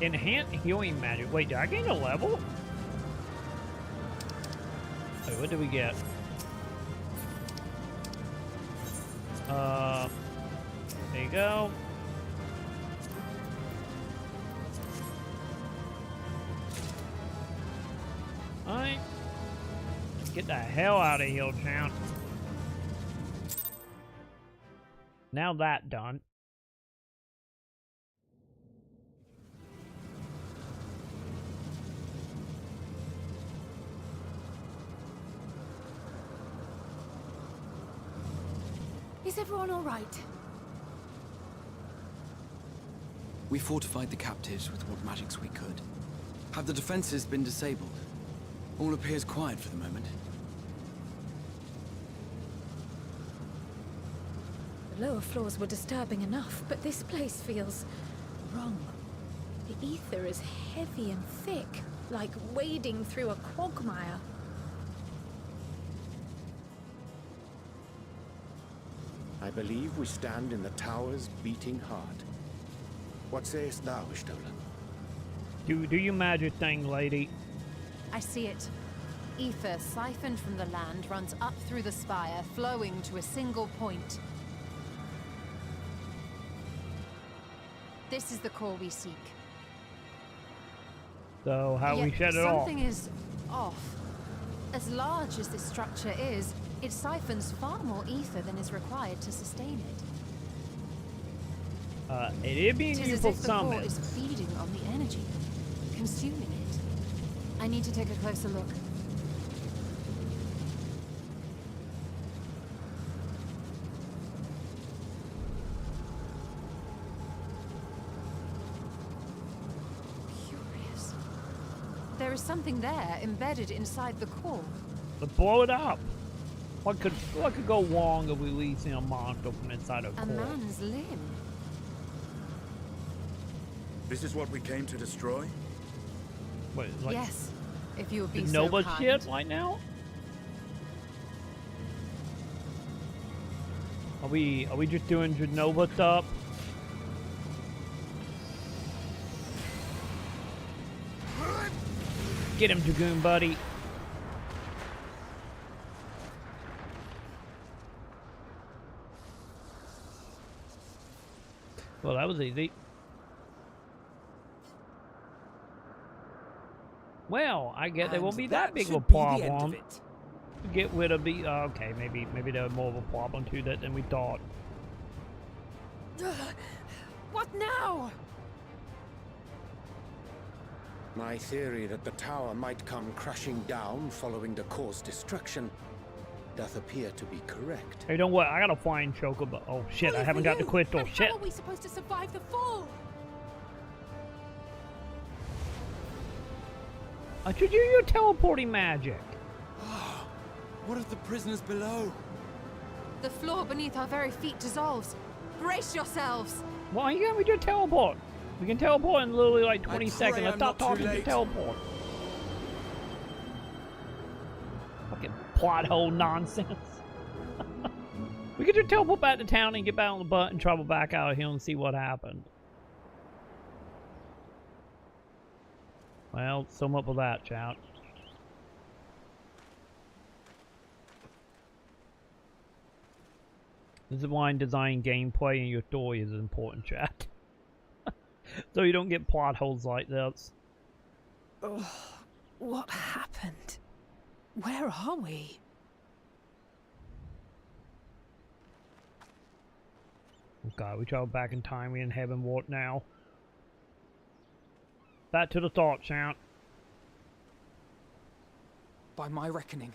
Enhanced healing magic. Wait, did I gain a level? Wait, what did we get? There you go. Alright. Get the hell out of here, champ. Now that done.
Is everyone all right?
We fortified the captives with what magics we could. Have the defenses been disabled? All appears quiet for the moment.
The lower floors were disturbing enough, but this place feels wrong. The ether is heavy and thick, like wading through a quagmire.
I believe we stand in the tower's beating heart. What sayest thou, Ishtola?
Do you magic thing, lady.
I see it. Ether siphoned from the land runs up through the spire, flowing to a single point. This is the core we seek.
So how
Yet
we shut it off?
something is off. As large as this structure is, it siphons far more ether than is required to sustain it.
It is being
It is
used
as
for
if the core
summon.
is feeding on the energy, consuming it. I need to take a closer look. Curious. There is something there embedded inside the core.
Let's blow it up. What could go wrong if we releasing a monster from inside a core?
A man's limb.
This is what we came to destroy?
Wait, like
Yes, if you would be
the
so
Nova
kind.
shit right now? Are we just doing Genova stuff? Get him, Dragoon buddy. Well, that was easy. Well, I guess there won't be that big of a problem. To get rid of the okay, maybe there was more of a problem to that than we thought.
What now?
My theory that the tower might come crashing down following the core's destruction doth appear to be correct.
Hey, don't worry, I gotta find Chocobo. Oh shit, I haven't got the crystal. Shit.
How are we supposed to survive the fall?
I should use your teleporting magic.
What of the prisoners below?
The floor beneath our very feet dissolves. Brace yourselves.
Why you gonna do teleport? We can teleport in literally like 20 seconds. Let's stop talking to teleport. Fucking plot hole nonsense. We could just teleport back to town and get back on the butt and travel back out of here and see what happened. Well, sum up with that, chat. This is why designing gameplay and your story is important, chat. So you don't get plot holes like this.
Oh, what happened? Where are we?
Oh god, we traveled back in time. We in heaven warp now. Back to the thought, chat.
By my reckoning,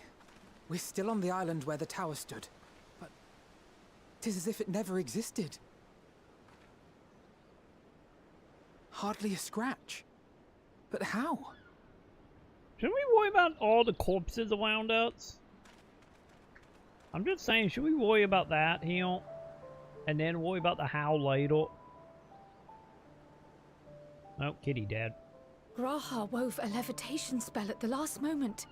we're still on the island where the tower stood. But 'tis as if it never existed. Hardly a scratch. But how?
Shouldn't we worry about all the corpses around us? I'm just saying, should we worry about that here? And then worry about the how later? Oh, Kitty dead.
Graha wove a levitation spell at the last moment.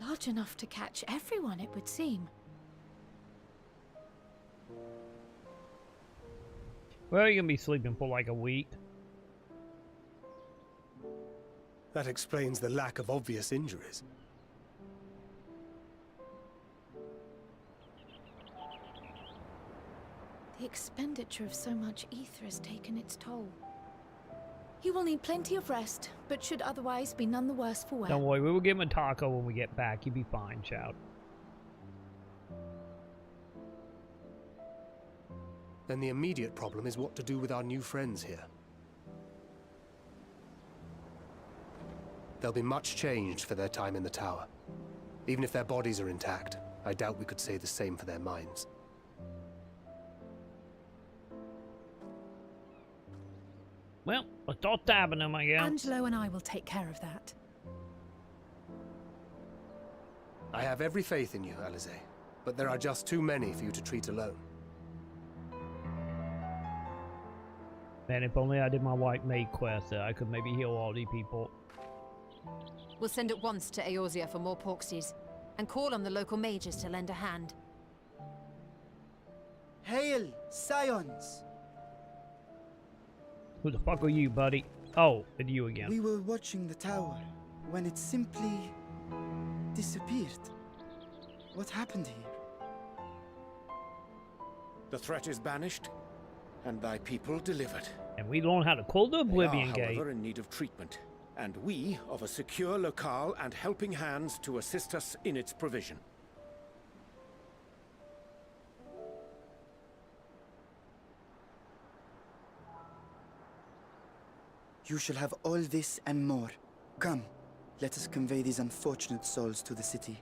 Large enough to catch everyone, it would seem.
Well, you're gonna be sleeping for like a week.
That explains the lack of obvious injuries.
The expenditure of so much ether has taken its toll. He will need plenty of rest, but should otherwise be none the worse for wear.
Don't worry, we will give him a taco when we get back. You'll be fine, child.
Then the immediate problem is what to do with our new friends here. They'll be much changed for their time in the tower. Even if their bodies are intact, I doubt we could say the same for their minds.
Well, let's start stabbing them, I guess.
Angelo and I will take care of that.
I have every faith in you, Alize, but there are just too many for you to treat alone.
Man, if only I did my white maid quest, I could maybe heal all these people.
We'll send at once to Eorzea for more porksies, and call on the local mages to lend a hand.
Hail, Scions!
Who the fuck are you, buddy? Oh, it's you again.
We were watching the tower when it simply disappeared. What happened here?
The threat is banished, and thy people delivered.
And we learn how to close the Oblivion
They are,
Gate.
however, in need of treatment, and we of a secure locale and helping hands to assist us in its provision.
You shall have all this and more. Come, let us convey these unfortunate souls to the city.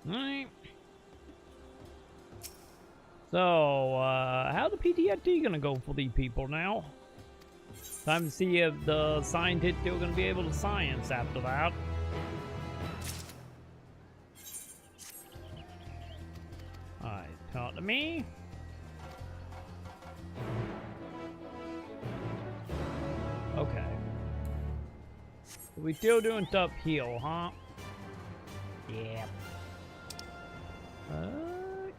Alright. So, how the PTSD gonna go for these people now? Time to see if the scientists still gonna be able to science after that. Alright, talk to me. Okay. We still doing stuff heal, huh? Yep.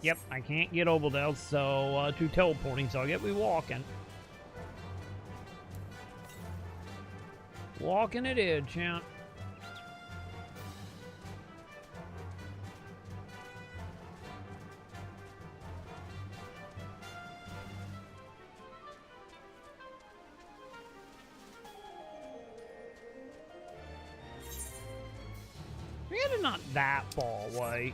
Yep, I can't get over there, so, to teleporting, so I guess we walking. Walking it is, champ. Really not that far away.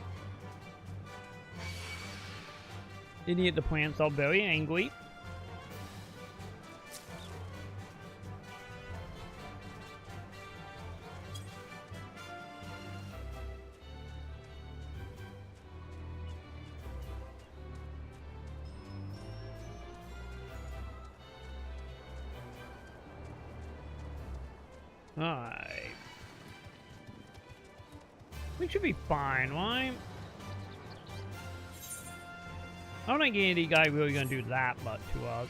Idiot, the plants are very angry. Alright. We should be fine, right? I don't think any guy really gonna do that much to us.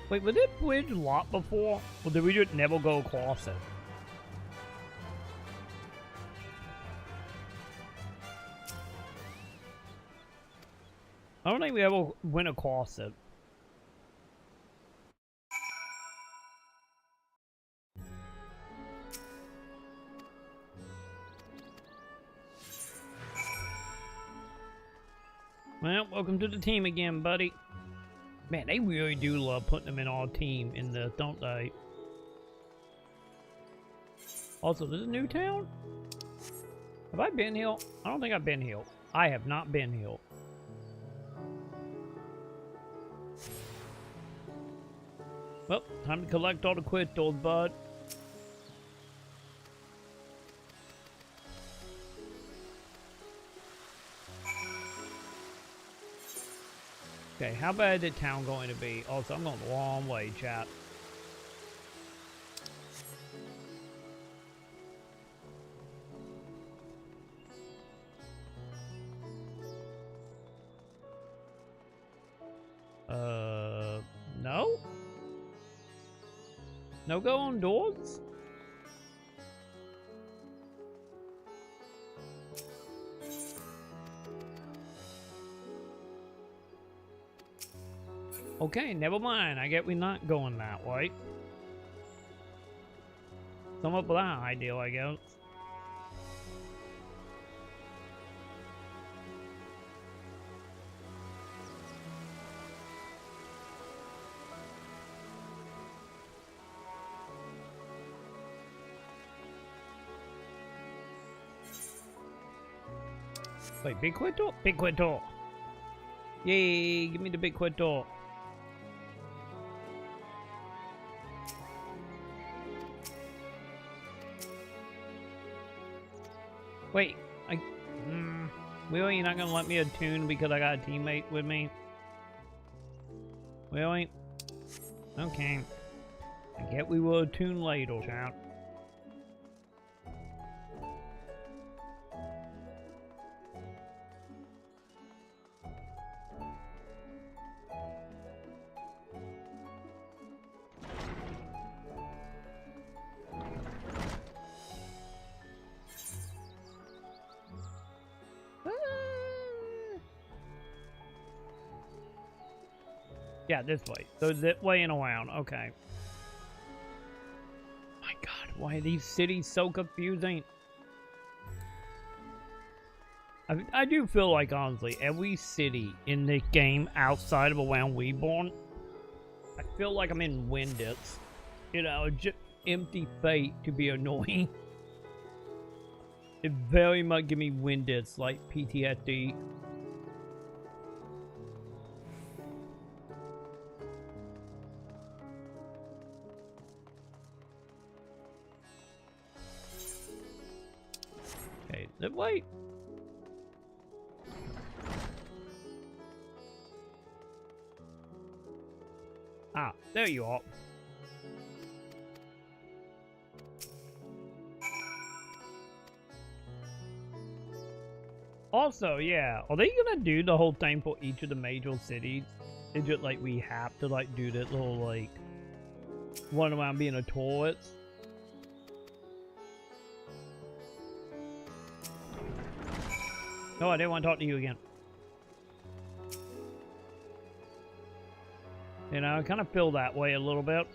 Wait, was this bridge locked before? Or did we just never go across it? I don't think we ever went across it. Well, welcome to the team again, buddy. Man, they really do love putting them in our team in this, don't they? Also, this is a new town? Have I been here? I don't think I've been here. I have not been here. Well, time to collect all the crystals, bud. Okay, how bad is the town going to be? Also, I'm going the wrong way, chat. No go on doors? Okay, never mind. I get we're not going that way. Come up with that idea, I guess. Wait, big quid door? Big quid door. Yay, give me the big quid door. Wait, really? You're not gonna let me attune because I got a teammate with me? Really? Okay. I get we will attune later, chat. Yeah, this way. So that way and around. Okay. My God, why are these cities so confusing? I do feel like, honestly, every city in this game outside of around Reborn, I feel like I'm in Windits. You know, just empty fate to be annoying. It very much give me Windits, like PTSD. Okay, wait. Ah, there you are. Also, yeah, are they gonna do the whole thing for each of the major cities? Is it like we have to like do that little like run around being a tourist? No, I didn't want to talk to you again. You know, I kind of feel that way a little bit.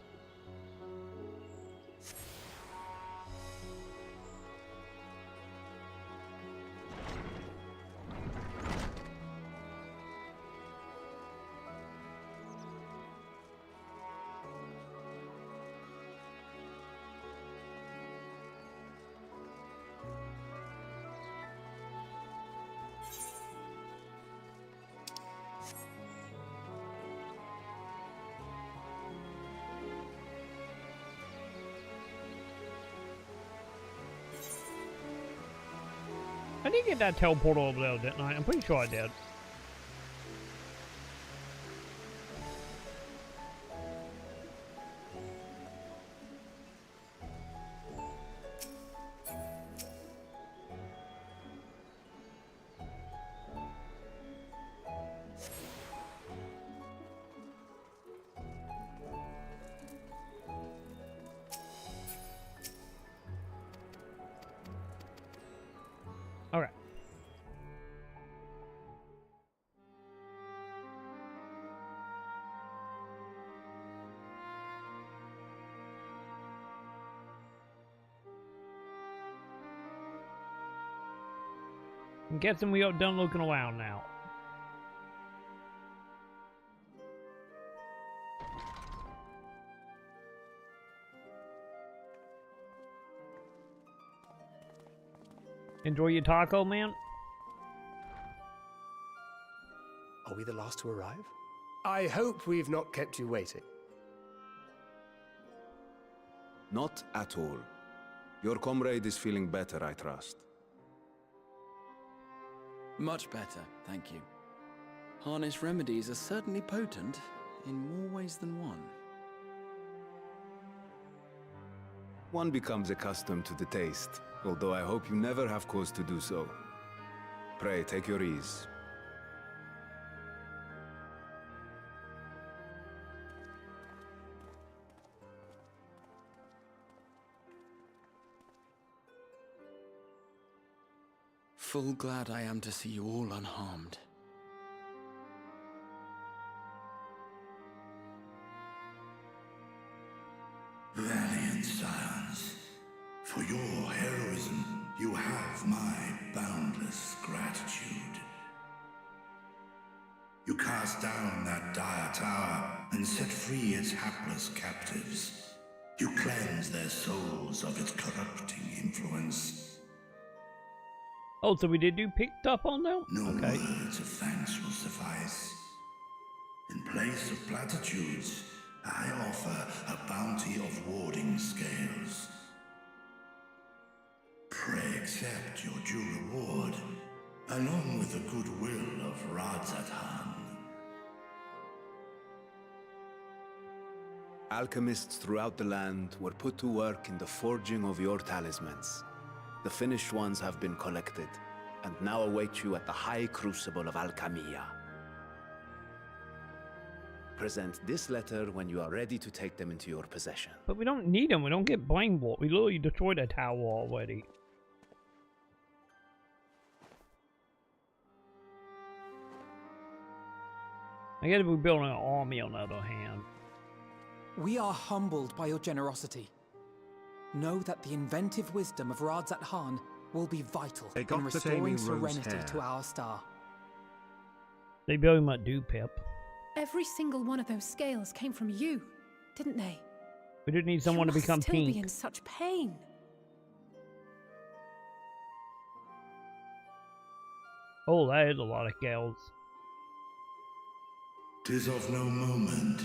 I did get that teleporter over there, didn't I? I'm pretty sure I did. Okay. I'm guessing we are done looking around now. Enjoy your taco, man?
Are we the last to arrive? I hope we've not kept you waiting.
Not at all. Your comrade is feeling better, I trust.
Much better, thank you. Harness remedies are certainly potent, in more ways than one.
One becomes accustomed to the taste, although I hope you never have cause to do so. Pray, take your ease.
Full glad I am to see you all unharmed.
Valiant scions, for your heroism, you have my boundless gratitude. You cast down that dire tower and set free its hapless captives. You cleanse their souls of its corrupting influence.
Oh, so we did do picked up on them?
No
okay.
words of thanks will suffice. In place of platitudes, I offer a bounty of warding scales. Pray accept your due reward, along with the goodwill of Radzathan.
Alchemists throughout the land were put to work in the forging of your talismans. The finished ones have been collected, and now await you at the High Crucible of Alchemia. Present this letter when you are ready to take them into your possession.
But we don't need them. We don't get brainwashed. We literally destroyed a tower already. I guess we're building an army on the other hand.
We are humbled by your generosity. Know that the inventive wisdom of Radzathan will be vital in restoring serenity to our star.
They very much do, Pip.
Every single one of those scales came from you, didn't they?
We didn't need someone to become
still
pink.
Be in such pain.
Oh, that is a lot of scales.
'Tis of no moment.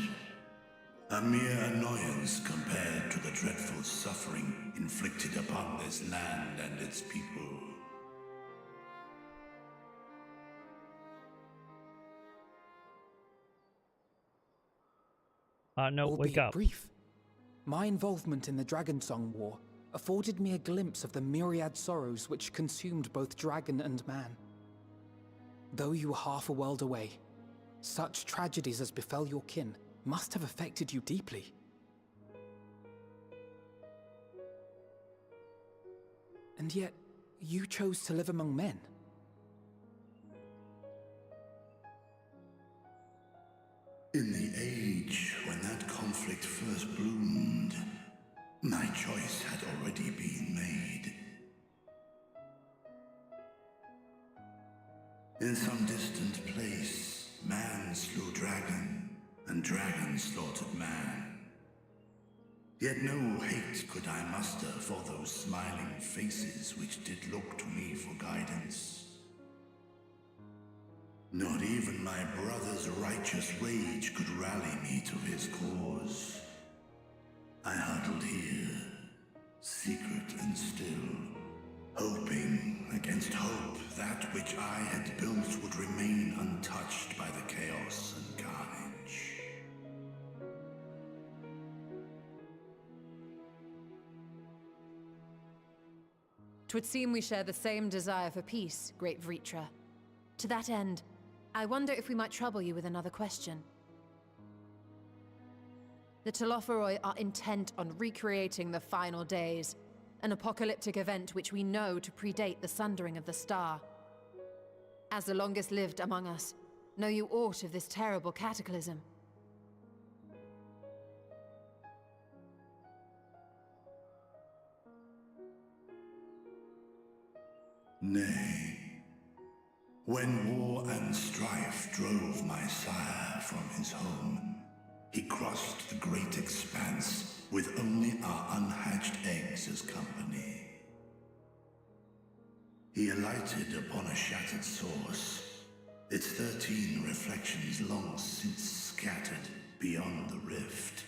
A mere annoyance compared to the dreadful suffering inflicted upon this land and its people.
No, wake up.
Brief. My involvement in the Dragonsong War afforded me a glimpse of the myriad sorrows which consumed both dragon and man. Though you were half a world away, such tragedies as befell your kin must have affected you deeply. And yet, you chose to live among men.
In the age when that conflict first bloomed, my choice had already been made. In some distant place, man slew dragon, and dragon slaughtered man. Yet no hate could I muster for those smiling faces which did look to me for guidance. Not even my brother's righteous rage could rally me to his cause. I huddled here, secret and still, hoping against hope that which I had built would remain untouched by the chaos and carnage.
Twould seem we share the same desire for peace, great Vritra. To that end, I wonder if we might trouble you with another question. The Telophoroi are intent on recreating the final days, an apocalyptic event which we know to predate the sundering of the star. As the longest lived among us, know you aught of this terrible cataclysm?
Nay. When war and strife drove my sire from his home, he crossed the great expanse with only our unhatched eggs as company. He alighted upon a shattered source, its 13 reflections long since scattered beyond the rift.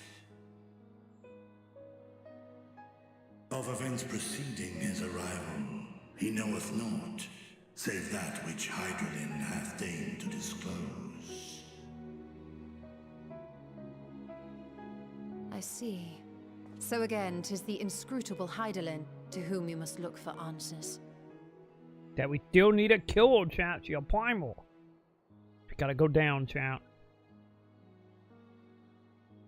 Of events preceding his arrival, he knoweth naught, save that which Hydralin hath deigned to disclose.
I see. So again, 'tis the inscrutable Hydralin to whom you must look for answers.
That we still need a killer, chat. You're primal. We gotta go down, chat.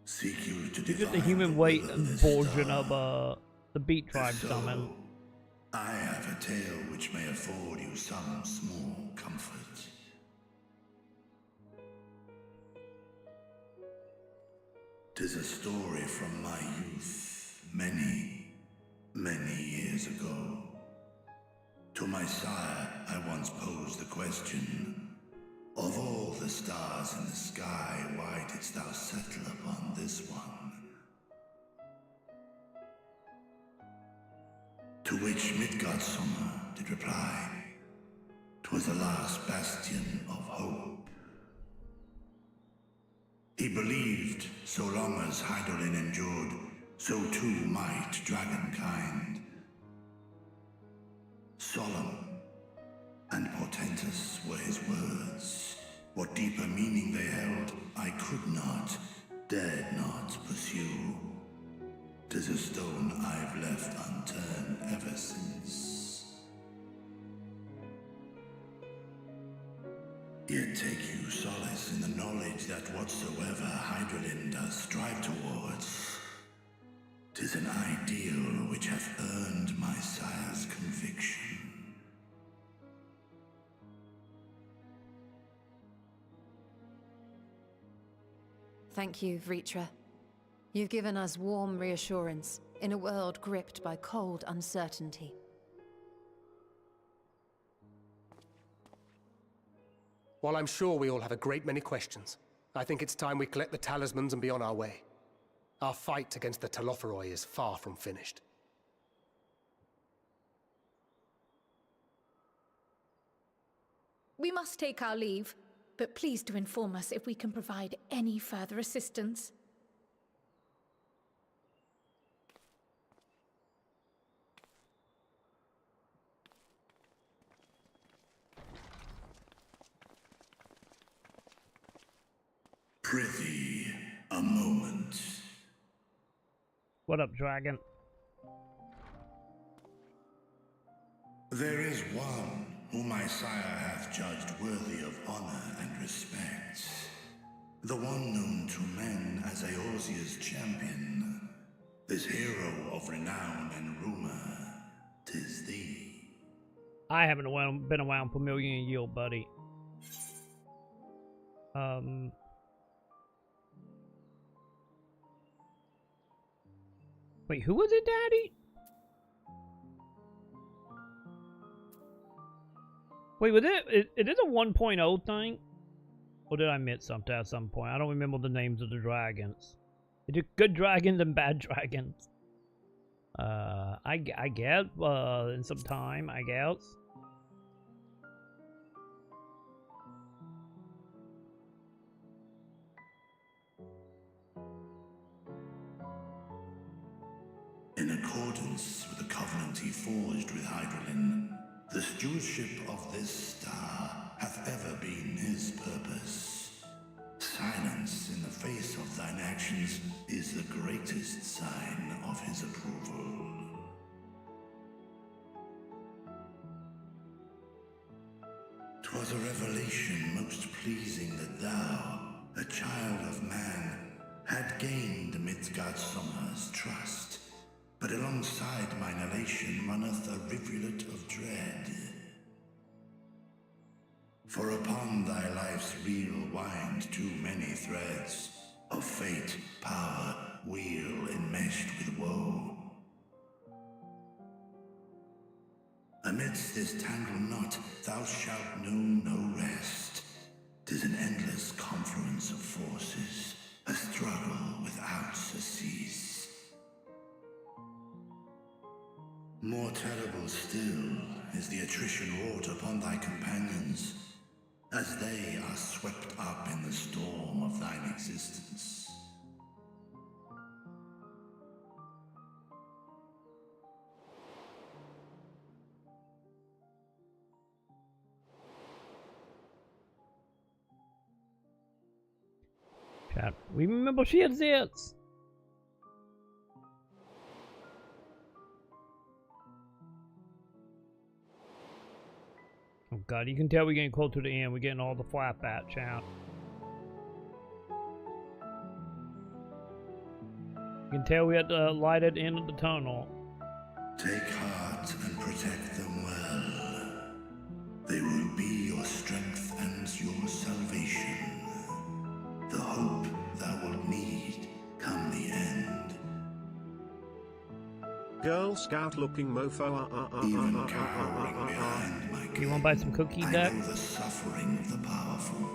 Seek you to
Is it the human weight version of the Beat Tribe summon?
I have a tale which may afford you some small comfort. Tis a story from my youth, many, many years ago. To my sire, I once posed the question, of all the stars in the sky, why didst thou settle upon this one? To which Midgardsormr did reply, 'twas the last bastion of hope. He believed so long as Hydaelyn endured, so too might dragonkind. Solemn and portentous were his words. What deeper meaning they held, I could not, dared not pursue. 'Tis a stone I've left unturned ever since. Yet take you solace in the knowledge that whatsoever Hydaelyn does strive towards, 'tis an ideal which hath earned my sire's conviction.
Thank you, Vritra. You've given us warm reassurance in a world gripped by cold uncertainty.
While I'm sure we all have a great many questions, I think it's time we collect the talismans and be on our way. Our fight against the Telophoroi is far from finished.
We must take our leave, but please do inform us if we can provide any further assistance.
Prithee, a moment.
What up, dragon?
There is one whom my sire hath judged worthy of honor and respect. The one known to men as Eorzea's champion. This hero of renown and rumor, 'tis thee.
I haven't been around for a million years, buddy. Wait, who was it, Daddy? Wait, was it is a 1.0 thing? Or did I miss something at some point? I don't remember the names of the dragons. Is it good dragons and bad dragons? I guess, in some time, I guess.
In accordance with the covenant he forged with Hydaelyn, the stewardship of this star hath ever been his purpose. Silence in the face of thine actions is the greatest sign of his approval. 'Twas a revelation most pleasing that thou, a child of man, had gained Midgardsormr's trust. But alongside mine elation runneth a rivulet of dread. For upon thy life's reel wind too many threads of fate, power, weal enmeshed with woe. Amidst this tangled knot thou shalt know no rest. 'Tis an endless confluence of forces, a struggle without surcease. More terrible still is the attrition wrought upon thy companions, as they are swept up in the storm of thine existence.
Chat, we remember she exists. Oh god, you can tell we're getting close to the end. We're getting all the flashbacks out. You can tell we had the light at the end of the tunnel.
Take heart and protect them well.
Girl Scout-looking mofo.
Even cowering behind my
You want to buy some cookies,
I
Deck?
know the suffering of the powerful.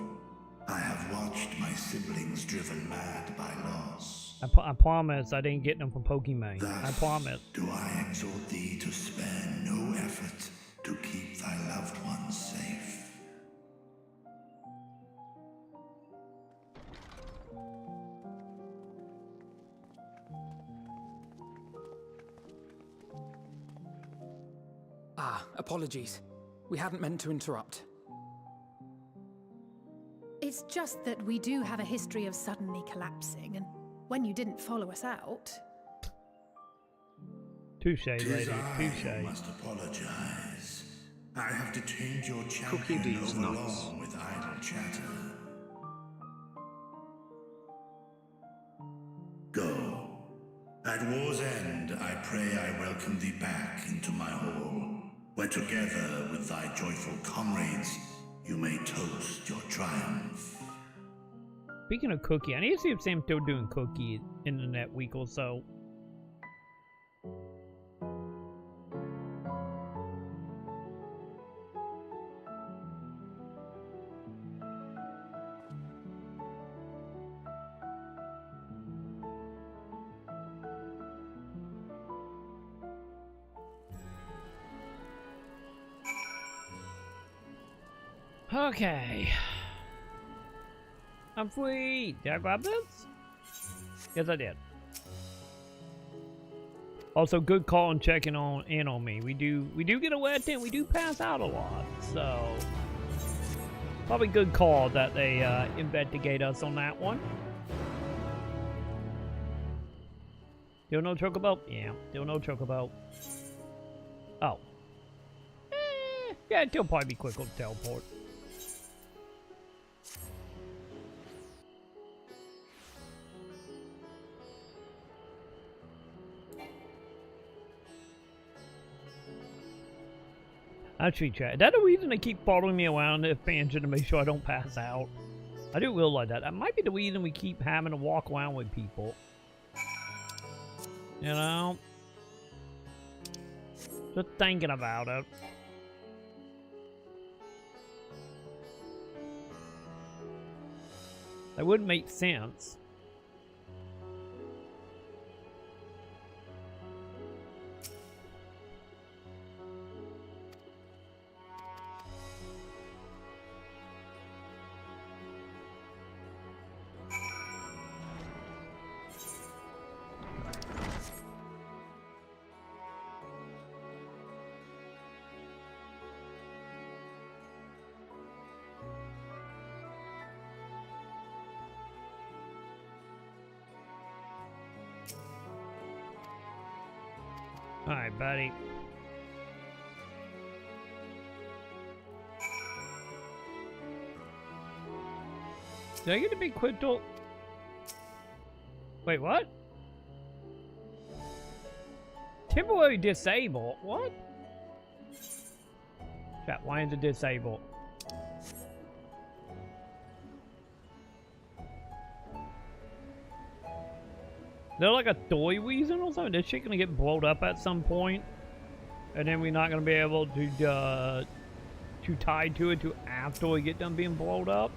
I have watched my siblings driven mad by loss.
I promise I didn't get them from Pokemon.
Thus,
I promise.
do I exhort thee to spare no effort to keep thy loved ones safe.
Ah, apologies. We hadn't meant to interrupt.
It's just that we do have a history of suddenly collapsing, and when you didn't follow us out...
Touche, lady.
Tis I who
Touche.
must apologize. I have detained your
Cookie
champion
D's nuts.
overlong with idle chatter. Go. At war's end, I pray I welcome thee back into my hall, where together with thy joyful comrades, you may toast your triumph.
Speaking of Cookie, I need to see if Sam's still doing Cookie in the next week or so. Okay. I'm free. Did I grab this? Yes, I did. Also, good call on checking in on me. We do get a wet and we do pass out a lot, so probably good call that they investigate us on that one. Still no chocobo? Yeah, still no chocobo. Oh. Yeah, it'll probably be quick on teleport. Actually, chat, is that the reason they keep following me around the expansion to make sure I don't pass out? I do realize that. That might be the reason we keep having to walk around with people. You know? Just thinking about it. That wouldn't make sense. Alright, buddy. Did I get a big crystal? Wait, what? Temporary disable? What? Chat, why is it disabled? They're like a toy reason or something? This shit gonna get blown up at some point, and then we're not gonna be able to tie to it to after we get done being blown up.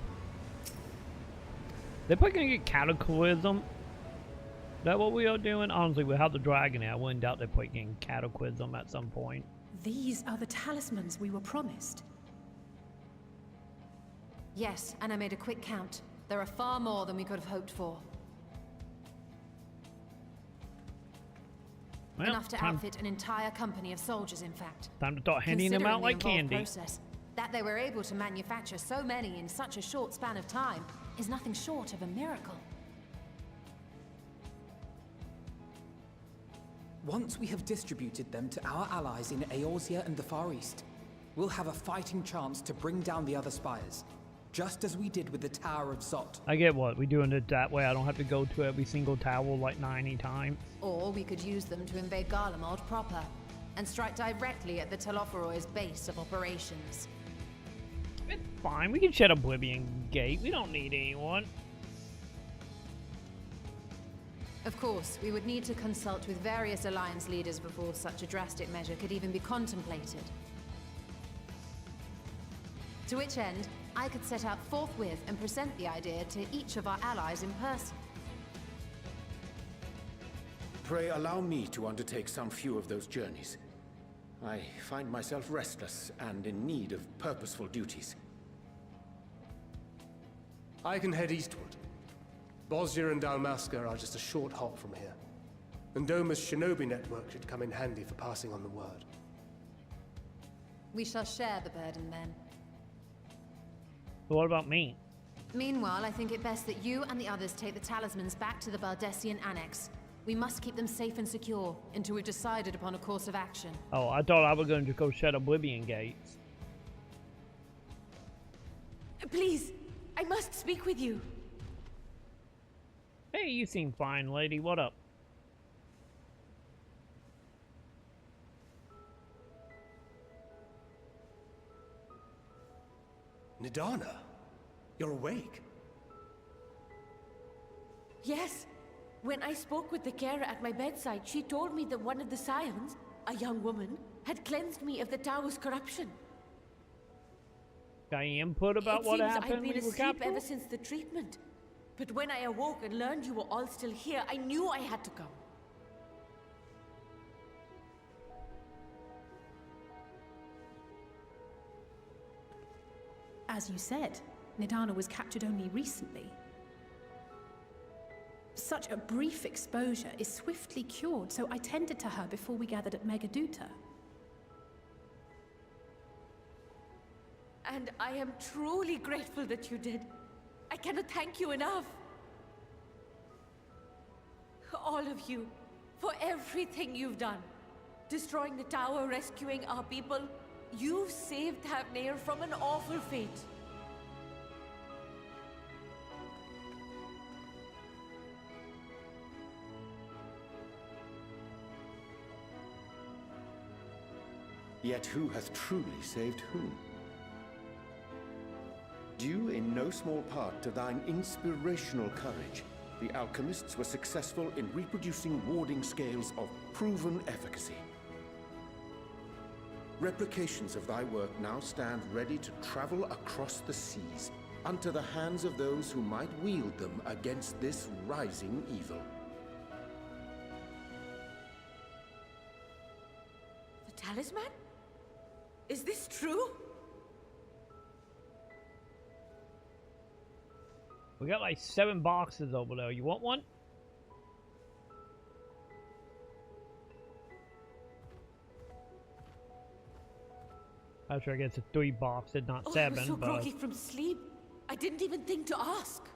They're probably gonna get cataclysm. Is that what we are doing? Honestly, we have the dragon now. I wouldn't doubt they're probably getting cataclysm at some point.
These are the talismans we were promised.
Yes, and I made a quick count. There are far more than we could have hoped for.
Well,
Enough to outfit an entire company of soldiers, in fact.
Time to start handing them out like candy.
Process, that they were able to manufacture so many in such a short span of time is nothing short of a miracle.
Once we have distributed them to our allies in Eorzea and the Far East, we'll have a fighting chance to bring down the other spires, just as we did with the Tower of Zot.
I get what, we're doing it that way. I don't have to go to every single tower like 90 times.
Or we could use them to invade Garlemald proper, and strike directly at the Telophoroid's base of operations.
It's fine, we can shut Oblivion Gate. We don't need anyone.
Of course, we would need to consult with various Alliance leaders before such a drastic measure could even be contemplated. To which end, I could set out forthwith and present the idea to each of our allies in person.
Pray allow me to undertake some few of those journeys. I find myself restless and in need of purposeful duties.
I can head eastward. Bosnia and Dalmasca are just a short hop from here. And Doma's shinobi network should come in handy for passing on the word.
We shall share the burden then.
But what about me?
Meanwhile, I think it best that you and the others take the talismans back to the Baldessian Annex. We must keep them safe and secure until we've decided upon a course of action.
Oh, I thought I was going to go shut Oblivion gates.
Please, I must speak with you.
Hey, you seem fine, lady. What up?
Nidana, you're awake.
Yes. When I spoke with the carer at my bedside, she told me that one of the scions, a young woman, had cleansed me of the tower's corruption.
Got any input about what happened
I'd been
when you were
asleep
captured?
ever since the treatment. But when I awoke and learned you were all still here, I knew I had to come.
As you said, Nidana was captured only recently. Such a brief exposure is swiftly cured, so I tended to her before we gathered at Megaduta.
And I am truly grateful that you did. I cannot thank you enough. All of you, for everything you've done. Destroying the tower, rescuing our people. You've saved Thavnair from an awful fate.
Yet who hath truly saved whom? Due in no small part to thine inspirational courage, the alchemists were successful in reproducing warding scales of proven efficacy. Replications of thy work now stand ready to travel across the seas, unto the hands of those who might wield them against this rising evil.
The talisman? Is this true?
We got like 7 boxes over there. You want one? I'm sure I guess it's 3 boxes, not 7.
I was so
but
groggy from sleep. I didn't even think to ask.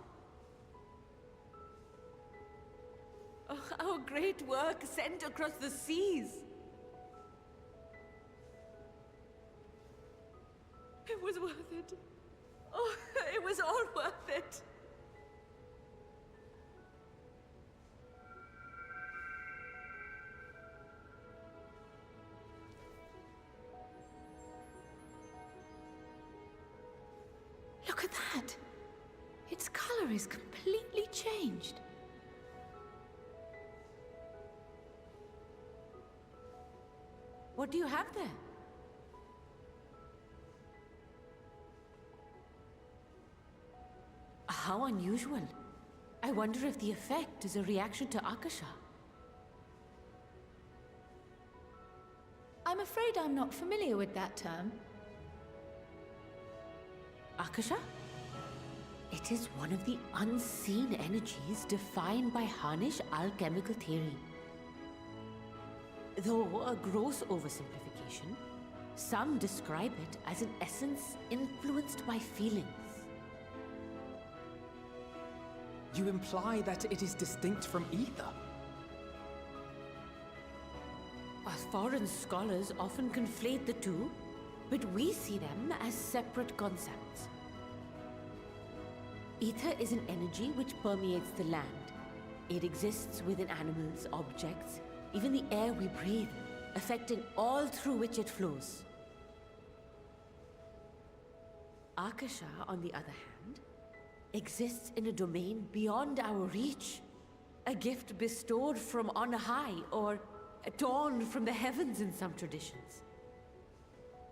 Oh, our great work sent across the seas. It was worth it. Oh, it was all worth it.
Look at that. Its color is completely changed.
What do you have there? How unusual. I wonder if the effect is a reaction to Akasha.
I'm afraid I'm not familiar with that term.
Akasha? It is one of the unseen energies defined by Harnish alchemical theory. Though a gross oversimplification, some describe it as an essence influenced by feelings.
You imply that it is distinct from ether?
Foreign scholars often conflate the two, but we see them as separate concepts. Ether is an energy which permeates the land. It exists within animals, objects, even the air we breathe, affecting all through which it flows. Akasha, on the other hand, exists in a domain beyond our reach, A gift bestowed from on high, or torn from the heavens in some traditions.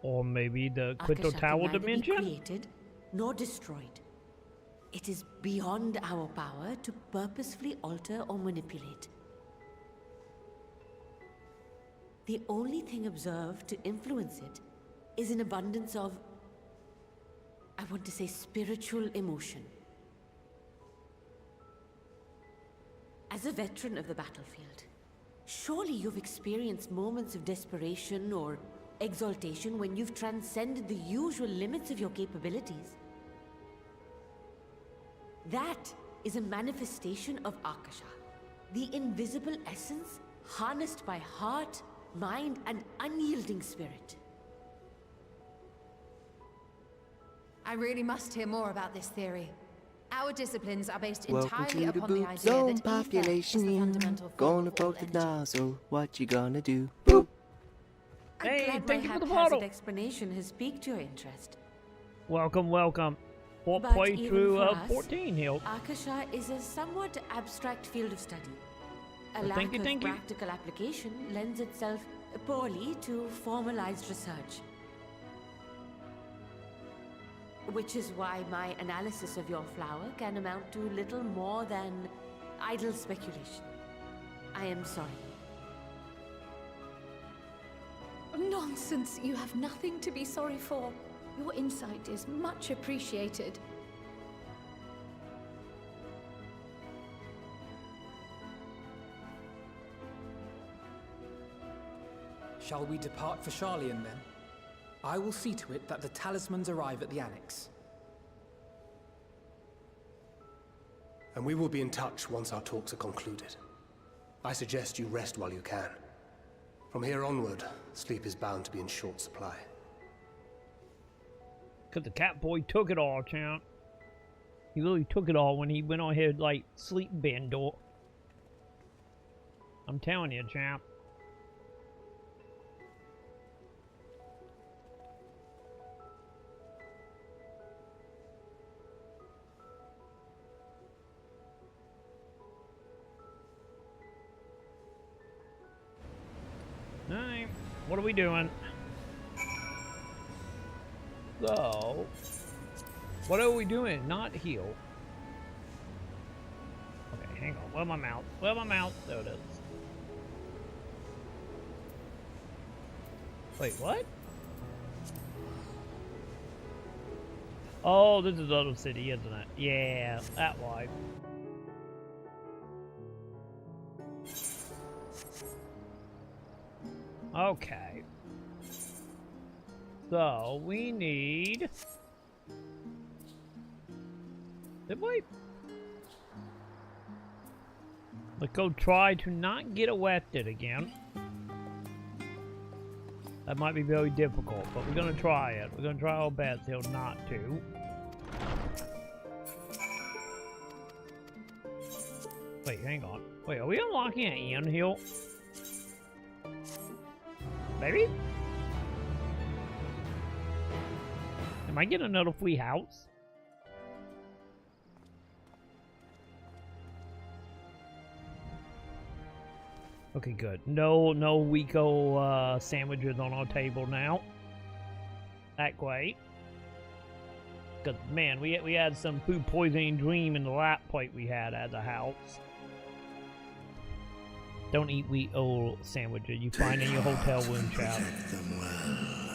Or maybe the Crystal
Akasha
Tower
can neither
dimension?
be created nor destroyed. It is beyond our power to purposefully alter or manipulate. The only thing observed to influence it is an abundance of, I want to say, spiritual emotion. As a veteran of the battlefield, surely you've experienced moments of desperation or exaltation when you've transcended the usual limits of your capabilities. That is a manifestation of Akasha, the invisible essence harnessed by heart, mind, and unyielding spirit.
I really must hear more about this theory. Our disciplines are based
Welcome
entirely
to the
upon the
boot
idea
zone
that ether is the
population.
fundamental form
Gonna
of all
poke the
energy.
nozzle. What you gonna do? Boop.
I'm
Hey,
glad
thank
my
you for the
haphazard
bottle.
explanation has piqued your interest.
Welcome, welcome. What
But
play
even
through
for us,
14 here?
Akasha is a somewhat abstract field of study. A
Well,
lack
thank you,
of
thank you.
practical application lends itself poorly to formalized research. Which is why my analysis of your flower can amount to little more than idle speculation. I am sorry.
Nonsense! You have nothing to be sorry for. Your insight is much appreciated.
Shall we depart for Sharlayan then? I will see to it that the talismans arrive at the Annex.
And we will be in touch once our talks are concluded. I suggest you rest while you can. From here onward, sleep is bound to be in short supply.
Because the cat boy took it all, champ. He really took it all when he went on his, like, sleep bender. I'm telling you, champ. Alright, what are we doing? So, what are we doing? Not heal. Okay, hang on. Where's my mouth? Where's my mouth? There it is. Wait, what? Oh, this is the other city, isn't it? Yeah, that way. Okay. So, we need... Did we? Let's go try to not get arrested again. That might be very difficult, but we're gonna try it. We're gonna try our best here not to. Wait, hang on. Wait, are we unlocking an inn here? Maybe? Am I getting another free house? Okay, good. No Wico sandwiches on our table now. That great. Cause man, we had some food poisoning dream in the lap plate we had at the house. Don't eat wheat old sandwiches you find in your hotel room, child.
Them well.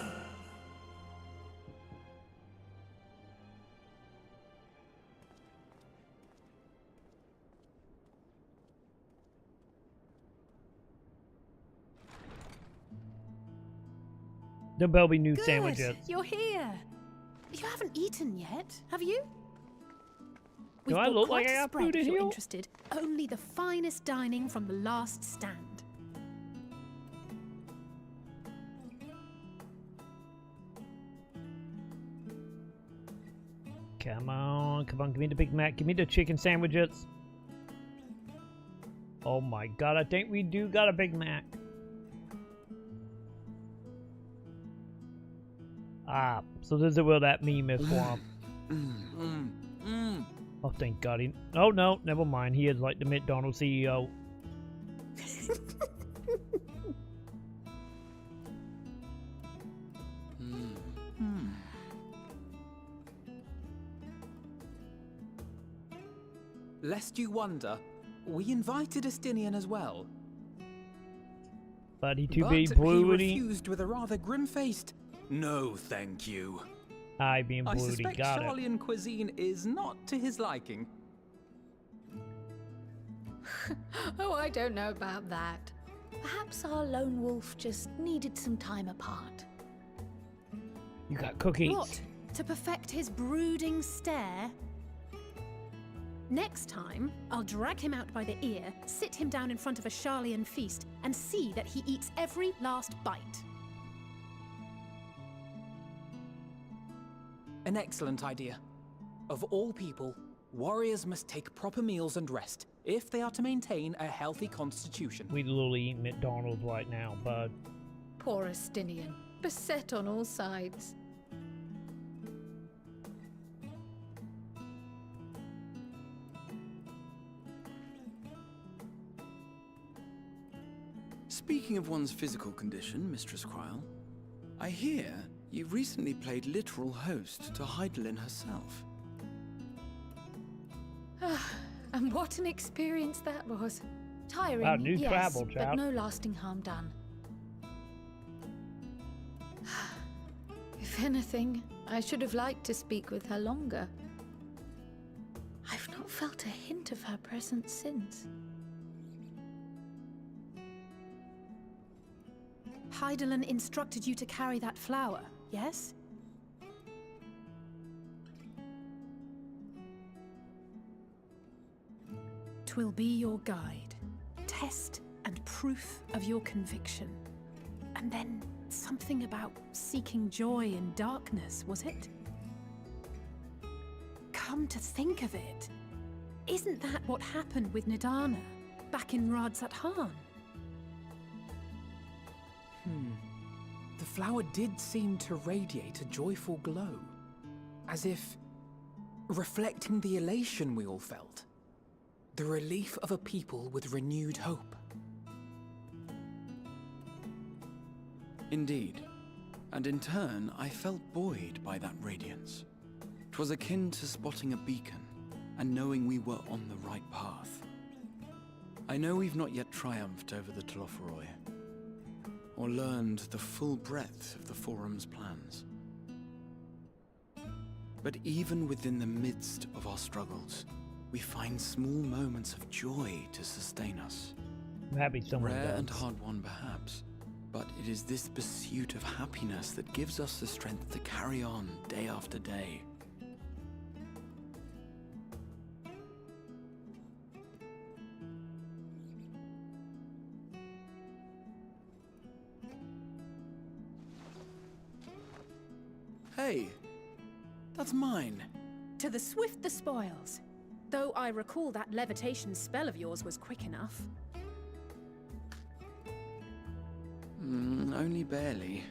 There better be new
Good.
sandwiches.
You're here. You haven't eaten yet, have you?
Do I
bought
look
quite
like I
a
got
spread
food in
if you're
here?
interested. Only the finest dining from the last stand.
Come on, give me the Big Mac. Give me the chicken sandwiches. Oh my god, I think we do got a Big Mac. Ah, so this is where that meme is from. Oh, thank God. Oh, no, never mind. He is like the McDonald's CEO.
Lest you wonder, we invited Estinian as well.
But he too
But
big
he
broody.
refused with a rather grim-faced, "No, thank you."
I being
I
broody.
suspect
Got it.
Charlian cuisine is not to his liking.
Oh, I don't know about that. Perhaps our lone wolf just needed some time apart.
You got cookies.
What? To perfect his brooding stare? Next time, I'll drag him out by the ear, sit him down in front of a Charlian feast, and see that he eats every last bite.
An excellent idea. Of all people, warriors must take proper meals and rest if they are to maintain a healthy constitution.
We literally eat McDonald's right now, bud.
Poor Estinian, beset on all sides.
Speaking of one's physical condition, Mistress Cryle, I hear you recently played literal host to Heidelin herself.
And what an experience that was. Tiring,
Wow, new
yes,
travel,
but
chap.
no lasting harm done. If anything, I should have liked to speak with her longer. I've not felt a hint of her presence since.
Heidelin instructed you to carry that flower, yes? Twill be your guide, test and proof of your conviction. And then something about seeking joy in darkness, was it? Come to think of it, isn't that what happened with Nidana back in Radzat-Han?
The flower did seem to radiate a joyful glow, as if reflecting the elation we all felt, the relief of a people with renewed hope.
Indeed, and in turn, I felt buoyed by that radiance. 'Twas akin to spotting a beacon and knowing we were on the right path. I know we've not yet triumphed over the Telophoroi, or learned the full breadth of the Forum's plans. But even within the midst of our struggles, we find small moments of joy to sustain us.
I'm happy someone
Rare
does.
and hard-won, perhaps, but it is this pursuit of happiness that gives us the strength to carry on day after day. Hey, that's mine.
To the swift the spoils. Though I recall that levitation spell of yours was quick enough.
Only barely.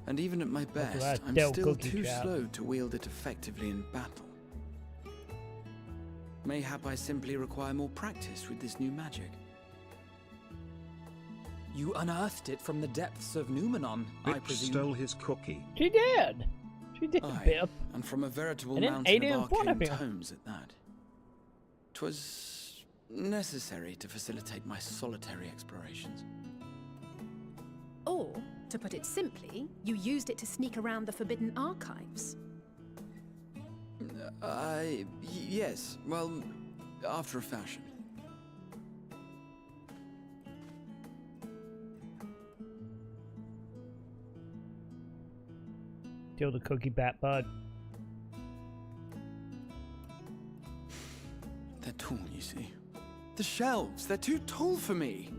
And even at my best,
that
I'm
Del
still
Cookie
too
chap.
slow to wield it effectively in battle. Mayhap I simply require more practice with this new magic.
You unearthed it from the depths of Numenon, I
Bitch
presume.
stole his cookie.
She did. She did,
Aye,
Biff.
and from a veritable
And then
mountain
ate it
of
in front of
arcane
him.
tomes at that. 'Twas necessary to facilitate my solitary explorations.
Or, to put it simply, you used it to sneak around the Forbidden Archives.
Yes, well, after a fashion.
Steal the cookie bat, bud.
They're tall, you see. The shelves, they're too tall for me.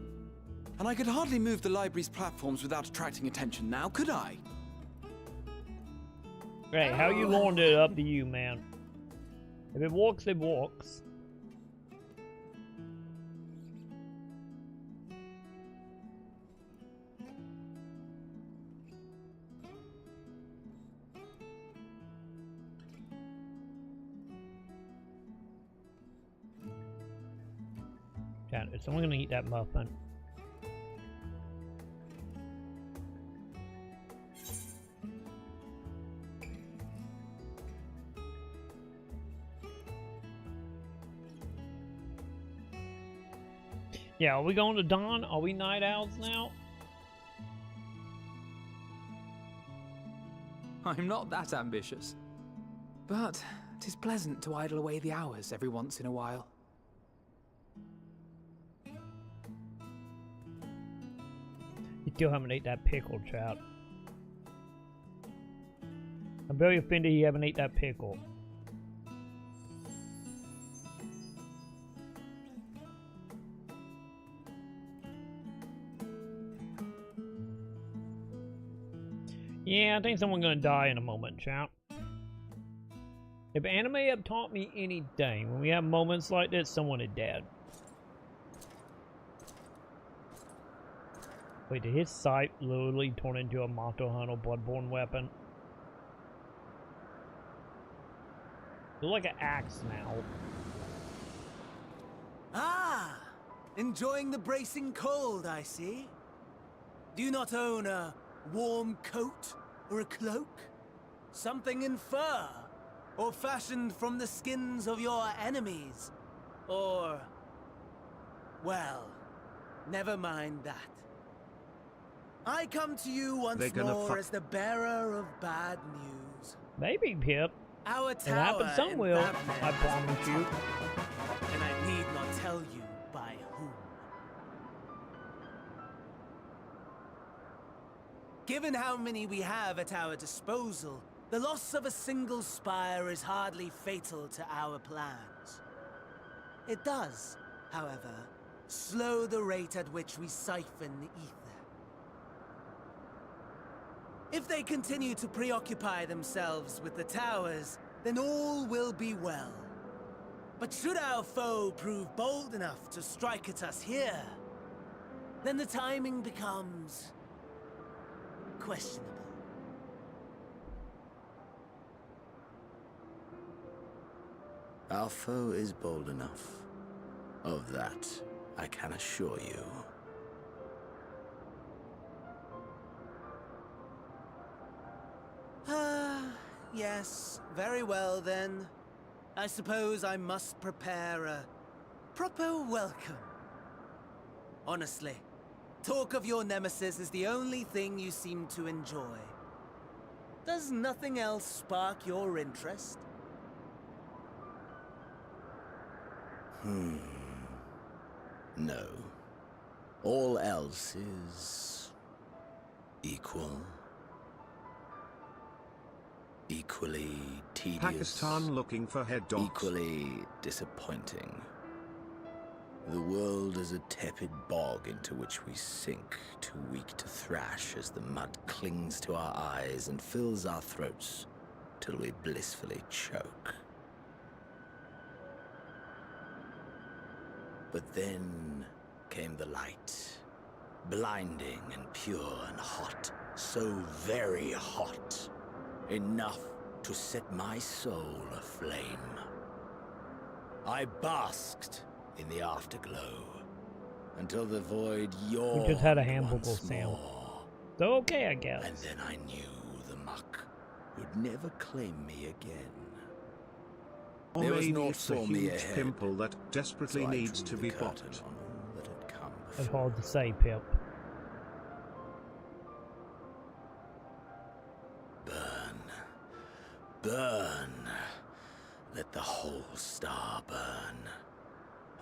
And I could hardly move the library's platforms without attracting attention now, could I?
Hey, how you learned it up to you, man. If it walks, it walks. chat. Is someone gonna eat that muffin? Yeah, are we going to dawn? Are we night owls now?
I'm not that ambitious. But 'tis pleasant to idle away the hours every once in a while.
You still haven't ate that pickle, chat. I'm very offended you haven't ate that pickle. Yeah, I think someone's gonna die in a moment, chat. If anime have taught me anything, when we have moments like this, someone is dead. Wait, did his sight literally turn into a Monster Hunter Bloodborne weapon? It's like an axe now.
Ah! Enjoying the bracing cold, I see. Do you not own a warm coat or a cloak? Something in fur? Or fashioned from the skins of your enemies? Or... well, never mind that. I come to you once more as the bearer of bad news.
Maybe, Pip.
Our
It
tower
happened
in
somewhere,
Babnet
I promise you.
and I need not tell you by whom. Given how many we have at our disposal, the loss of a single spire is hardly fatal to our plans. It does, however, slow the rate at which we siphon the ether. If they continue to preoccupy themselves with the towers, then all will be well. But should our foe prove bold enough to strike at us here, then the timing becomes questionable.
Our foe is bold enough. Of that, I can assure you.
Yes, very well then. I suppose I must prepare a proper welcome. Honestly, talk of your nemesis is the only thing you seem to enjoy. Does nothing else spark your interest?
No. All else is... equal. Equally tedious.
Pakistan looking for head dogs.
Equally disappointing. The world is a tepid bog into which we sink, too weak to thrash as the mud clings to our eyes and fills our throats till we blissfully choke. But then came the light, blinding and pure and hot, so very hot. Enough to set my soul aflame. I basked in the afterglow until the void yawned.
We just had a hamburger sandwich. So okay, I guess.
And then I knew the muck would never claim me again.
Or
There was
maybe
naught
it's a
for me
huge
ahead,
pimple that desperately
so I
needs
drew
to
the
be
curtain
popped.
on all that had come
It's
before.
hard to say, Pip.
Burn. Let the whole star burn.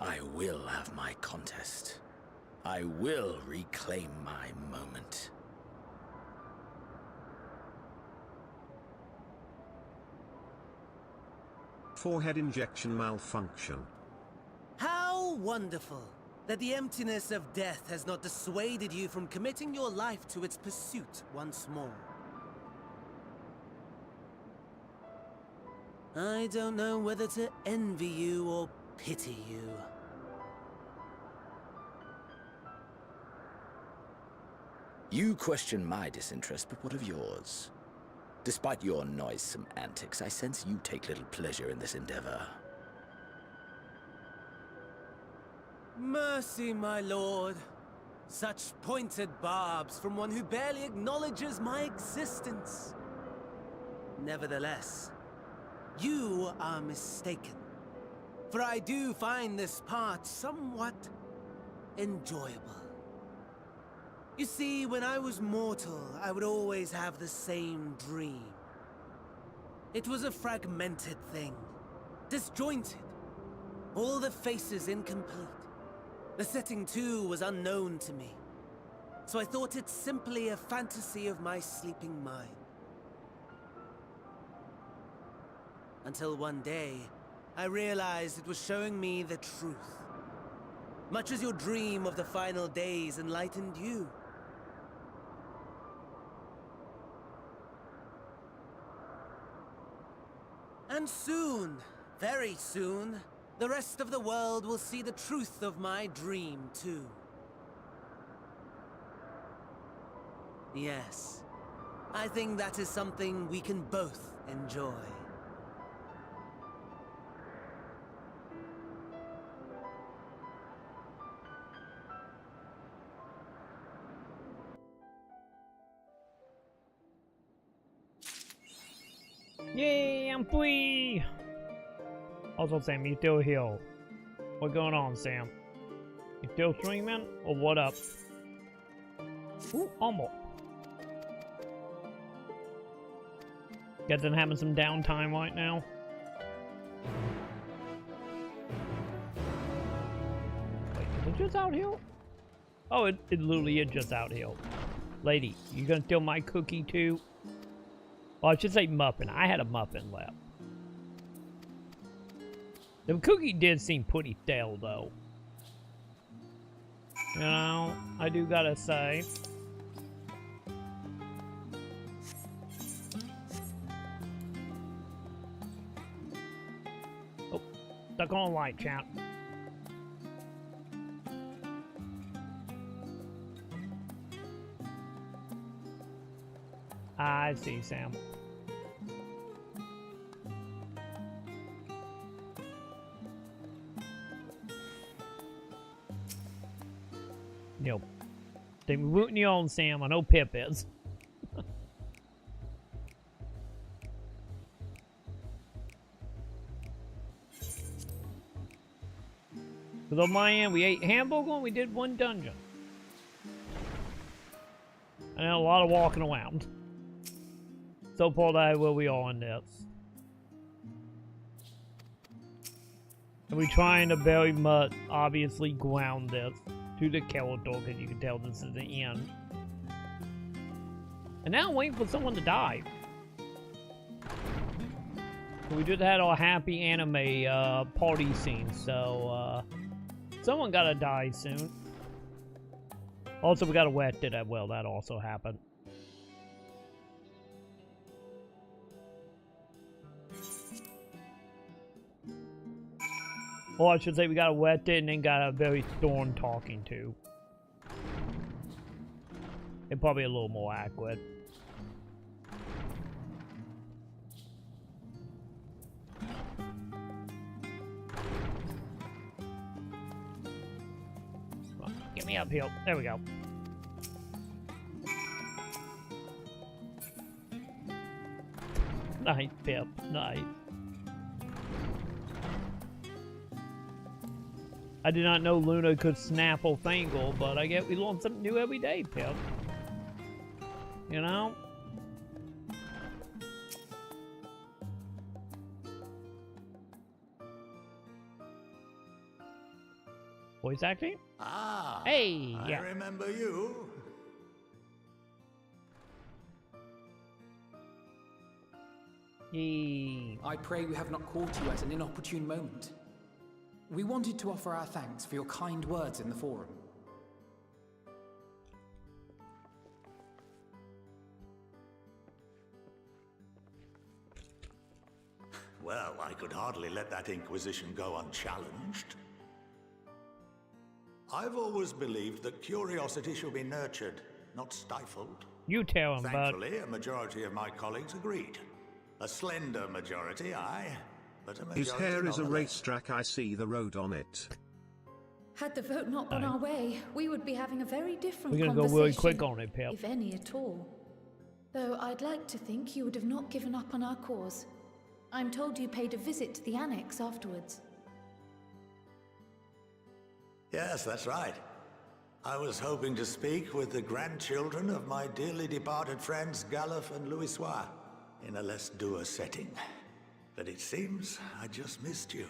I will have my contest. I will reclaim my moment.
Forehead injection malfunction.
How wonderful that the emptiness of death has not dissuaded you from committing your life to its pursuit once more. I don't know whether to envy you or pity you.
You question my disinterest, but what of yours? Despite your noisome antics, I sense you take little pleasure in this endeavor.
Mercy, my lord. Such pointed barbs from one who barely acknowledges my existence. Nevertheless, you are mistaken. For I do find this part somewhat enjoyable. You see, when I was mortal, I would always have the same dream. It was a fragmented thing, disjointed, all the faces incomplete. The setting, too, was unknown to me, so I thought it simply a fantasy of my sleeping mind. Until one day, I realized it was showing me the truth. Much as your dream of the final days enlightened you. And soon, very soon, the rest of the world will see the truth of my dream, too. Yes, I think that is something we can both enjoy.
Yay, I'm free! Also, Sam, you still here? What's going on, Sam? You still streaming? Or what up? Ooh, almost. Guys been having some downtime right now. Wait, is it just out here? Oh, it literally is just out here. Lady, you gonna steal my cookie too? Well, I should say muffin. I had a muffin left. The cookie did seem pretty stale, though. You know, I do gotta say. Oh, stuck on light, chat. I see, Sam. Nope. They were rooting you on, Sam. I know Pip is. Because on my end, we ate hamburger and we did one dungeon. And a lot of walking around. So far, that where we are on this. And we're trying to very much, obviously, ground this to the character, because you can tell this is the end. And now I'm waiting for someone to die. So we just had our happy anime party scene, so someone gotta die soon. Also, we got a wet did that well, that also happened. Or I should say we got a wet it and then got a very storm talking to. And probably a little more accurate. Come on, get me up here. There we go. Nice, Pip. Nice. I did not know Luna could snap or fangle, but I guess we learn something new every day, Pip. You know? Voice acting?
Ah,
hey, yeah.
I remember you.
Yee.
I pray we have not caught you at an inopportune moment. We wanted to offer our thanks for your kind words in the forum.
Well, I could hardly let that Inquisition go unchallenged. I've always believed that curiosity should be nurtured, not stifled.
You tell him, bud.
Thankfully, a majority of my colleagues agreed. A slender majority, aye, but a majority.
His hair is a
nonetheless.
racetrack, I see the road on it.
Had the vote not gone our way, we would be having a very different
We're gonna go
conversation.
really quick on it, Pip.
If any at all. Though I'd like to think you would have not given up on our cause. I'm told you paid a visit to the annex afterwards.
Yes, that's right. I was hoping to speak with the grandchildren of my dearly departed friends Galuf and Louisoix in a less dour setting. But it seems I just missed you.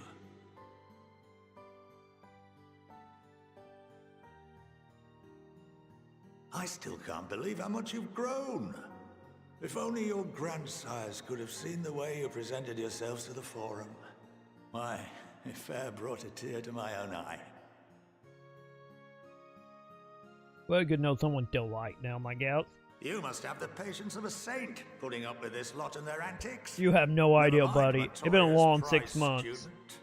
I still can't believe how much you've grown. If only your grandsires could have seen the way you presented yourselves to the Forum. Why, it fair brought a tear to my own eye.
Well, good to know someone's still right now, my gals.
You must have the patience of a saint, putting up with this lot and their antics.
You have no idea, buddy. It's been a long 6 months.
Student.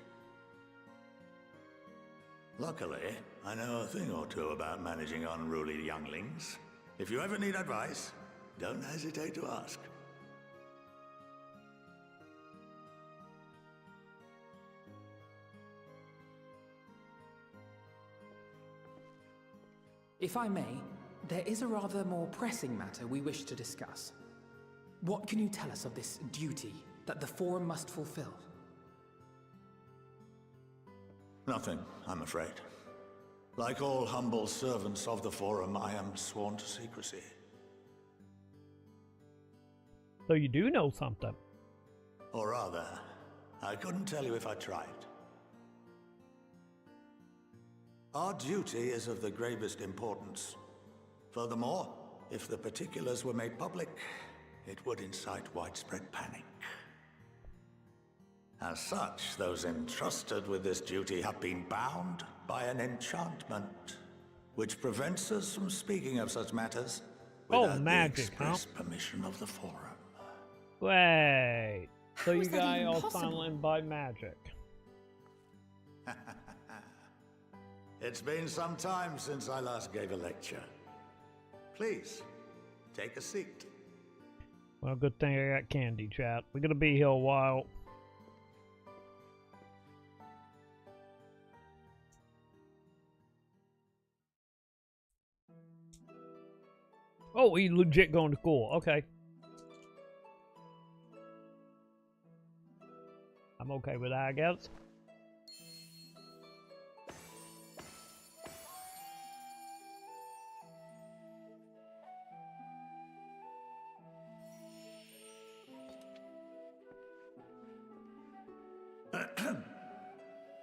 Luckily, I know a thing or two about managing unruly younglings. If you ever need advice, don't hesitate to ask.
If I may, there is a rather more pressing matter we wish to discuss. What can you tell us of this duty that the Forum must fulfill?
Nothing, I'm afraid. Like all humble servants of the Forum, I am sworn to secrecy.
So you do know something.
Or rather, I couldn't tell you if I tried. Our duty is of the gravest importance. Furthermore, if the particulars were made public, it would incite widespread panic. As such, those entrusted with this duty have been bound by an enchantment, which prevents us from speaking of such matters without the express permission of the Forum.
Wait, so you guys are funneling by magic?
It's been some time since I last gave a lecture. Please, take a seat.
Well, good thing I got candy, chat. We're gonna be here a while. Oh, he legit going to school. Okay. I'm okay with that, I guess.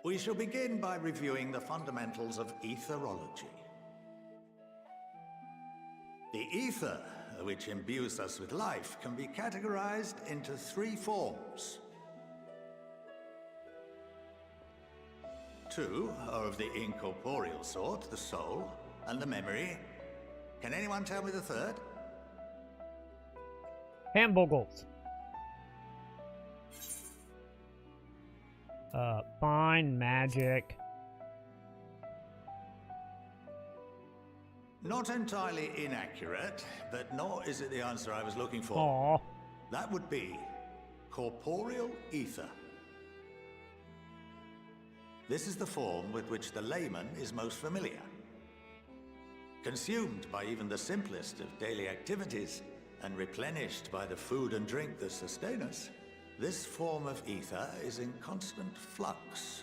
We shall begin by reviewing the fundamentals of etherology. The ether, which imbues us with life, can be categorized into 3 forms. 2 are of the incorporeal sort, the soul and the memory. Can anyone tell me the third?
Hamburgers. Fine magic.
Not entirely inaccurate, but nor is it the answer I was looking for.
Aww.
That would be corporeal ether. This is the form with which the layman is most familiar. Consumed by even the simplest of daily activities, and replenished by the food and drink that sustain us, this form of ether is in constant flux.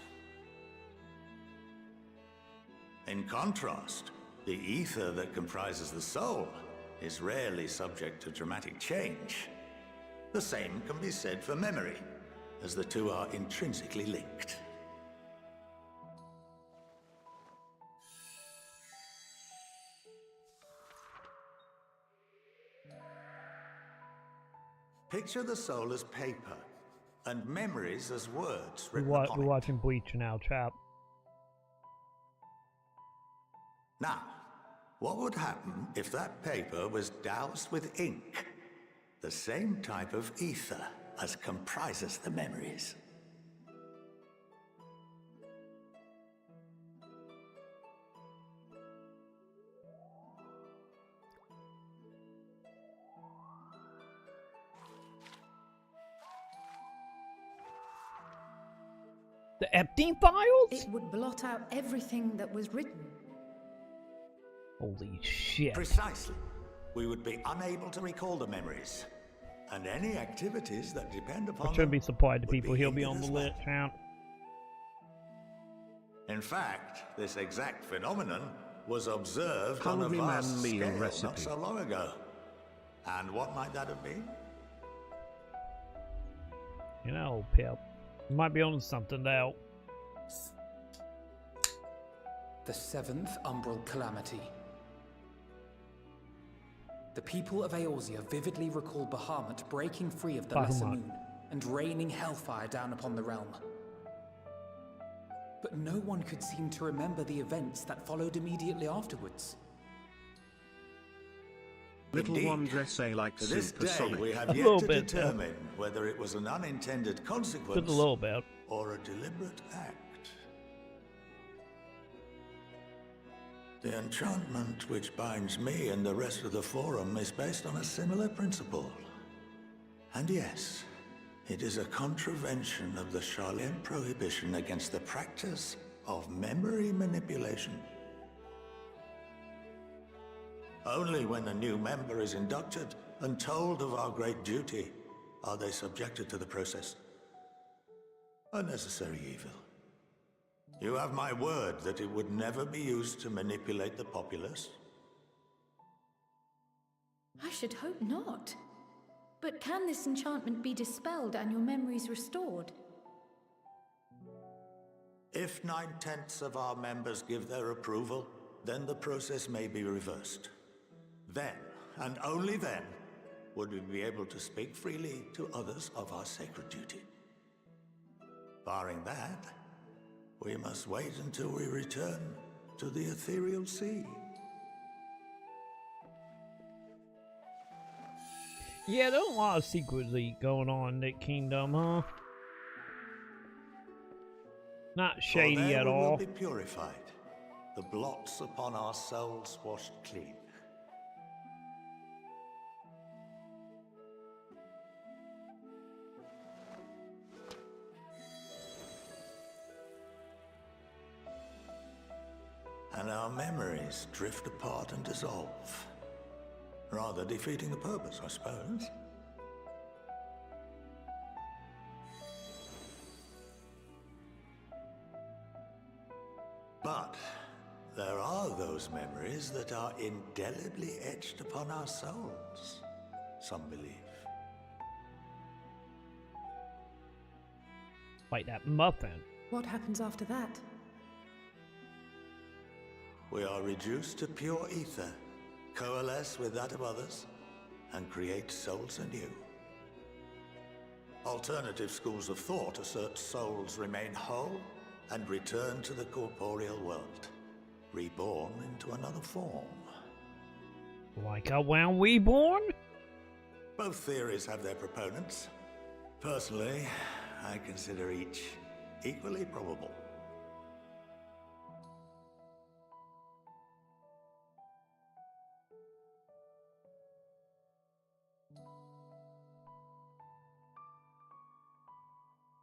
In contrast, the ether that comprises the soul is rarely subject to dramatic change. The same can be said for memory, as the two are intrinsically linked. Picture the soul as paper, and memories as words written upon
We're
it.
watching Bleach now, chap.
Now, what would happen if that paper was doused with ink? The same type of ether as comprises the memories.
The Epstein files?
It would blot out everything that was written.
Holy shit.
Precisely. We would be unable to recall the memories. And any activities that depend upon
I shouldn't be surprised the people he'll be
hindered
on the
as well.
list, champ.
In fact, this exact phenomenon was observed on a
Hungry
vast
Man meal
scale not
recipe.
so long ago. And what might that have been?
You know, Pip. You might be on something now.
The seventh umbral calamity. The people of Eorzea vividly recall Bahamut breaking free of the Lesser
Bahamut.
Moon and raining hellfire down upon the realm. But no one could seem to remember the events that followed immediately afterwards.
Little
Indeed.
one dress like
To this day,
Supersonic.
we have
A
yet
little
to
bit,
determine whether it was an unintended consequence
Just a little bit.
or a deliberate act. The enchantment which binds me and the rest of the Forum is based on a similar principle. And yes, it is a contravention of the Sharlayan prohibition against the practice of memory manipulation. Only when a new member is inducted and told of our great duty are they subjected to the process. A necessary evil. You have my word that it would never be used to manipulate the populace?
I should hope not. But can this enchantment be dispelled and your memories restored?
If 9/10 of our members give their approval, then the process may be reversed. Then, and only then, would we be able to speak freely to others of our sacred duty. Barring that, we must wait until we return to the ethereal sea.
Yeah, there's a lot of secrecy going on in that kingdom, huh? Not
For
shady
there
at
we
all.
will be purified, the blots upon our souls washed clean. And our memories drift apart and dissolve. Rather defeating the purpose, I suppose. But there are those memories that are indelibly etched upon our souls, some believe.
Like that muffin.
What happens after that?
We are reduced to pure ether, coalesce with that of others, and create souls anew. Alternative schools of thought assert souls remain whole and return to the corporeal world, reborn into another form.
Like a when we born?
Both theories have their proponents. Personally, I consider each equally probable.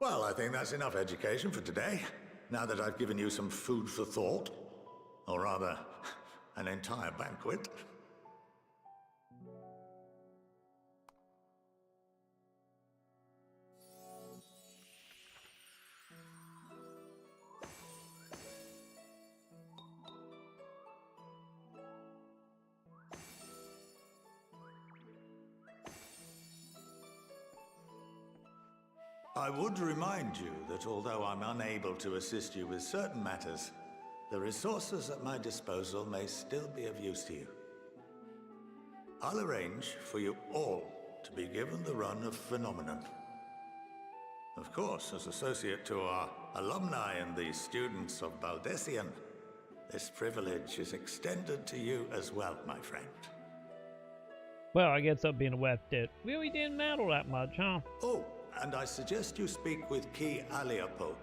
Well, I think that's enough education for today, now that I've given you some food for thought. Or rather, an entire banquet. I would remind you that although I'm unable to assist you with certain matters, the resources at my disposal may still be of use to you. I'll arrange for you all to be given the run of Phenomenon. Of course, as associate to our alumni and the students of Baldessian, this privilege is extended to you as well, my friend.
Well, I guess that being a West it really didn't matter that much, huh?
Oh, and I suggest you speak with Ki Aliapo.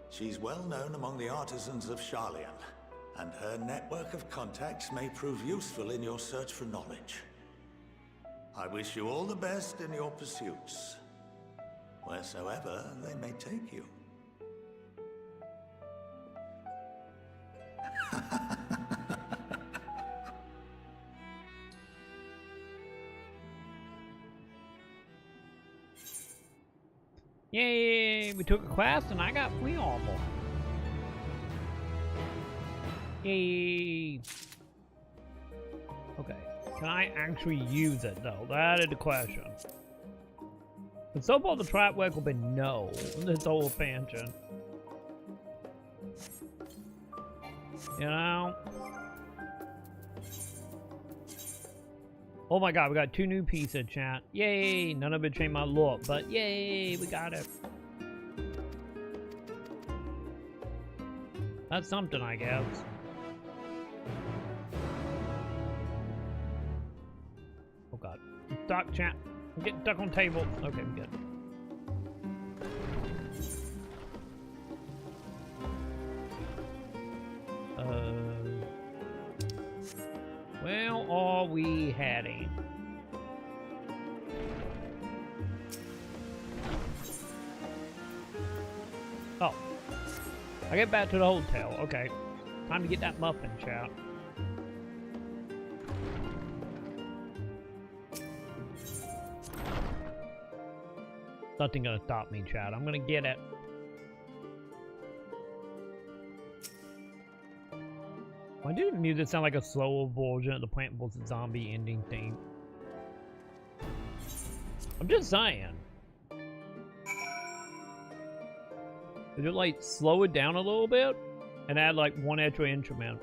She's well known among the artisans of Sharlayan, and her network of contacts may prove useful in your search for knowledge. I wish you all the best in your pursuits, wheresoever they may take you.
Yay! We took a quest and I got free armor. Yay! Okay. Can I actually use it though? That is the question. And so far the trap work will be no. This whole expansion. You know? Oh my god, we got 2 new pieces, chat. Yay! None of it changed my look, but yay, we got it. That's something, I guess. Oh god. I'm stuck, chat. I'm getting stuck on table. Okay, I'm good. Where are we heading? Oh. I get back to the hotel. Okay. Time to get that muffin, chat. Nothing gonna stop me, chat. I'm gonna get it. Why do the music sound like a slower version of the Plant vs. Zombie ending theme? I'm just saying. Could you like slow it down a little bit and add like 1 extra instrument?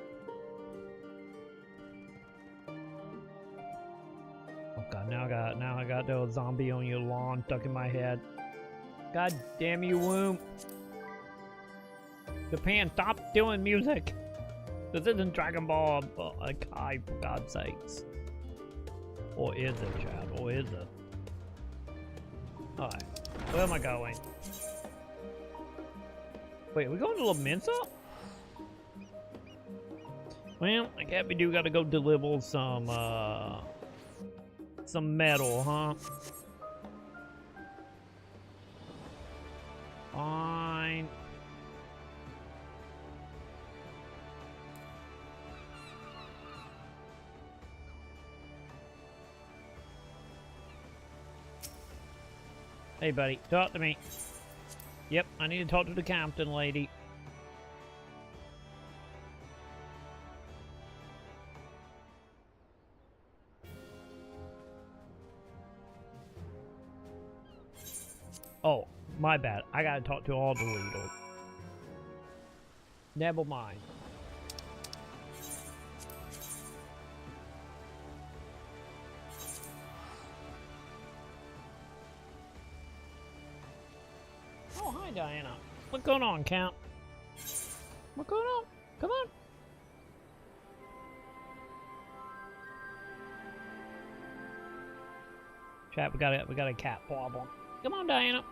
Oh god, now I got the zombie on your lawn stuck in my head. God damn you, womb. Japan, stop doing music. This isn't Dragon Ball Kai, for God's sakes. Or is it, Chad? Or is it? Alright. Where am I going? Wait, are we going to La Mensa? Well, I guess we do gotta go deliver some metal, huh? Fine. Hey, buddy, talk to me. Yep, I need to talk to the captain lady. Oh, my bad. I gotta talk to all the leaders. Never mind. Oh, hi, Diana. What's going on, Count? What's going on? Come on. Chat, we got a cat problem. Come on, Diana.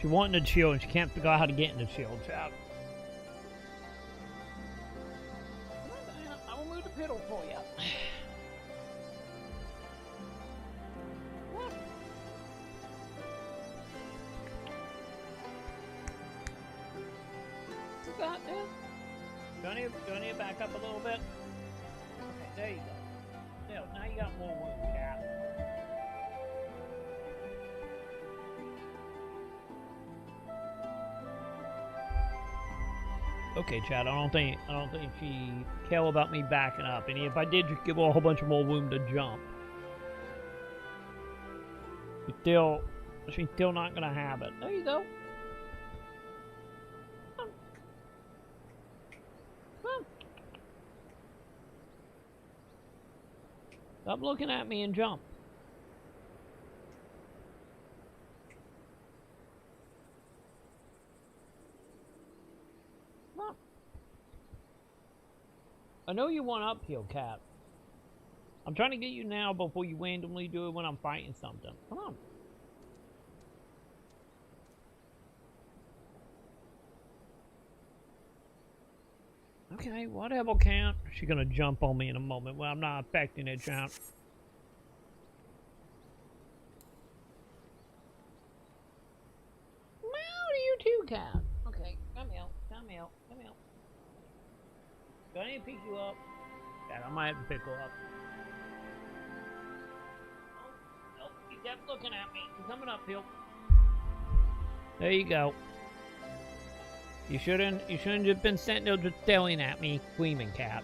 She wanting to chill and she can't figure out how to get in the chill, chat. Come on, Diana. I will move the pedal for you. Got this. Do I need to back up a little bit? Okay, there you go. There, now you got more room, cat. Okay, Chad. I don't think she care about me backing up. And if I did, just give her a whole bunch of more room to jump. She's still not gonna have it. There you go. Stop looking at me and jump. Come on. I know you want uphill, cat. I'm trying to get you now before you randomly do it when I'm fighting something. Come on. Okay, whatever, Count. She's gonna jump on me in a moment. Well, I'm not affecting it, Count. Meow to you too, Count. Okay, come here, come here, come here. Do I need to pick you up? Yeah, I might have to pick her up. Nope, you kept looking at me. I'm coming up, Phil. There you go. You shouldn't have been sitting there just staring at me, screaming, cat.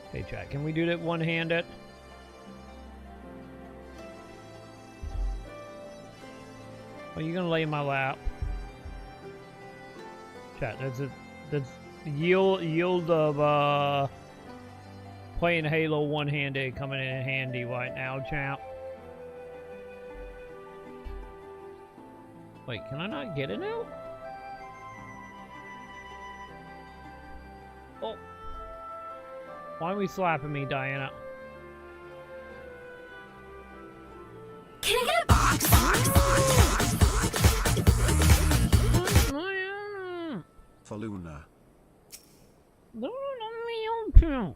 Okay, chat. Can we do that one-handed? Are you gonna lay in my lap? Chat. That's yield of playing Halo one-handed coming in handy right now, champ. Wait, can I not get it now? Oh. Why are we slapping me, Diana?
Can I get a box?
For Luna.
No, let me open.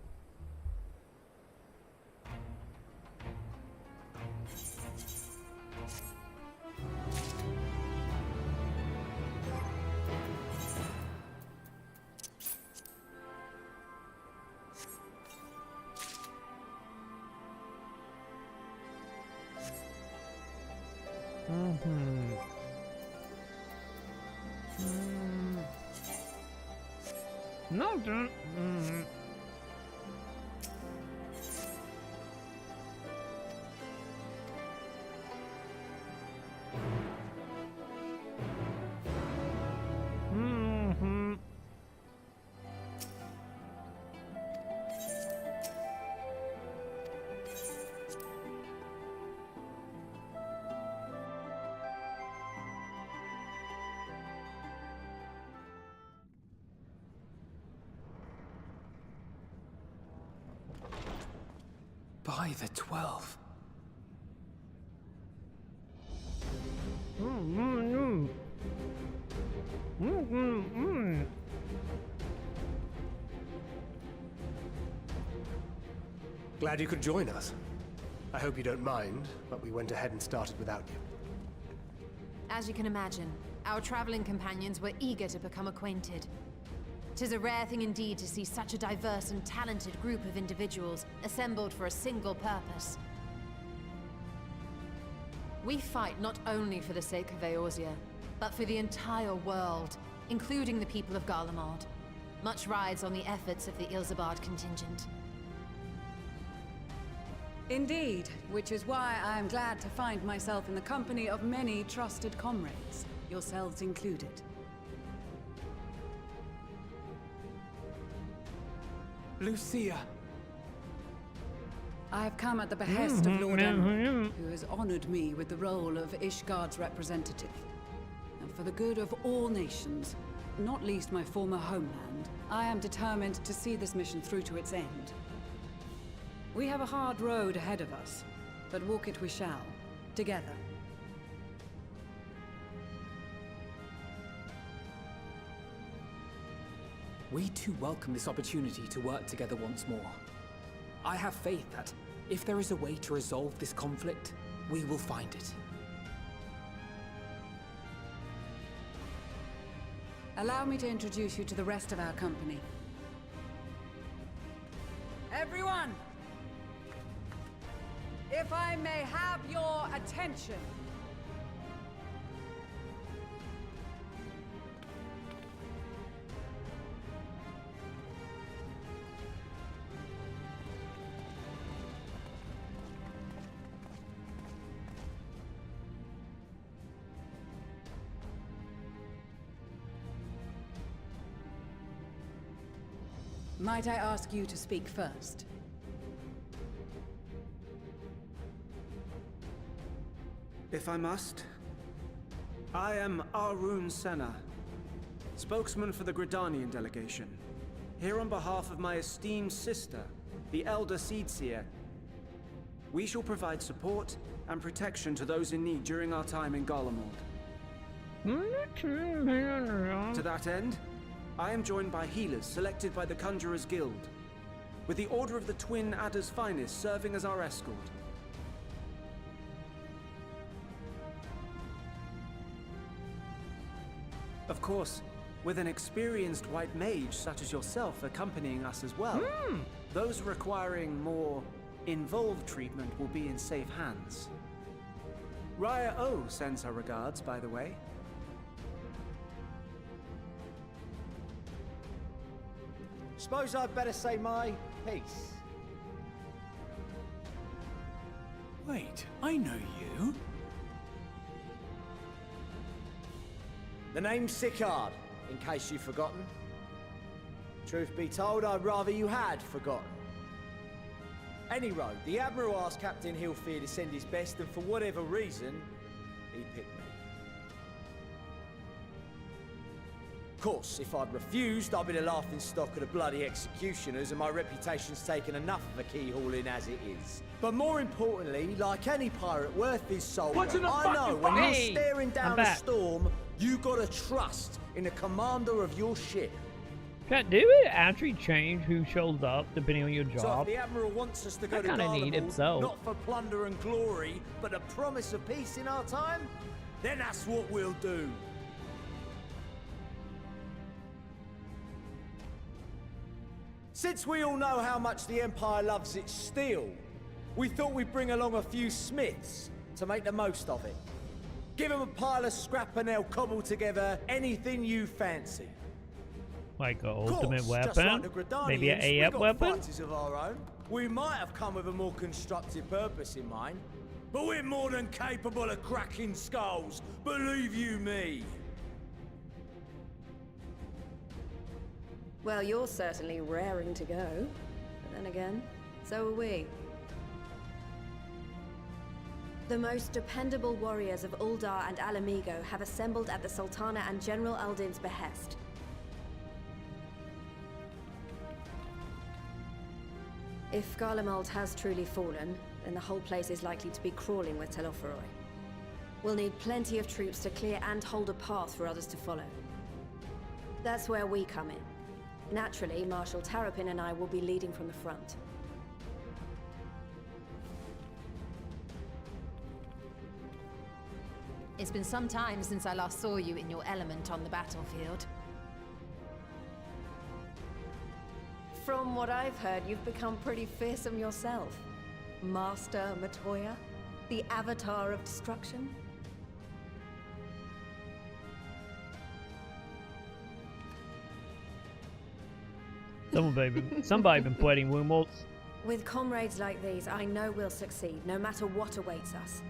No, don't.
By the 12.
Glad you could join us. I hope you don't mind, but we went ahead and started without you.
As you can imagine, our traveling companions were eager to become acquainted. 'Tis a rare thing indeed to see such a diverse and talented group of individuals assembled for a single purpose. We fight not only for the sake of Eorzea, but for the entire world, including the people of Garlemald. Much rides on the efforts of the Ilzabard contingent.
Indeed, which is why I am glad to find myself in the company of many trusted comrades, yourselves included.
Lucia!
I have come at the behest of Lord Endwalker, who has honored me with the role of Ishgard's representative. And for the good of all nations, not least my former homeland, I am determined to see this mission through to its end. We have a hard road ahead of us, but walk it we shall, together.
We too welcome this opportunity to work together once more. I have faith that, if there is a way to resolve this conflict, we will find it.
Allow me to introduce you to the rest of our company. Everyone! If I may have your attention. Might I ask you to speak first?
If I must. I am Arun Senna, spokesman for the Gridanian delegation, here on behalf of my esteemed sister, the Elder Seedseer. We shall provide support and protection to those in need during our time in Garlemald. To that end, I am joined by healers selected by the Conjurers Guild, with the Order of the Twin Adder's Finest serving as our escort. Of course, with an experienced white mage such as yourself accompanying us as well, those requiring more Involved treatment will be in safe hands. Raya O sends her regards, by the way.
Suppose I'd better say my piece.
Wait, I know you.
The name's Sicard, in case you've forgotten. Truth be told, I'd rather you had forgotten. Any road, the Admiral asked Captain Hillfear to send his best, and for whatever reason, he picked me. Of course, if I'd refused, I'd be the laughingstock of the bloody executioners, and my reputation's taken enough of a keyhauling as it is. But more importantly, like any pirate worth his salt, I know when you're staring down a storm, you gotta trust in the commander of your ship.
Chat, do it actually change who shows up depending on your
So if
job?
the Admiral wants us to go
I
to
kinda need it,
Garlemald,
so.
not for plunder and glory, but a promise of peace in our time, then that's what we'll do. Since we all know how much the Empire loves its steel, we thought we'd bring along a few smiths to make the most of it. Give them a pile of scrap and they'll cobble together anything you fancy.
Like an
Of
ultimate
course, just like
weapon?
the Gridanians,
Maybe an
we've
AF
got
weapon?
fighters of our own. We might have come with a more constructive purpose in mind, but we're more than capable of cracking skulls, believe you me.
Well, you're certainly raring to go. But then again, so are we. The most dependable warriors of Uldar and Alamigo have assembled at the Sultana and General Aldin's behest. If Garlemald has truly fallen, then the whole place is likely to be crawling with Telophoroi. We'll need plenty of troops to clear and hold a path for others to follow. That's where we come in. Naturally, Marshal Tarapin and I will be leading from the front.
It's been some time since I last saw you in your element on the battlefield.
From what I've heard, you've become pretty fearsome yourself. Master Matoya, the Avatar of Destruction.
Somebody been fighting Woomwaltz.
With comrades like these, I know we'll succeed, no matter what awaits us.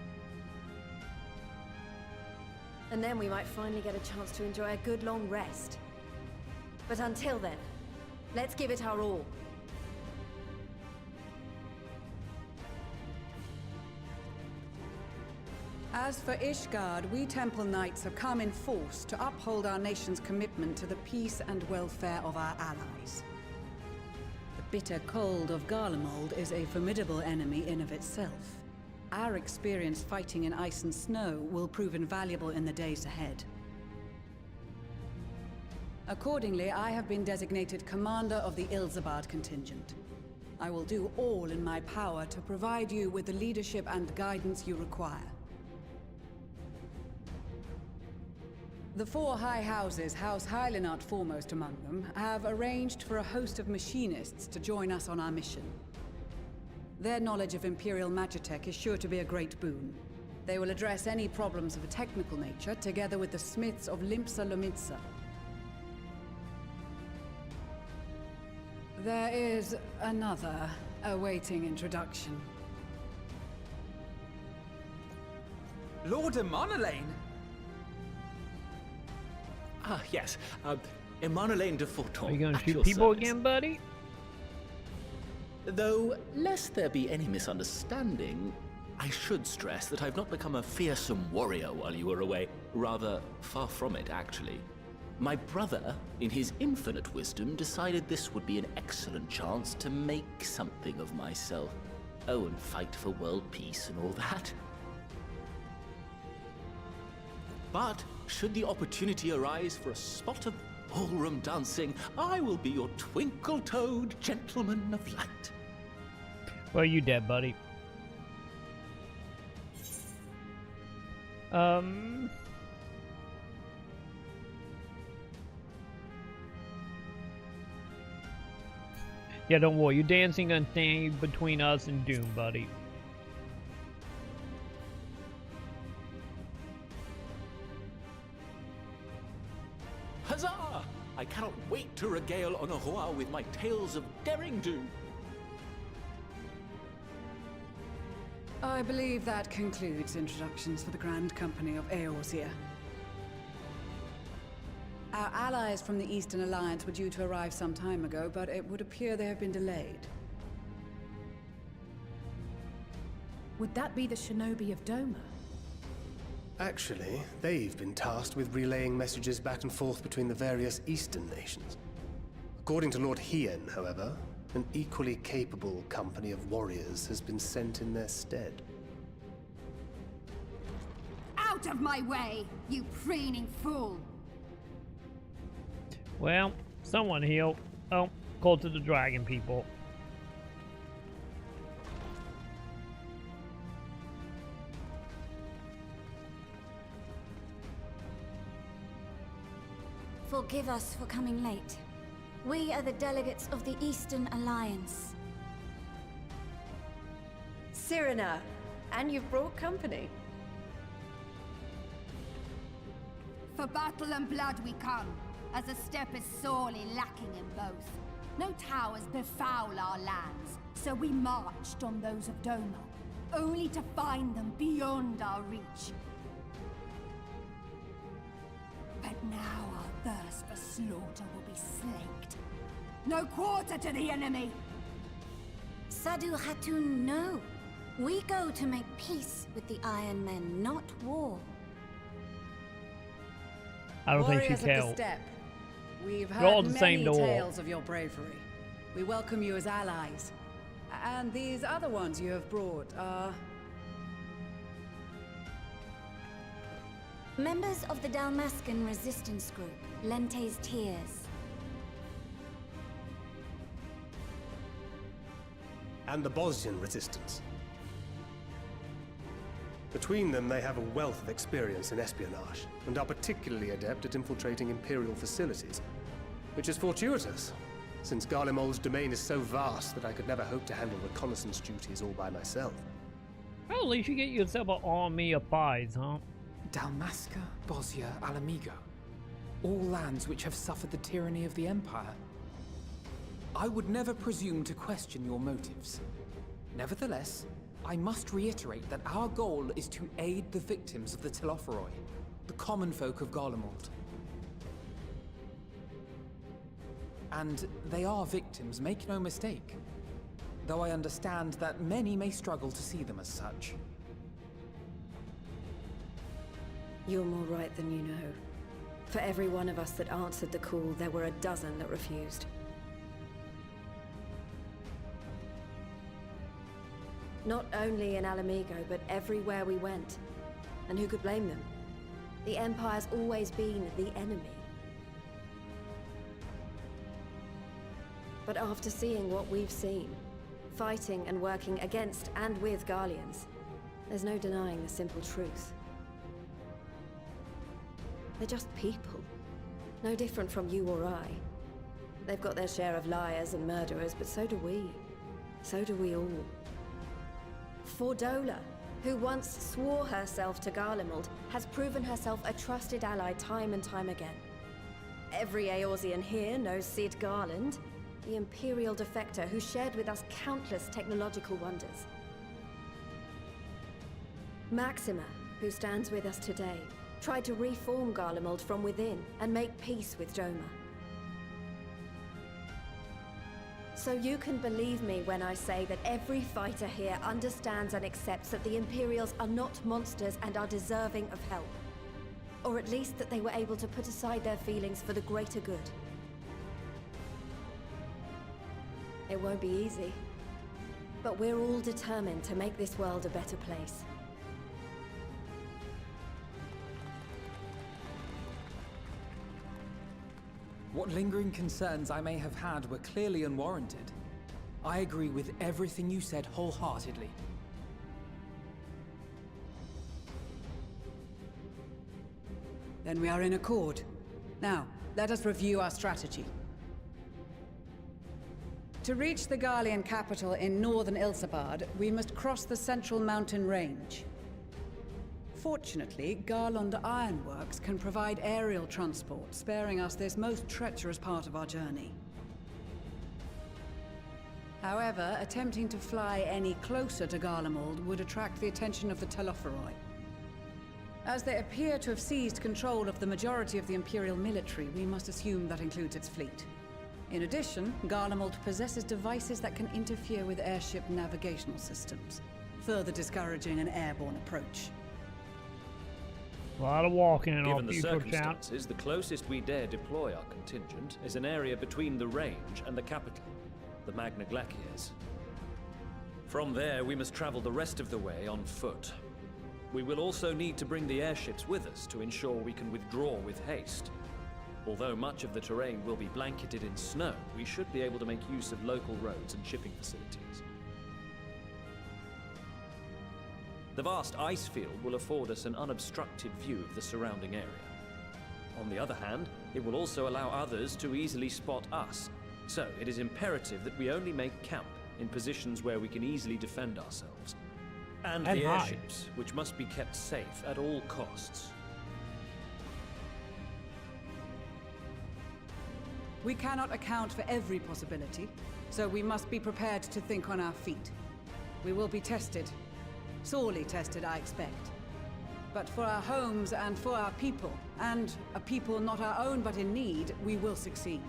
And then we might finally get a chance to enjoy a good long rest. But until then, let's give it our all.
As for Ishgard, we Temple Knights have come in force to uphold our nation's commitment to the peace and welfare of our allies. The bitter cold of Garlemald is a formidable enemy in of itself. Our experience fighting in ice and snow will prove invaluable in the days ahead. Accordingly, I have been designated commander of the Ilzabard contingent. I will do all in my power to provide you with the leadership and guidance you require. The four high houses, House Hylinart foremost among them, have arranged for a host of machinists to join us on our mission. Their knowledge of Imperial Magitech is sure to be a great boon. They will address any problems of a technical nature, together with the smiths of Limpsa Lomitsa. There is another awaiting introduction.
Lord Emanolain!
Ah, yes. Emanolain de Forton.
Are you gonna
at
shoot
your
people
service.
again, buddy?
Though, lest there be any misunderstanding, I should stress that I've not become a fearsome warrior while you were away. Rather, far from it, actually. My brother, in his infinite wisdom, decided this would be an excellent chance to make something of myself. Oh, and fight for world peace and all that. But, should the opportunity arise for a spot of ballroom dancing, I will be your twinkle-toed gentleman of light.
Well, you dead, buddy. Yeah, don't worry. You're dancing gonna stand between us and Doom, buddy.
Huzzah! I cannot wait to regale Onohua with my tales of daring do.
I believe that concludes introductions for the Grand Company of Eorzea. Our allies from the Eastern Alliance were due to arrive some time ago, but it would appear they have been delayed.
Would that be the shinobi of Doma?
Actually, they've been tasked with relaying messages back and forth between the various Eastern nations. According to Lord Hien, however, an equally capable company of warriors has been sent in their stead.
Out of my way, you preening fool!
Well, someone healed. Oh, Cult of the Dragon people.
Forgive us for coming late. We are the delegates of the Eastern Alliance.
Cyrena, and you've brought company.
For battle and blood we come, as a step is sorely lacking in both. No towers befoul our lands, so we marched on those of Doma, only to find them beyond our reach. But now our thirst for slaughter will be slaked. No quarter to the enemy!
Sadu Hatun, no. We go to make peace with the Iron Men, not war.
I don't think she
Warriors of
can.
the Steppe, we've
You're all
heard
the same
many
door.
tales of your bravery. We welcome you as allies. And these other ones you have brought are...
Members of the Dalmascan resistance group, Lente's Tears.
And the Bosnian resistance. Between them, they have a wealth of experience in espionage, and are particularly adept at infiltrating Imperial facilities. Which is fortuitous, since Garlemald's domain is so vast that I could never hope to handle reconnaissance duties all by myself.
Well, at least you get yourself an army of spies, huh?
Dalmasca, Bosnia, Alamigo. All lands which have suffered the tyranny of the Empire. I would never presume to question your motives. Nevertheless, I must reiterate that our goal is to aid the victims of the Telophoroi, the common folk of Garlemald. And they are victims, make no mistake. Though I understand that many may struggle to see them as such.
You're more right than you know. For every one of us that answered the call, there were a dozen that refused. Not only in Alamigo, but everywhere we went. And who could blame them? The Empire's always been the enemy. But after seeing what we've seen, fighting and working against and with Garleans, there's no denying the simple truth. They're just people. No different from you or I. They've got their share of liars and murderers, but so do we. So do we all. Fordola, who once swore herself to Garlemald, has proven herself a trusted ally time and time again. Every Eorzean here knows Cid Garland, the Imperial defector who shared with us countless technological wonders. Maxima, who stands with us today, tried to reform Garlemald from within and make peace with Doma. So you can believe me when I say that every fighter here understands and accepts that the Imperials are not monsters and are deserving of help. Or at least that they were able to put aside their feelings for the greater good. It won't be easy, but we're all determined to make this world a better place.
What lingering concerns I may have had were clearly unwarranted. I agree with everything you said wholeheartedly.
Then we are in accord. Now, let us review our strategy. To reach the Garlean capital in northern Ilsabard, we must cross the central mountain range. Fortunately, Garlond Ironworks can provide aerial transport, sparing us this most treacherous part of our journey. However, attempting to fly any closer to Garlemald would attract the attention of the Telophoroi. As they appear to have seized control of the majority of the Imperial military, we must assume that includes its fleet. In addition, Garlemald possesses devices that can interfere with airship navigational systems, further discouraging an airborne approach.
A lot of walking in
Given the circumstances, the closest we dare deploy our contingent is an area between the range and the capital, the Magna Glaciers. From there, we must travel the rest of the way on foot. We will also need to bring the airships with us to ensure we can withdraw with haste. Although much of the terrain will be blanketed in snow, we should be able to make use of local roads and shipping facilities. The vast ice field will afford us an unobstructed view of the surrounding area. On the other hand, it will also allow others to easily spot us, so it is imperative that we only make camp in positions where we can easily defend ourselves. And the airships, which must be kept safe at all costs.
We cannot account for every possibility, so we must be prepared to think on our feet. We will be tested. Sorely tested, I expect. But for our homes and for our people, and a people not our own but in need, we will succeed.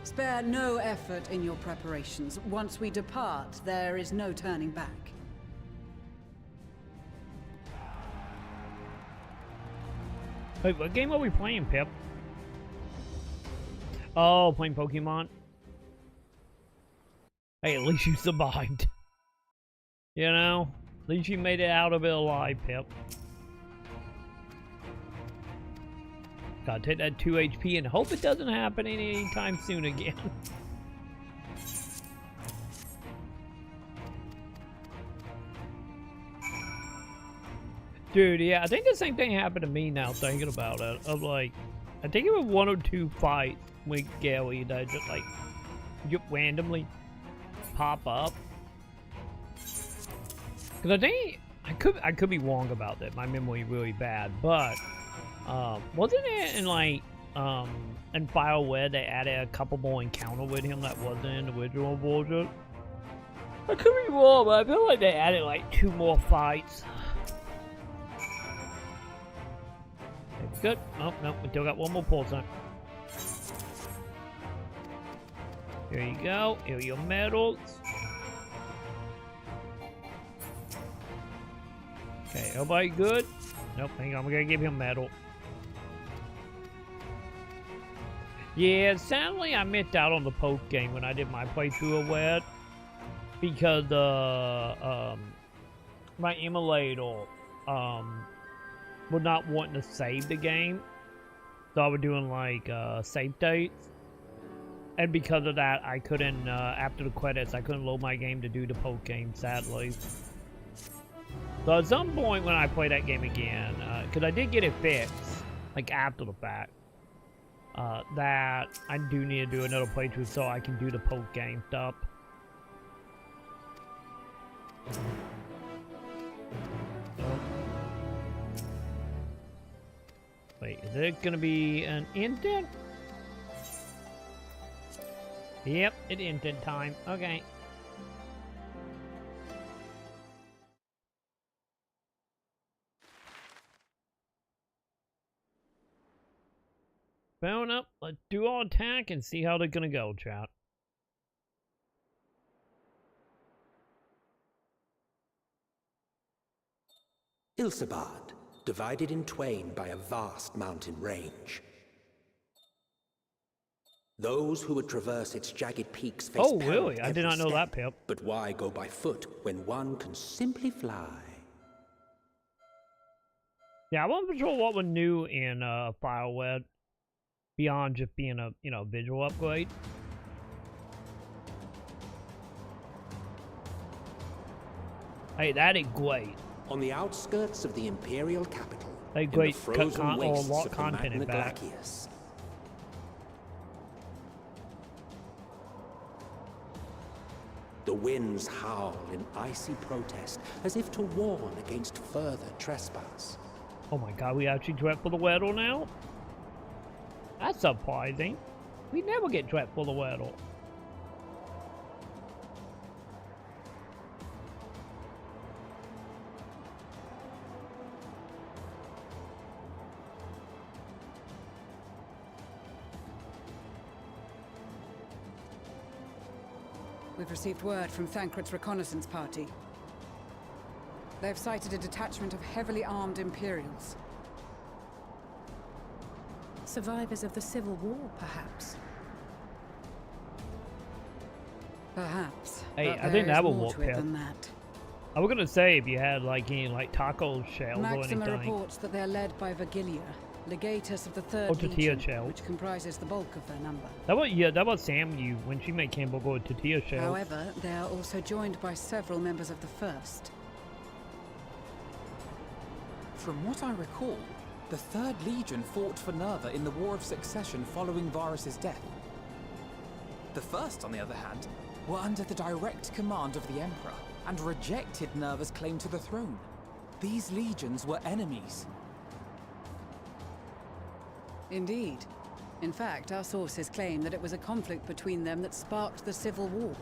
Spare no effort in your preparations. Once we depart, there is no turning back.
Wait, what game are we playing, Pip? Oh, playing Pokemon. Hey, at least you survived. You know? At least you made it out of it alive, Pip. Gotta take that 2 HP and hope it doesn't happen anytime soon again. Dude, yeah, I think the same thing happened to me now, thinking about it. Of like, I think it was 1 or 2 fights with Gary that just like, randomly pop up. Cause I think, I could be wrong about that, my memory is really bad, but, wasn't it in like, in BioWare they added a couple more encounters with him that wasn't in the original version? I could be wrong, but I feel like they added like 2 more fights. It's good. Oh, no, we still got 1 more pulsar. Here you go. Here are your medals. Okay, everybody good? Nope, hang on. We're gonna give him a medal. Yeah, sadly I missed out on the poke game when I did my playthrough of WED. Because my emulator was not wanting to save the game. So I was doing like save dates. And because of that, I couldn't, after the credits, I couldn't load my game to do the poke game, sadly. So at some point when I play that game again, because I did get it fixed, like after the fact, that I do need to do another playthrough so I can do the poke game stuff. Wait, is it gonna be an indent? Yep, it indent time. Okay. Phone up. Let's do our attack and see how they're gonna go, chat.
Ilsabard, divided in twain by a vast mountain range. Those who would traverse its jagged peaks face
oh, really? I did not know that, Pip.
But why go by foot when one can simply fly?
Yeah, I wasn't sure what was new in BioWare beyond just being a, you know, visual upgrade. Hey, that is great.
On the outskirts of the Imperial capital,
they great or lot content in back.
winds howl in icy protest, as if to warn against further trespass.
Oh my god, we actually dreadful the Wordle now? That's surprising. We never get dreadful the Wordle.
We've received word from Thancred's reconnaissance party. They've sighted a detachment of heavily armed Imperials.
Survivors of the Civil War, perhaps?
Perhaps.
Hey,
but
I think that
there
will
is more
work,
to it
Pip.
than that.
I was gonna say if you had like any like taco shells or
Maxima
anything.
reports that they're led by Vigilia, legatus of the Third
tortilla
Legion,
shell.
which comprises the bulk of their number.
That was Sam you when she made Campbell go to tortilla shells.
However, they are also joined by several members of the First.
From what I recall, the Third Legion fought for Nerva in the War of Succession following Varus's death. The First, on the other hand, were under the direct command of the Emperor and rejected Nerva's claim to the throne. These legions were enemies.
Indeed. In fact, our sources claim that it was a conflict between them that sparked the Civil War.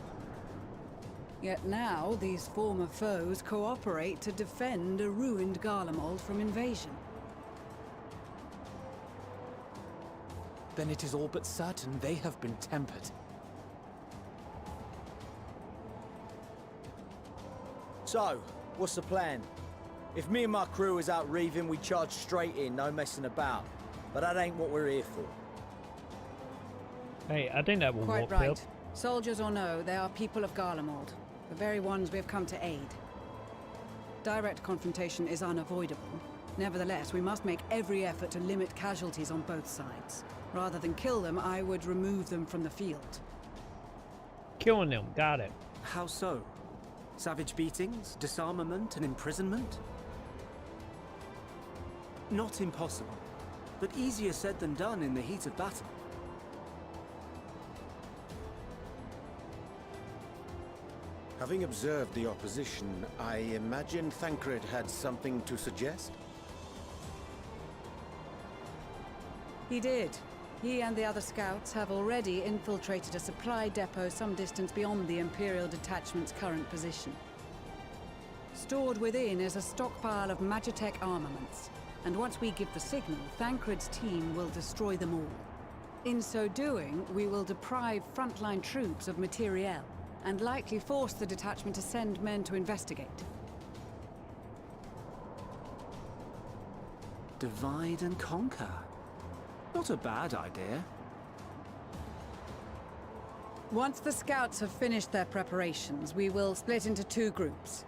Yet now, these former foes cooperate to defend a ruined Garlemald from invasion.
Then it is all but certain they have been tempered.
So, what's the plan? If me and my crew is out reaving, we charge straight in, no messing about. But that ain't what we're here for.
Hey, I think that will
Quite
work,
right.
Pip.
Soldiers or no, they are people of Garlemald, the very ones we have come to aid. Direct confrontation is unavoidable. Nevertheless, we must make every effort to limit casualties on both sides. Rather than kill them, I would remove them from the field.
Killing them, got it.
How so? Savage beatings, disarmament, and imprisonment? Not impossible, but easier said than done in the heat of battle.
Having observed the opposition, I imagine Thancred had something to suggest?
He did. He and the other scouts have already infiltrated a supply depot some distance beyond the Imperial detachment's current position. Stored within is a stockpile of Magitech armaments, and once we give the signal, Thancred's team will destroy them all. In so doing, we will deprive frontline troops of materiel, and likely force the detachment to send men to investigate.
Divide and conquer. Not a bad idea.
Once the scouts have finished their preparations, we will split into two groups.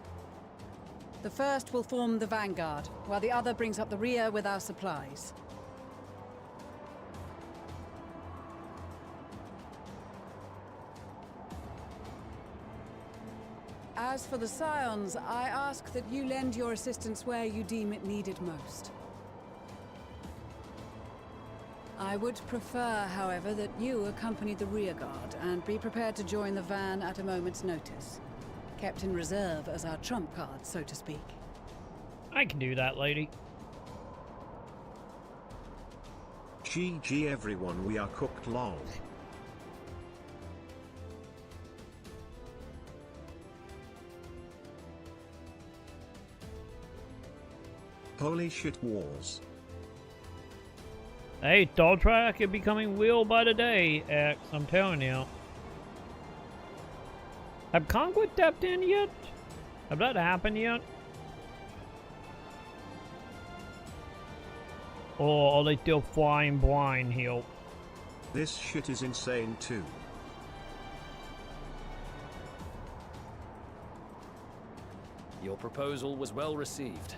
The first will form the vanguard, while the other brings up the rear with our supplies. As for the Scions, I ask that you lend your assistance where you deem it needed most. I would prefer, however, that you accompany the rearguard and be prepared to join the van at a moment's notice. Kept in reserve as our trump card, so to speak.
I can do that, lady.
GG everyone, we are cooked long. Holy shit wars.
Hey, Star Trek is becoming real by the day, X. I'm telling you. Have Conquest stepped in yet? Have that happened yet? Or are they still flying blind here?
This shit is insane too.
Your proposal was well received.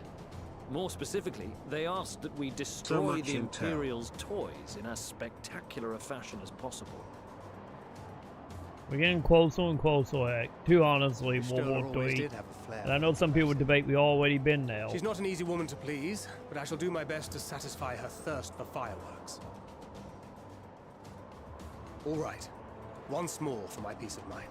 More specifically, they asked that we destroy
much
the
intel.
Imperial's toys in as spectacular a fashion as possible.
We're getting closer and closer, X. Too honestly, World
Stoller
War
always
III.
did have a flair.
And I know some people would debate we've already been there.
She's not an easy woman to please, but I shall do my best to satisfy her thirst for fireworks. All right. Once more for my peace of mind.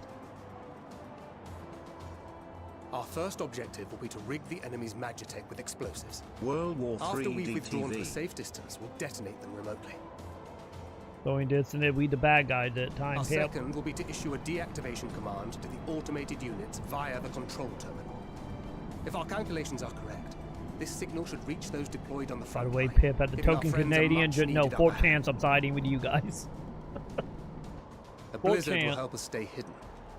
Our first objective will be to rig the enemy's magitech with explosives.
World War III
After we've withdrawn to
DTV.
a safe distance, we'll detonate them remotely.
Going distant, we the bad guys at time.
Our second will be to issue a deactivation command to the automated units via the control terminal. If our calculations are correct, this signal should reach those deployed on the
By
front
the way,
line,
Pip, at the
giving our
token
friends a
Canadian,
much
no,
needed
4
upper hand.
chance I'm siding with you guys.
The
4
blizzard will
chance.
help us stay hidden,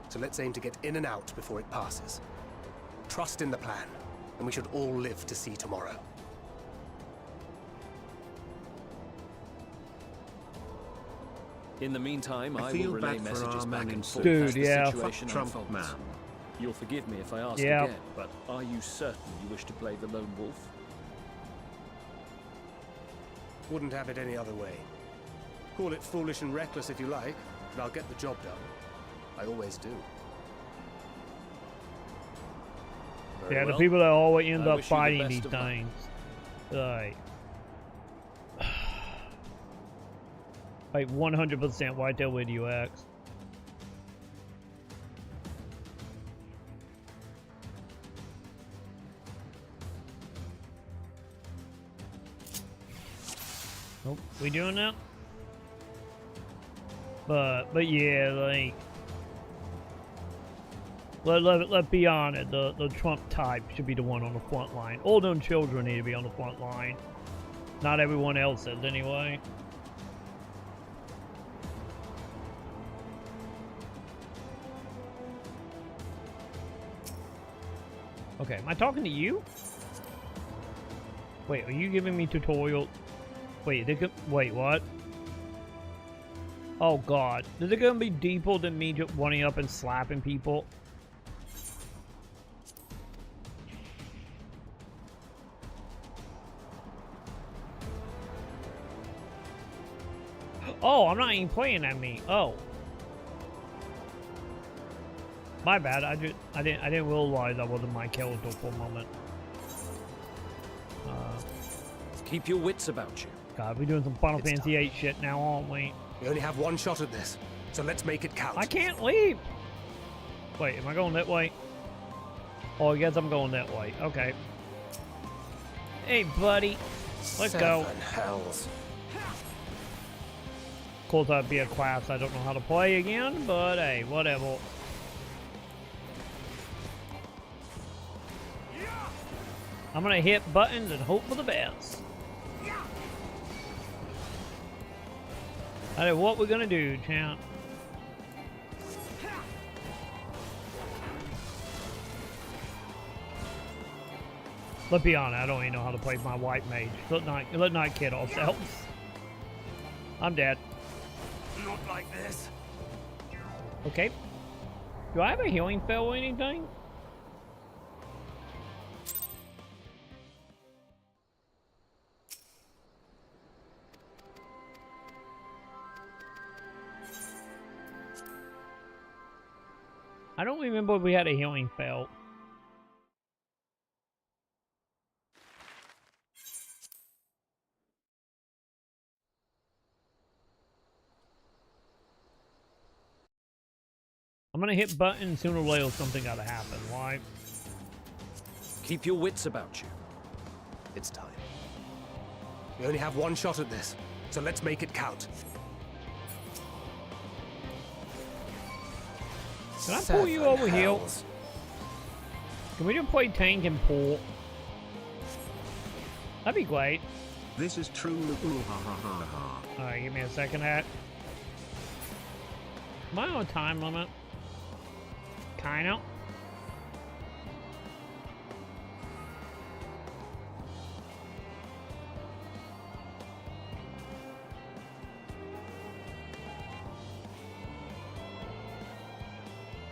so let's aim to get in and out before it passes. Trust in the plan, and we should all live to see tomorrow.
In the meantime, I
feel
will relay
bad for
messages
our
back
man
and
in
forth
Dude,
as the
yeah.
situation
Fuck Trump,
unfolds.
man.
You'll forgive me if I ask
Yeah.
again, but are you certain you wish to play the lone wolf?
Wouldn't have it any other way. Call it foolish and reckless if you like, but I'll get the job done. I always do.
Very
Yeah, the
well.
people that always end
I
up
wish you the
fighting
best
these
of luck.
things. Like 100% right there with you, X. Nope, we doing that? But yeah, like, let's be honest, the Trump type should be the one on the front line. All them children need to be on the front line. Not everyone else is, anyway. Okay, am I talking to you? Wait, are you giving me tutorial? Wait, wait, what? Oh god, is it gonna be deeper than me just running up and slapping people? Oh, I'm not even playing at me. Oh. My bad. I didn't realize that wasn't my character for a moment.
Keep your wits about you.
God, we're doing some Final Fantasy VIII shit now, aren't we?
We only have one shot at this, so let's make it count.
I can't leave. Wait, am I going that way? Oh, I guess I'm going that way. Okay. Hey, buddy. Let's go.
Seven hells.
Of course, that'd be a class I don't know how to play again, but hey, whatever. I'm gonna hit buttons and hope for the best. That is what we're gonna do, champ. Let's be honest, I don't even know how to play my white mage. Let's not kid ourselves. I'm dead.
Not like this.
Okay. Do I have a healing spell or anything? I don't remember if we had a healing spell. I'm gonna hit buttons, sooner or later something gotta happen. Why?
Keep your wits about you.
It's time. We only have one shot at this, so let's make it count.
Can I pull you over here? Can we just play tank and pull? That'd be great.
This is true. Ooh, ha ha ha ha.
Alright, give me a second, Hat. Am I on a time limit? Kinda.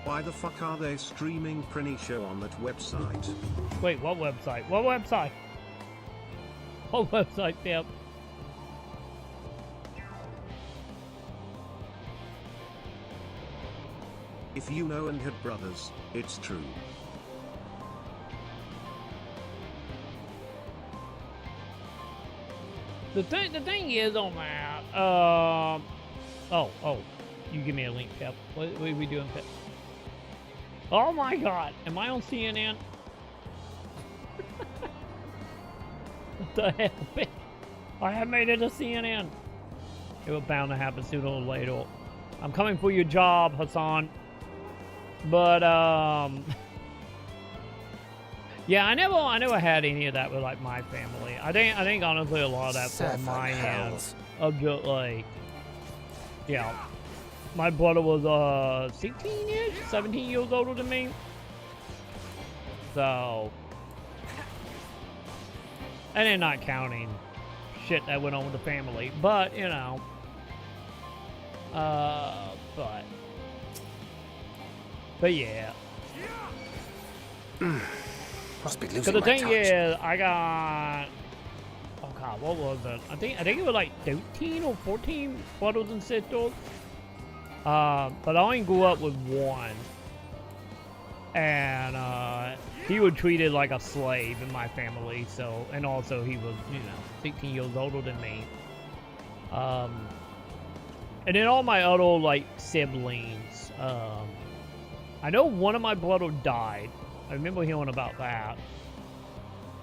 Why the fuck are they streaming Prinny Show on that website?
Wait, what website? What website? What website, Pip?
If you know and had brothers, it's true.
The thing is on that, oh, you give me a link, Pip. What are we doing, Pip? Oh my god. Am I on CNN? What the hell? I have made it to CNN. It was bound to happen sooner or later. I'm coming for your job, Hassan. But, yeah, I never had any of that with, like, my family. I think honestly a lot of that from my end. Of just, like, yeah. My brother was, 16-ish, 17 years older than me. So, and then not counting shit that went on with the family. But, you know, but yeah.
Must be losing
So the
my
thing
touch.
is, I got, oh god, what was it? I think it was like 13 or 14 brothers and sisters. But I only grew up with one. And he was treated like a slave in my family, so, and also he was, you know, 16 years older than me. And then all my other, like, siblings, I know one of my brothers died. I remember hearing about that.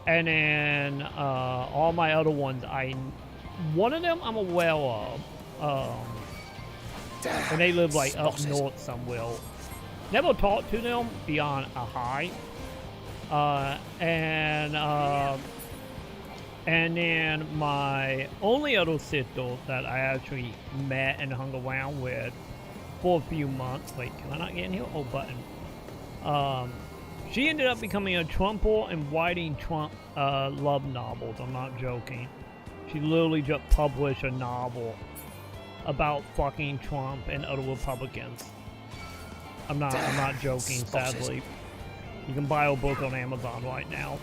And then, all my other ones, one of them I'm aware of, and they live, like, up north somewhere. Never talked to them beyond a hi. And then my only other sister that I actually met and hung around with for a few months. Wait, can I not get in here? Oh, button. She ended up becoming a Trumper and writing Trump love novels. I'm not joking. She literally just published a novel about fucking Trump and other Republicans. I'm not joking, sadly. You can buy a book on Amazon right now.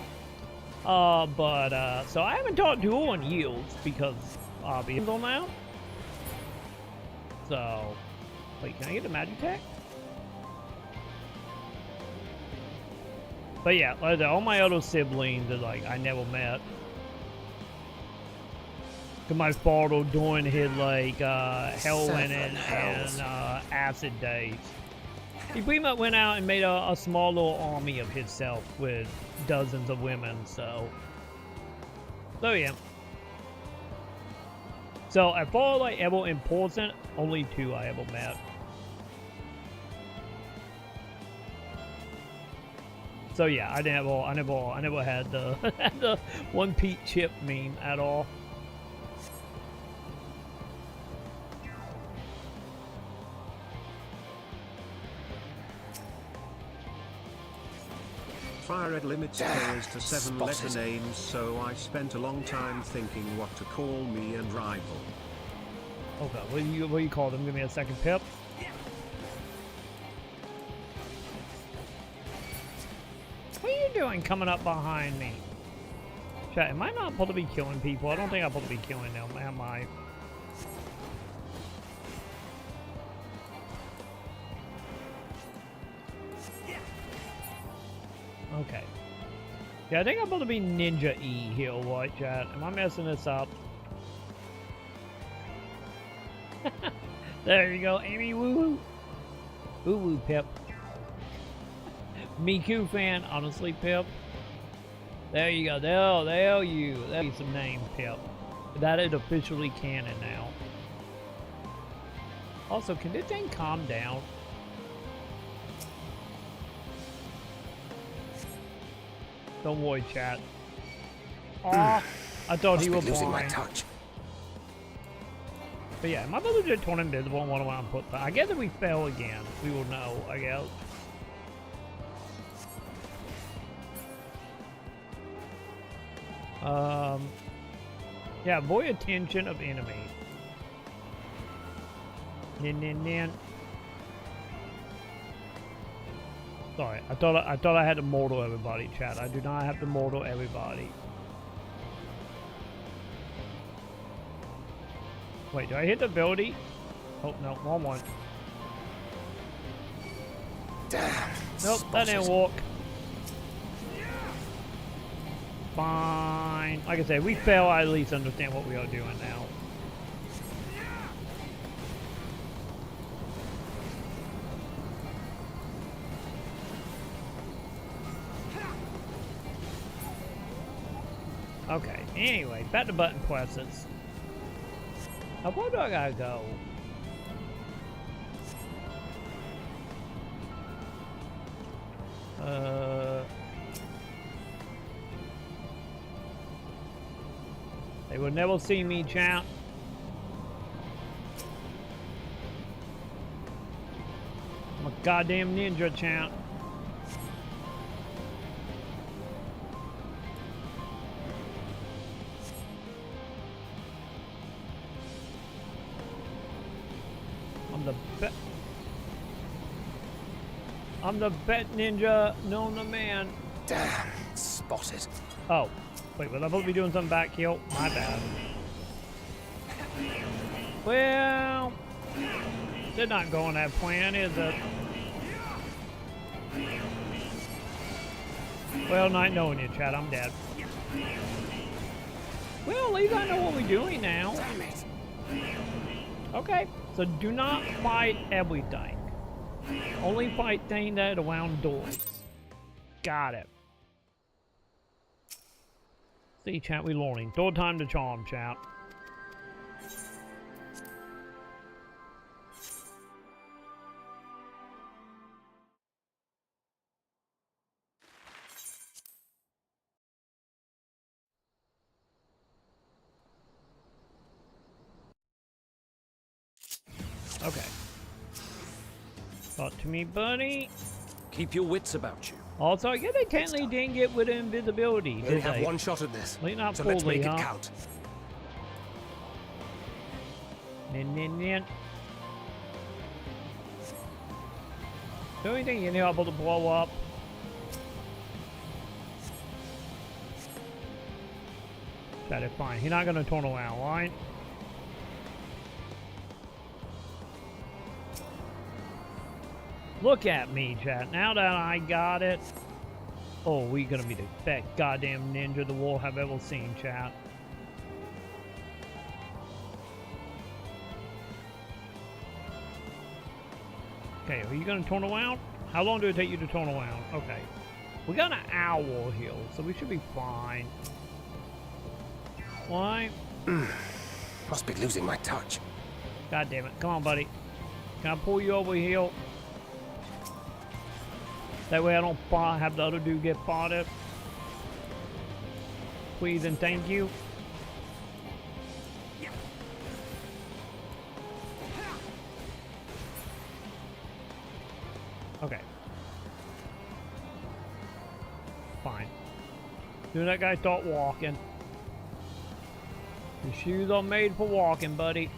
So I haven't talked to her in years because obviously now. So, wait, can I get the magic tech? But yeah, like all my other siblings are like I never met. Cause my father during his like heroin and acid days, he pretty much went out and made a small little army of himself with dozens of women. So yeah. So as far as like ever important, only 2 I ever met. So yeah, I never had the the One Piece chip meme at all.
Fire Red limits players to 7-letter names, so I spent a long time thinking what to call me and rival.
Okay, what do you call them? Give me a second, Pip. What are you doing coming up behind me? Chat, am I not supposed to be killing people? I don't think I'm supposed to be killing them, am I? Okay. Yeah, I think I'm supposed to be Ninja E here, right, chat? Am I messing this up? There you go, Amy Woo Woo. Woo Woo, Pip. Miku fan, honestly, Pip. There you go. There you. That'd be some name, Pip. That is officially canon now. Also, can this thing calm down? Don't worry, chat. Aw, I thought he was
losing my
blind.
touch.
But yeah, my brother just turned invisible and what do I put that? I guess if we fail again, we will know, I guess. Yeah, avoid attention of enemy. Nin. Sorry, I thought I had to mortal everybody, chat. I do not have to mortal everybody. Wait, do I hit the ability? Oh no, wrong one.
Damn.
Nope, that didn't work. Fine. Like I said, we fail, I at least understand what we are doing now. Okay, anyway, back to button presses. Now, where do I gotta go? They will never see me, chat. I'm a goddamn ninja, chat. I'm the bet ninja known to man.
Damn, spotted.
Oh, wait, was I supposed to be doing something back here? My bad. Well, they're not going that plan, is it? Well, not knowing you, Chad, I'm dead. Well, at least I know what we're doing now.
Damn it.
Okay, so do not fight everything. Only fight things that are around doors. Got it. See, chat, we learning. Third time to charm, chat. Okay. Talk to me, buddy.
Keep your wits about you.
Also, yeah, they technically didn't get rid of invisibility,
We
did
only
they?
have one shot at this,
Not
so
fully,
let's make
huh?
it count.
Nin, nin, nin. Do anything you're able to blow up? That is fine. He's not gonna turn around, right? Look at me, chat. Now that I got it. Oh, we gonna be the best goddamn ninja the world have ever seen, chat. Okay, are you gonna turn around? How long did it take you to turn around? Okay. We got an hour here, so we should be fine. Why?
Must be losing my touch.
God damn it. Come on, buddy. Can I pull you over here? That way I don't have the other dude get spotted. Please and thank you. Okay. Fine. Soon that guy start walking. Your shoes are made for walking, buddy.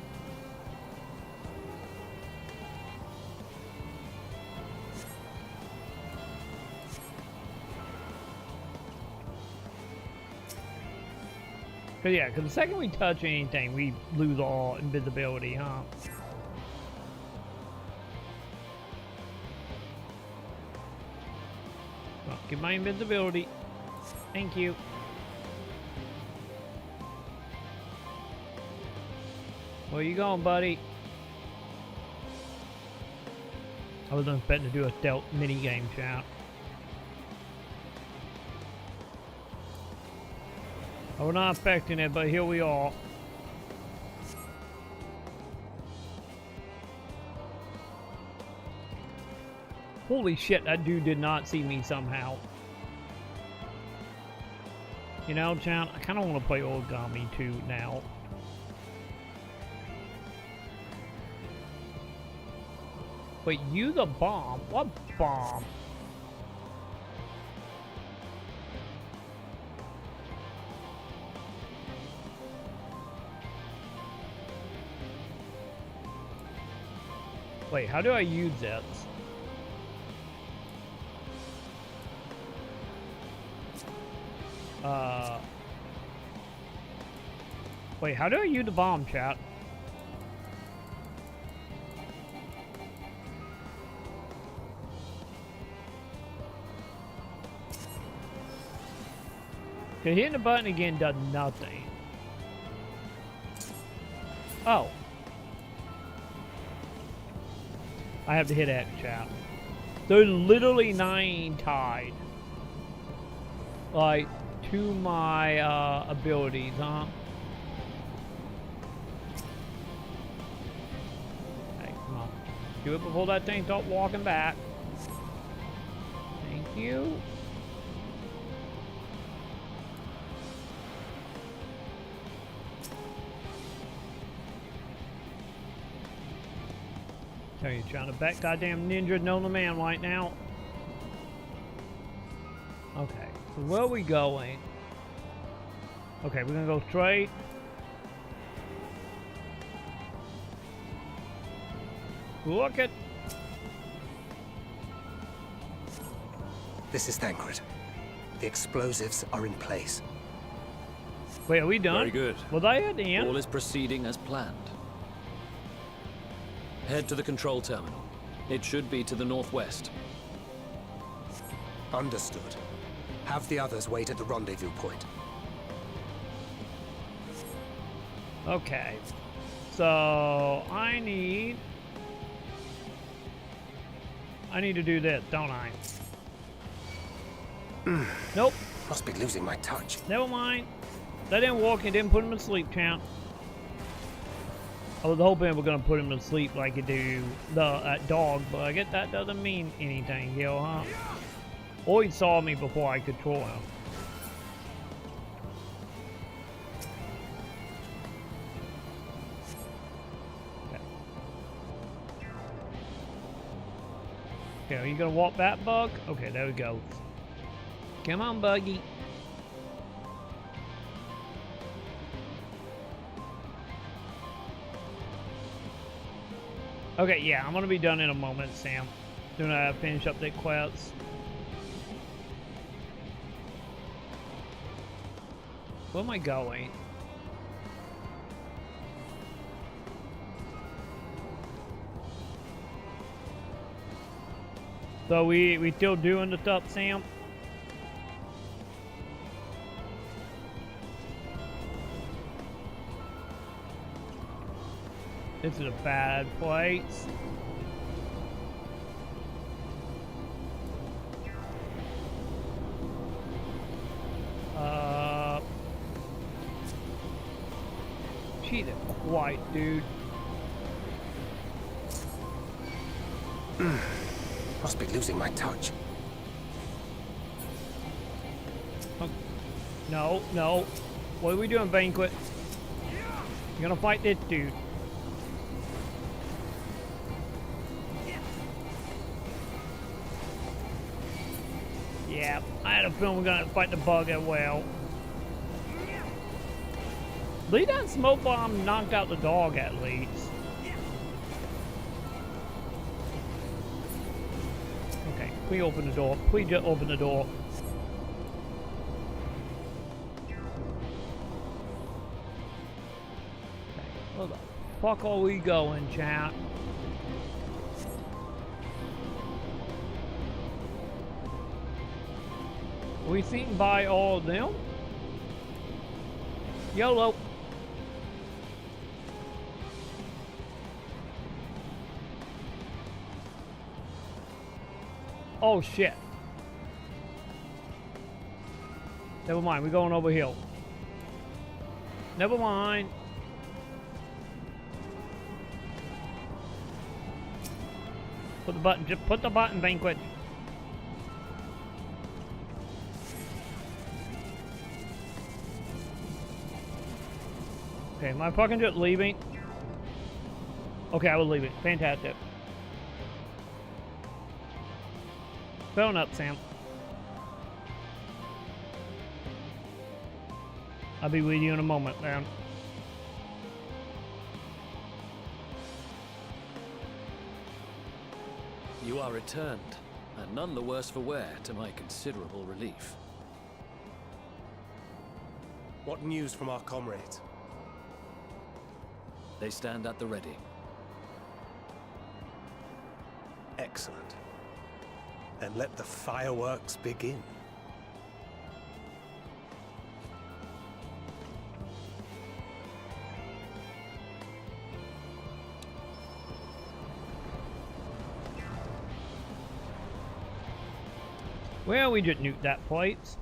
Cause yeah, cause the second we touch anything, we lose all invisibility, huh? Well, get my invisibility. Thank you. Where you going, buddy? I wasn't expecting to do a stealth mini game, chat. I was not expecting it, but here we are. Holy shit, that dude did not see me somehow. You know, chat, I kind of want to play Origami 2 now. Wait, use a bomb? What bomb? Wait, how do I use this? Wait, how do I use the bomb, chat? Okay, hitting the button again does nothing. Oh. I have to hit X, chat. There's literally 9 tied. Like, to my abilities, huh? Hey, come on. Do it before that thing starts walking back. Thank you. So you're trying to bet goddamn ninja know the man right now. Okay, so where are we going? Okay, we're gonna go straight. Look at.
This is Thancred. The explosives are in place.
Wait, are we done?
Very good.
Were they at the end?
All is proceeding as planned. Head to the control terminal. It should be to the northwest.
Understood. Have the others wait at the rendezvous point.
Okay. So I need to do this, don't I? Nope.
Must be losing my touch.
Never mind. They didn't walk and didn't put him to sleep, champ. I was hoping we're gonna put him to sleep like you do that dog, but I guess that doesn't mean anything, yo, huh? Or he saw me before I could control him. Okay, are you gonna walk that, Bug? Okay, there we go. Come on, Buggy. Okay, yeah, I'm gonna be done in a moment, Sam. Soon I finish up the quests. Where am I going? So we still doing the stuff, Sam? This is a bad place. Jesus Christ, dude.
Must be losing my touch.
Oh, no, no. What are we doing, Banquet? You're gonna fight this dude. Yeah, I had a feeling we're gonna fight the bug as well. At least that smoke bomb knocked out the dog at least. Okay, please open the door. Please just open the door. Okay, where the fuck are we going, chat? We think by all of them? YOLO. Oh shit. Never mind, we're going over hill. Never mind. Put the button, just put the button, Banquet. Okay, am I fucking just leaving? Okay, I will leave it. Fantastic. Phone up, Sam. I'll be with you in a moment, man.
You are returned, and none the worse for wear, to my considerable relief.
What news from our comrades?
They stand at the ready.
Excellent. Then let the fireworks begin.
Well, we just nuked that place.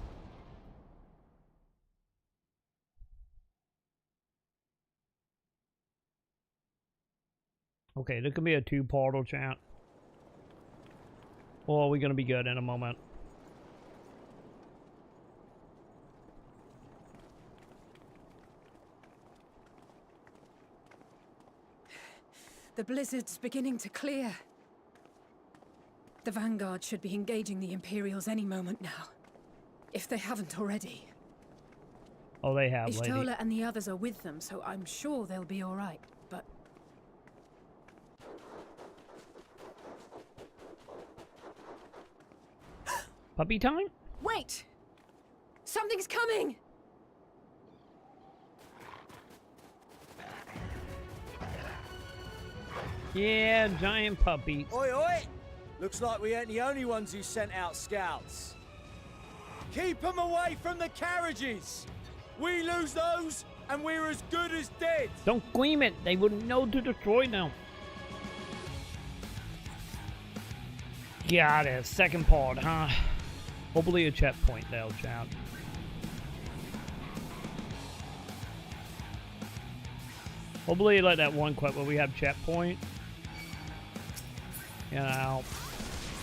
Okay, there could be a 2-portal chat. Or are we gonna be good in a moment?
The blizzard's beginning to clear. The Vanguard should be engaging the Imperials any moment now. If they haven't already.
Oh, they have, lady.
Ishtola and the others are with them, so I'm sure they'll be alright, but...
Puppy time?
Wait! Something's coming!
Yeah, giant puppies.
Oi, oi! Looks like we ain't the only ones who sent out scouts. Keep them away from the carriages! We lose those, and we're as good as dead!
Don't scream it! They wouldn't know to destroy them. Got it. Second part, huh? Hopefully a checkpoint there, chat. Hopefully like that one clip where we have checkpoint. You know.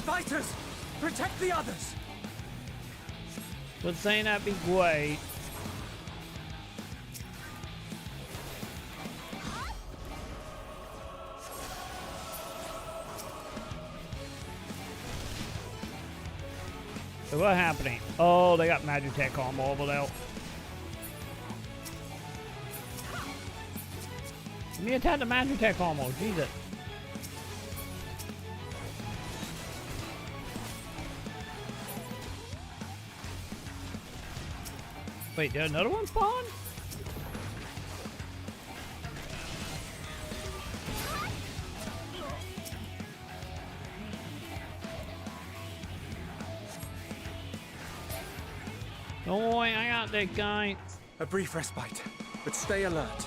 Fighters! Protect the others!
But saying that'd be great. So what's happening? Oh, they got Magitech armor over there. Let me attack the Magitech armor, Jesus. Wait, did another one spawn? Don't worry, I got that guy.
A brief respite, but stay alert.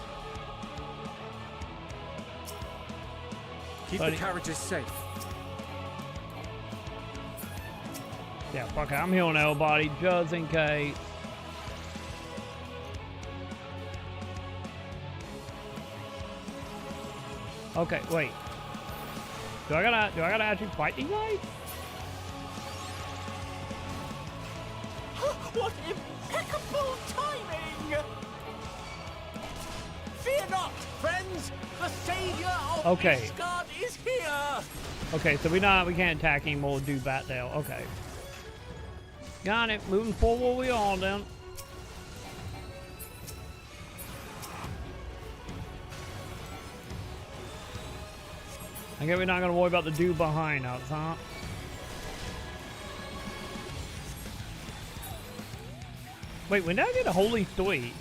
Keep the carriages safe.
Yeah, fuck it, I'm healing everybody just in case. Okay, wait. Do I gotta actually fight these guys?
What impeccable timing! Fear not, friends! The savior of
Okay.
Ishgard is here!
Okay, so we can't attack anymore, do bat there. Okay. Got it. Moving forward we all then. I guess we're not gonna worry about the dude behind us, huh? Wait, when did I get a holy story?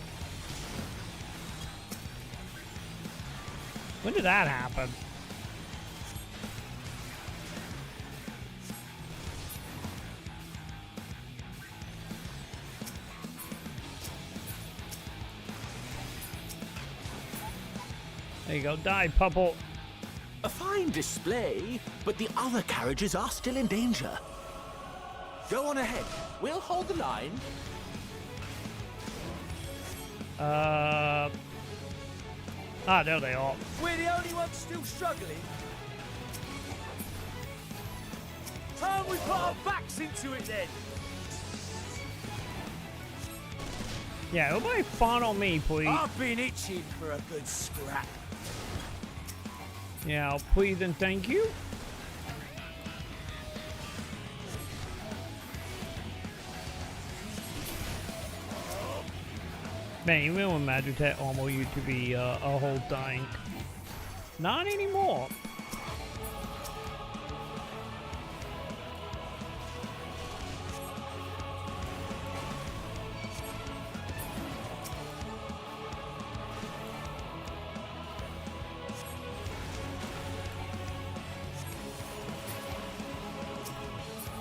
When did that happen? There you go, die, pupple.
A fine display, but the other carriages are still in danger. Go on ahead. We'll hold the line.
There they are.
We're the only ones still struggling. Time we put our backs into it then.
Yeah, everybody fawn on me, please.
I've been itching for a good scrap.
Yeah, please and thank you. Man, even with Magitech armor used to be a whole thing. Not anymore.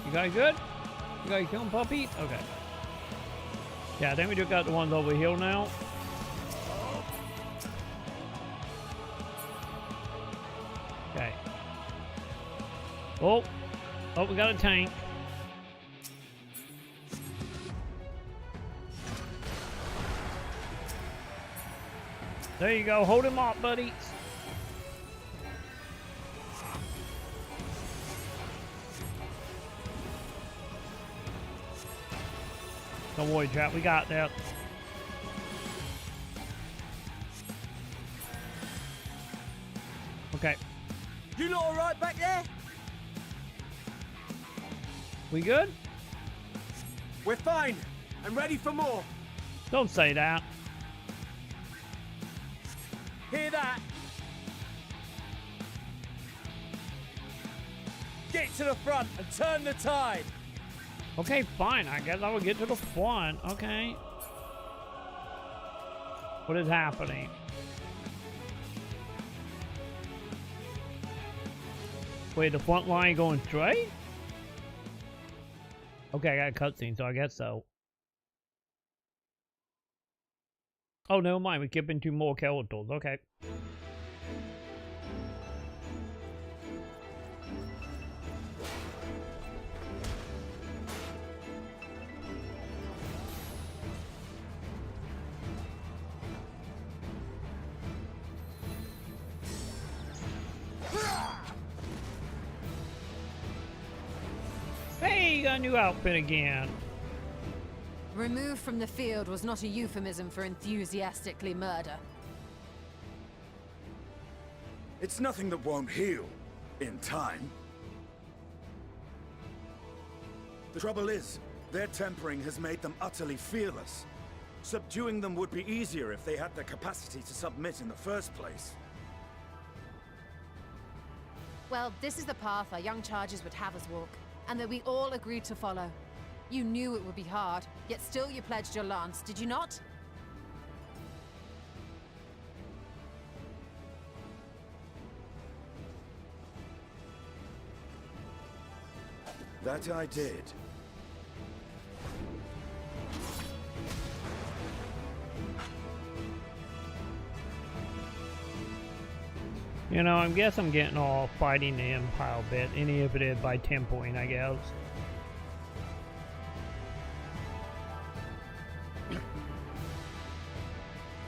You guys good? You guys killing puppies? Okay. Yeah, I think we just got the ones over here now. Okay. Oh, we got a tank. There you go. Hold him up, buddy. Don't worry, chat. We got that. Okay.
You lot alright back there?
We good?
We're fine and ready for more.
Don't say that.
Hear that? Get to the front and turn the tide.
Okay, fine. I guess I will get to the front. Okay. What is happening? Wait, the front line going straight? Okay, I got a cutscene, so I guess so. Oh, never mind. We keep into more characters. Okay. Hey, you got a new outfit again.
Removed from the field was not a euphemism for enthusiastically murder.
It's nothing that won't heal in time. The trouble is, their tempering has made them utterly fearless. Subduing them would be easier if they had the capacity to submit in the first place.
Well, this is the path our young charges would have us walk, and that we all agreed to follow. You knew it would be hard, yet still you pledged your lance, did you not?
That I did.
You know, I guess I'm getting all fighting the Empire a bit, inhibited by tempering, I guess.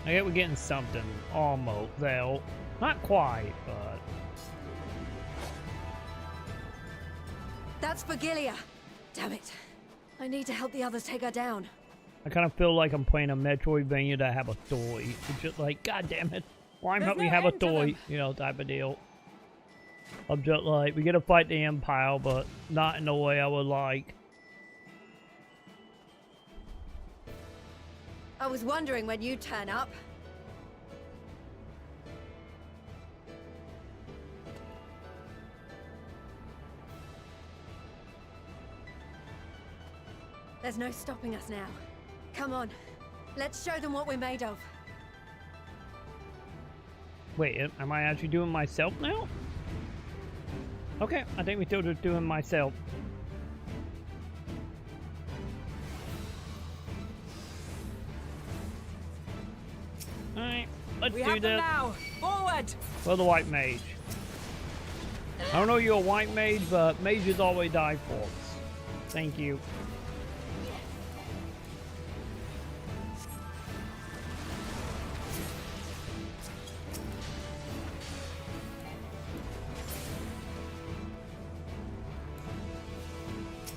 I get we're getting something almost there. Not quite, but...
That's Vigilia. Damn it. I need to help the others take her down.
I kind of feel like I'm playing a Metroidvania that have a story. It's just like, god damn it, why don't we have a story? You know, type of deal. I'm just like, we gotta fight the Empire, but not in the way I would like.
I was wondering when you'd turn up. There's no stopping us now. Come on, let's show them what we're made of.
Wait, am I actually doing myself now? Okay, I think we still just doing myself. Alright, let's do this.
Now. Forward!
For the white mage. I don't know you're a white mage, but mages always die for us. Thank you.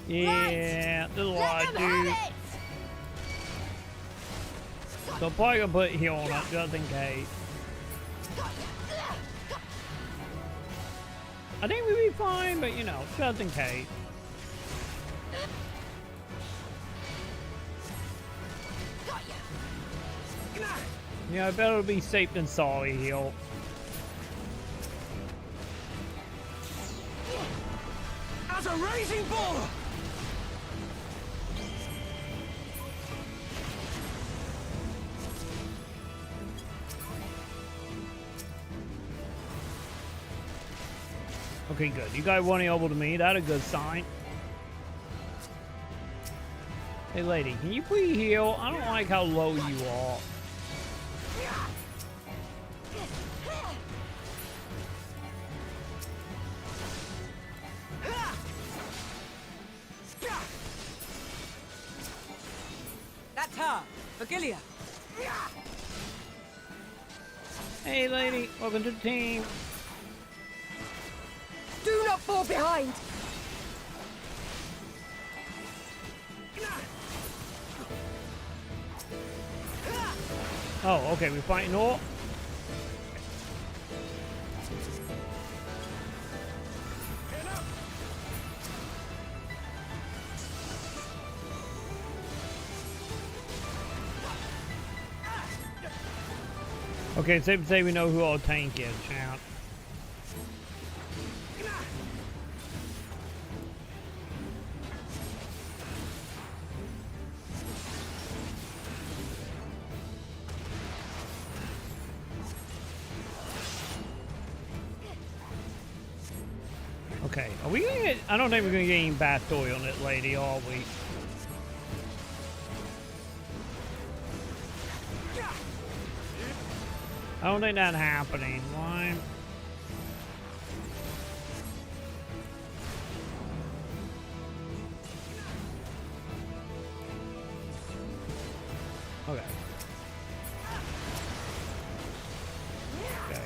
Yeah, this is what I do. So probably gonna put heal on it just in case. I think we'll be fine, but you know, just in case. Yeah, I better be safe than sorry, heal.
As a raising bull!
Okay, good. You guys running over to me. That's a good sign. Hey, lady, can you please heal? I don't like how low you are.
That's her, Vigilia.
Hey, lady, welcome to the team.
Do not fall behind!
Oh, okay, we're fighting all. Okay, safe to say we know who our tank is, chat. Okay, are we gonna get... I don't think we're gonna get any backstory on it, lady, are we? I don't think that's happening. Why? Okay. Okay.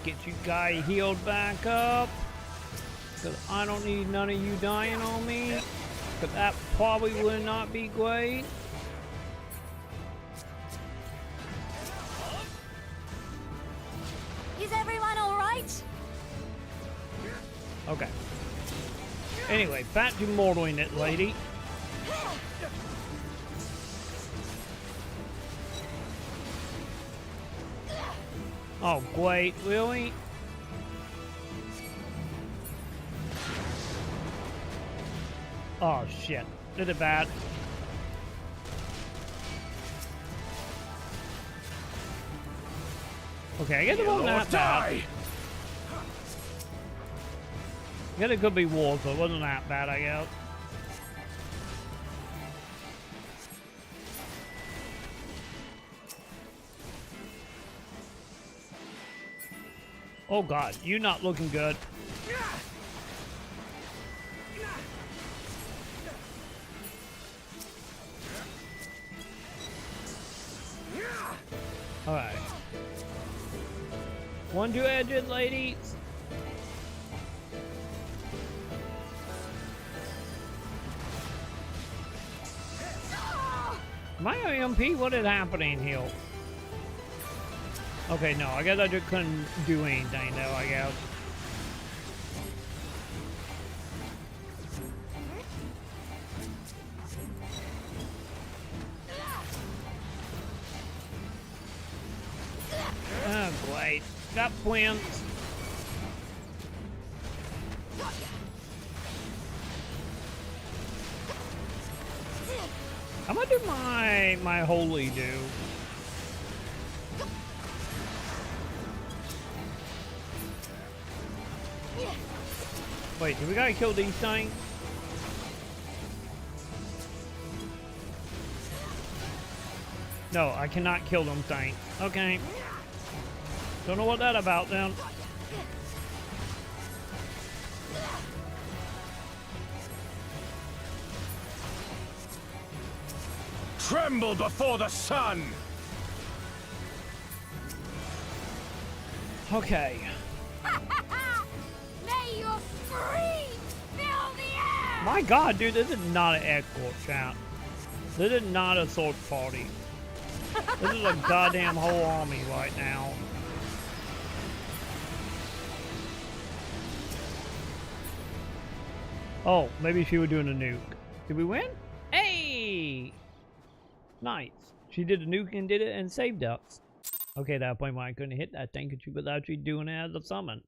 Get you guy healed back up. Because I don't need none of you dying on me. Because that probably would not be great.
Is everyone alright?
Okay. Anyway, back to mortaling it, lady. Oh, great. Really? Oh, shit. Did it bad. Okay, I guess it wasn't that bad. I guess it could be war, so it wasn't that bad, I guess. Oh god, you're not looking good. Alright. One two-edged, ladies. My EMP, what is happening here? Okay, no, I guess I just couldn't do anything though, I guess. Oh, great. That wins. How much did my holy do? Wait, do we gotta kill these things? No, I cannot kill them things. Okay. Don't know what that's about then.
Tremble before the sun!
Okay.
May your screams fill the air!
My god, dude, this is not an escort, chat. This is not a sword party. This is a goddamn whole army right now. Oh, maybe she was doing a nuke. Did we win? Hey! Nice. She did a nuke and did it and saved us. Okay, at that point when I couldn't hit that thing because she was actually doing it as a summon.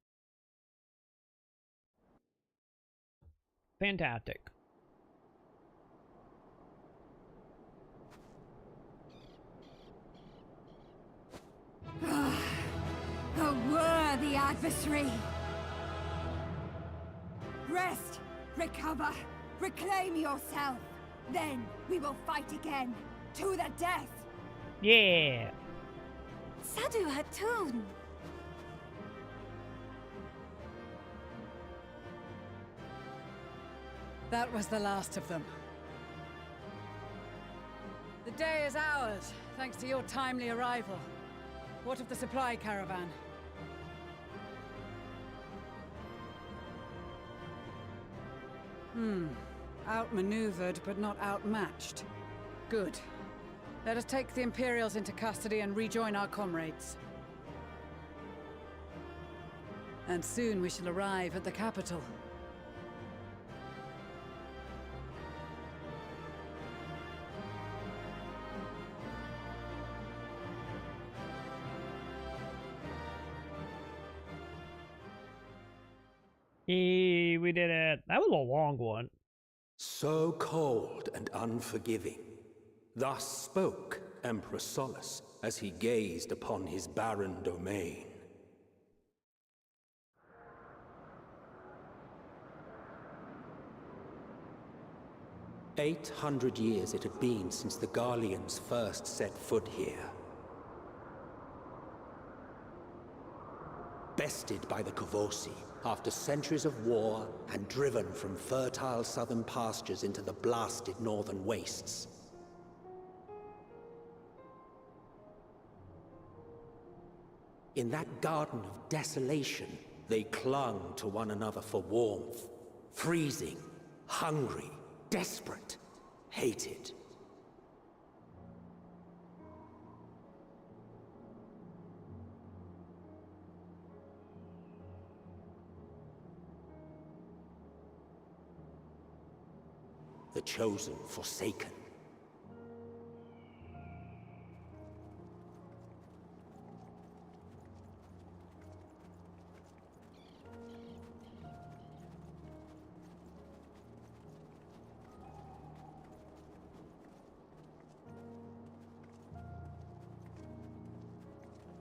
Fantastic.
A worthy adversary. Rest, recover, reclaim yourself. Then we will fight again, to the death.
Yeah.
Sadu Hatun.
That was the last of them. The day is ours, thanks to your timely arrival. What of the supply caravan? Outmaneuvered, but not outmatched. Good. Let us take the Imperials into custody and rejoin our comrades. And soon we shall arrive at the capital.
Hey, we did it. That was a long one.
So cold and unforgiving. Thus spoke Emperor Solus as he gazed upon his barren domain. "800 years it had been since the Garleans first set foot here. Bested by the Kavosi, after centuries of war and driven from fertile southern pastures into the blasted northern wastes. In that garden of desolation, they clung to one another for warmth, freezing, hungry, desperate, hated. The chosen forsaken.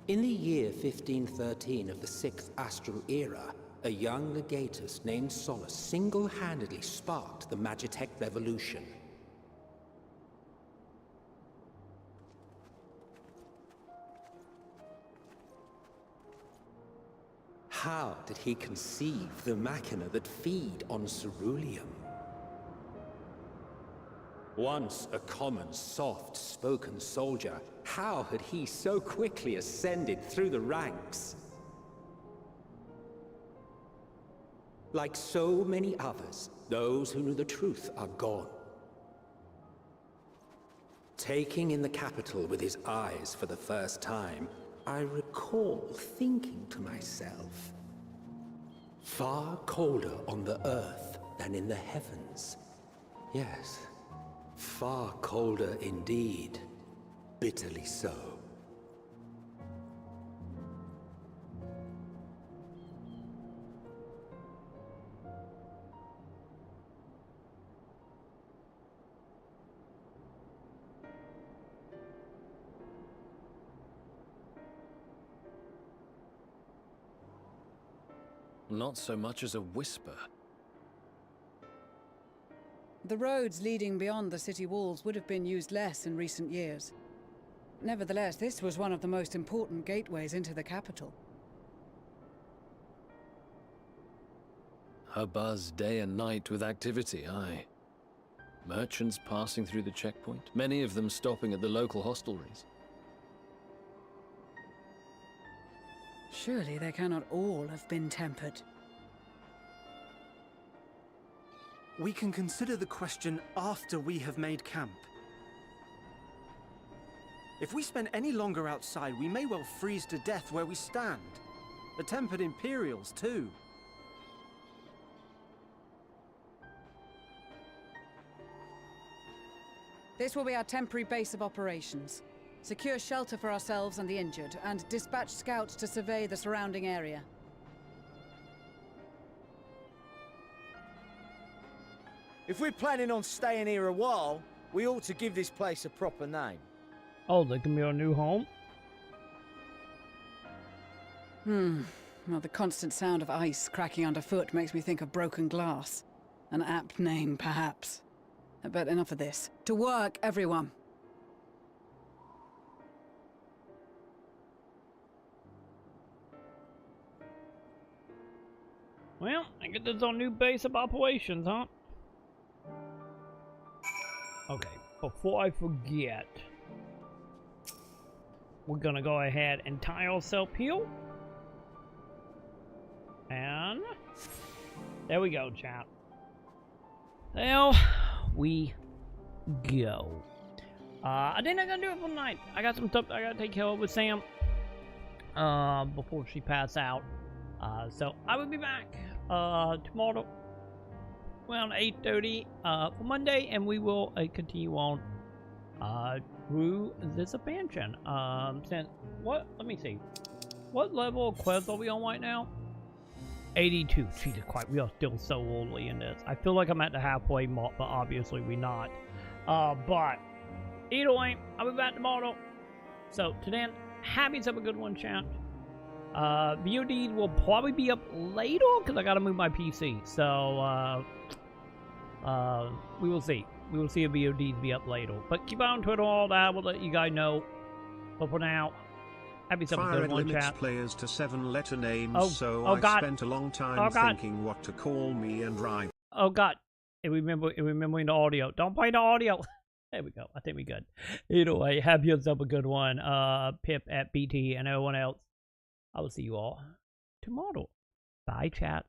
In the year 1513 of the 6th Astral Era, a young legatus named Solus single-handedly sparked the Magitech Revolution. How did he conceive the machina that feed on ceruleum? Once a common, soft-spoken soldier, how had he so quickly ascended through the ranks? Like so many others, those who knew the truth are gone. Taking in the capital with his eyes for the first time, I recall thinking to myself, far colder on the earth than in the heavens. Yes, far colder indeed, bitterly so.
Not so much as a whisper.
The roads leading beyond the city walls would have been used less in recent years. Nevertheless, this was one of the most important gateways into the capital.
A buzz day and night with activity, aye. Merchants passing through the checkpoint, many of them stopping at the local hostelries.
Surely they cannot all have been tempered.
We can consider the question after we have made camp. If we spend any longer outside, we may well freeze to death where we stand. The tempered Imperials, too.
This will be our temporary base of operations. Secure shelter for ourselves and the injured, and dispatch scouts to survey the surrounding area.
If we're planning on staying here a while, we ought to give this place a proper name.
Oh, there can be our new home?
Well, the constant sound of ice cracking underfoot makes me think of broken glass. An apt name, perhaps. But enough of this. To work, everyone!
Well, I guess that's our new base of operations, huh? Okay, before I forget, we're gonna go ahead and tie ourselves here. And there we go, chat. There we go. I think I'm gonna do it for the night. I got some stuff I gotta take care of with Sam before she pass out. So I will be back tomorrow around 8:30 for Monday, and we will continue on through this expansion. Since what? Let me see. What level of quest are we on right now? 82. Jesus Christ, we are still so early in this. I feel like I'm at the halfway mark, but obviously we're not. But either way, I'll be back tomorrow. So, to then, have yourself a good one, chat. VODs will probably be up later, because I gotta move my PC. So, we will see. We will see if VODs be up later. But keep on Twitter, all that. We'll let you guys know. But for now, have yourself a good one,
limits
chat.
players to 7-letter names,
Oh
I
God.
spent a long time thinking what to call me and rhyme.
Oh God. Remembering the audio. Don't play the audio. There we go. I think we're good. Either way, have yourself a good one. Pip at BT and everyone else. I will see you all tomorrow. Bye, chat.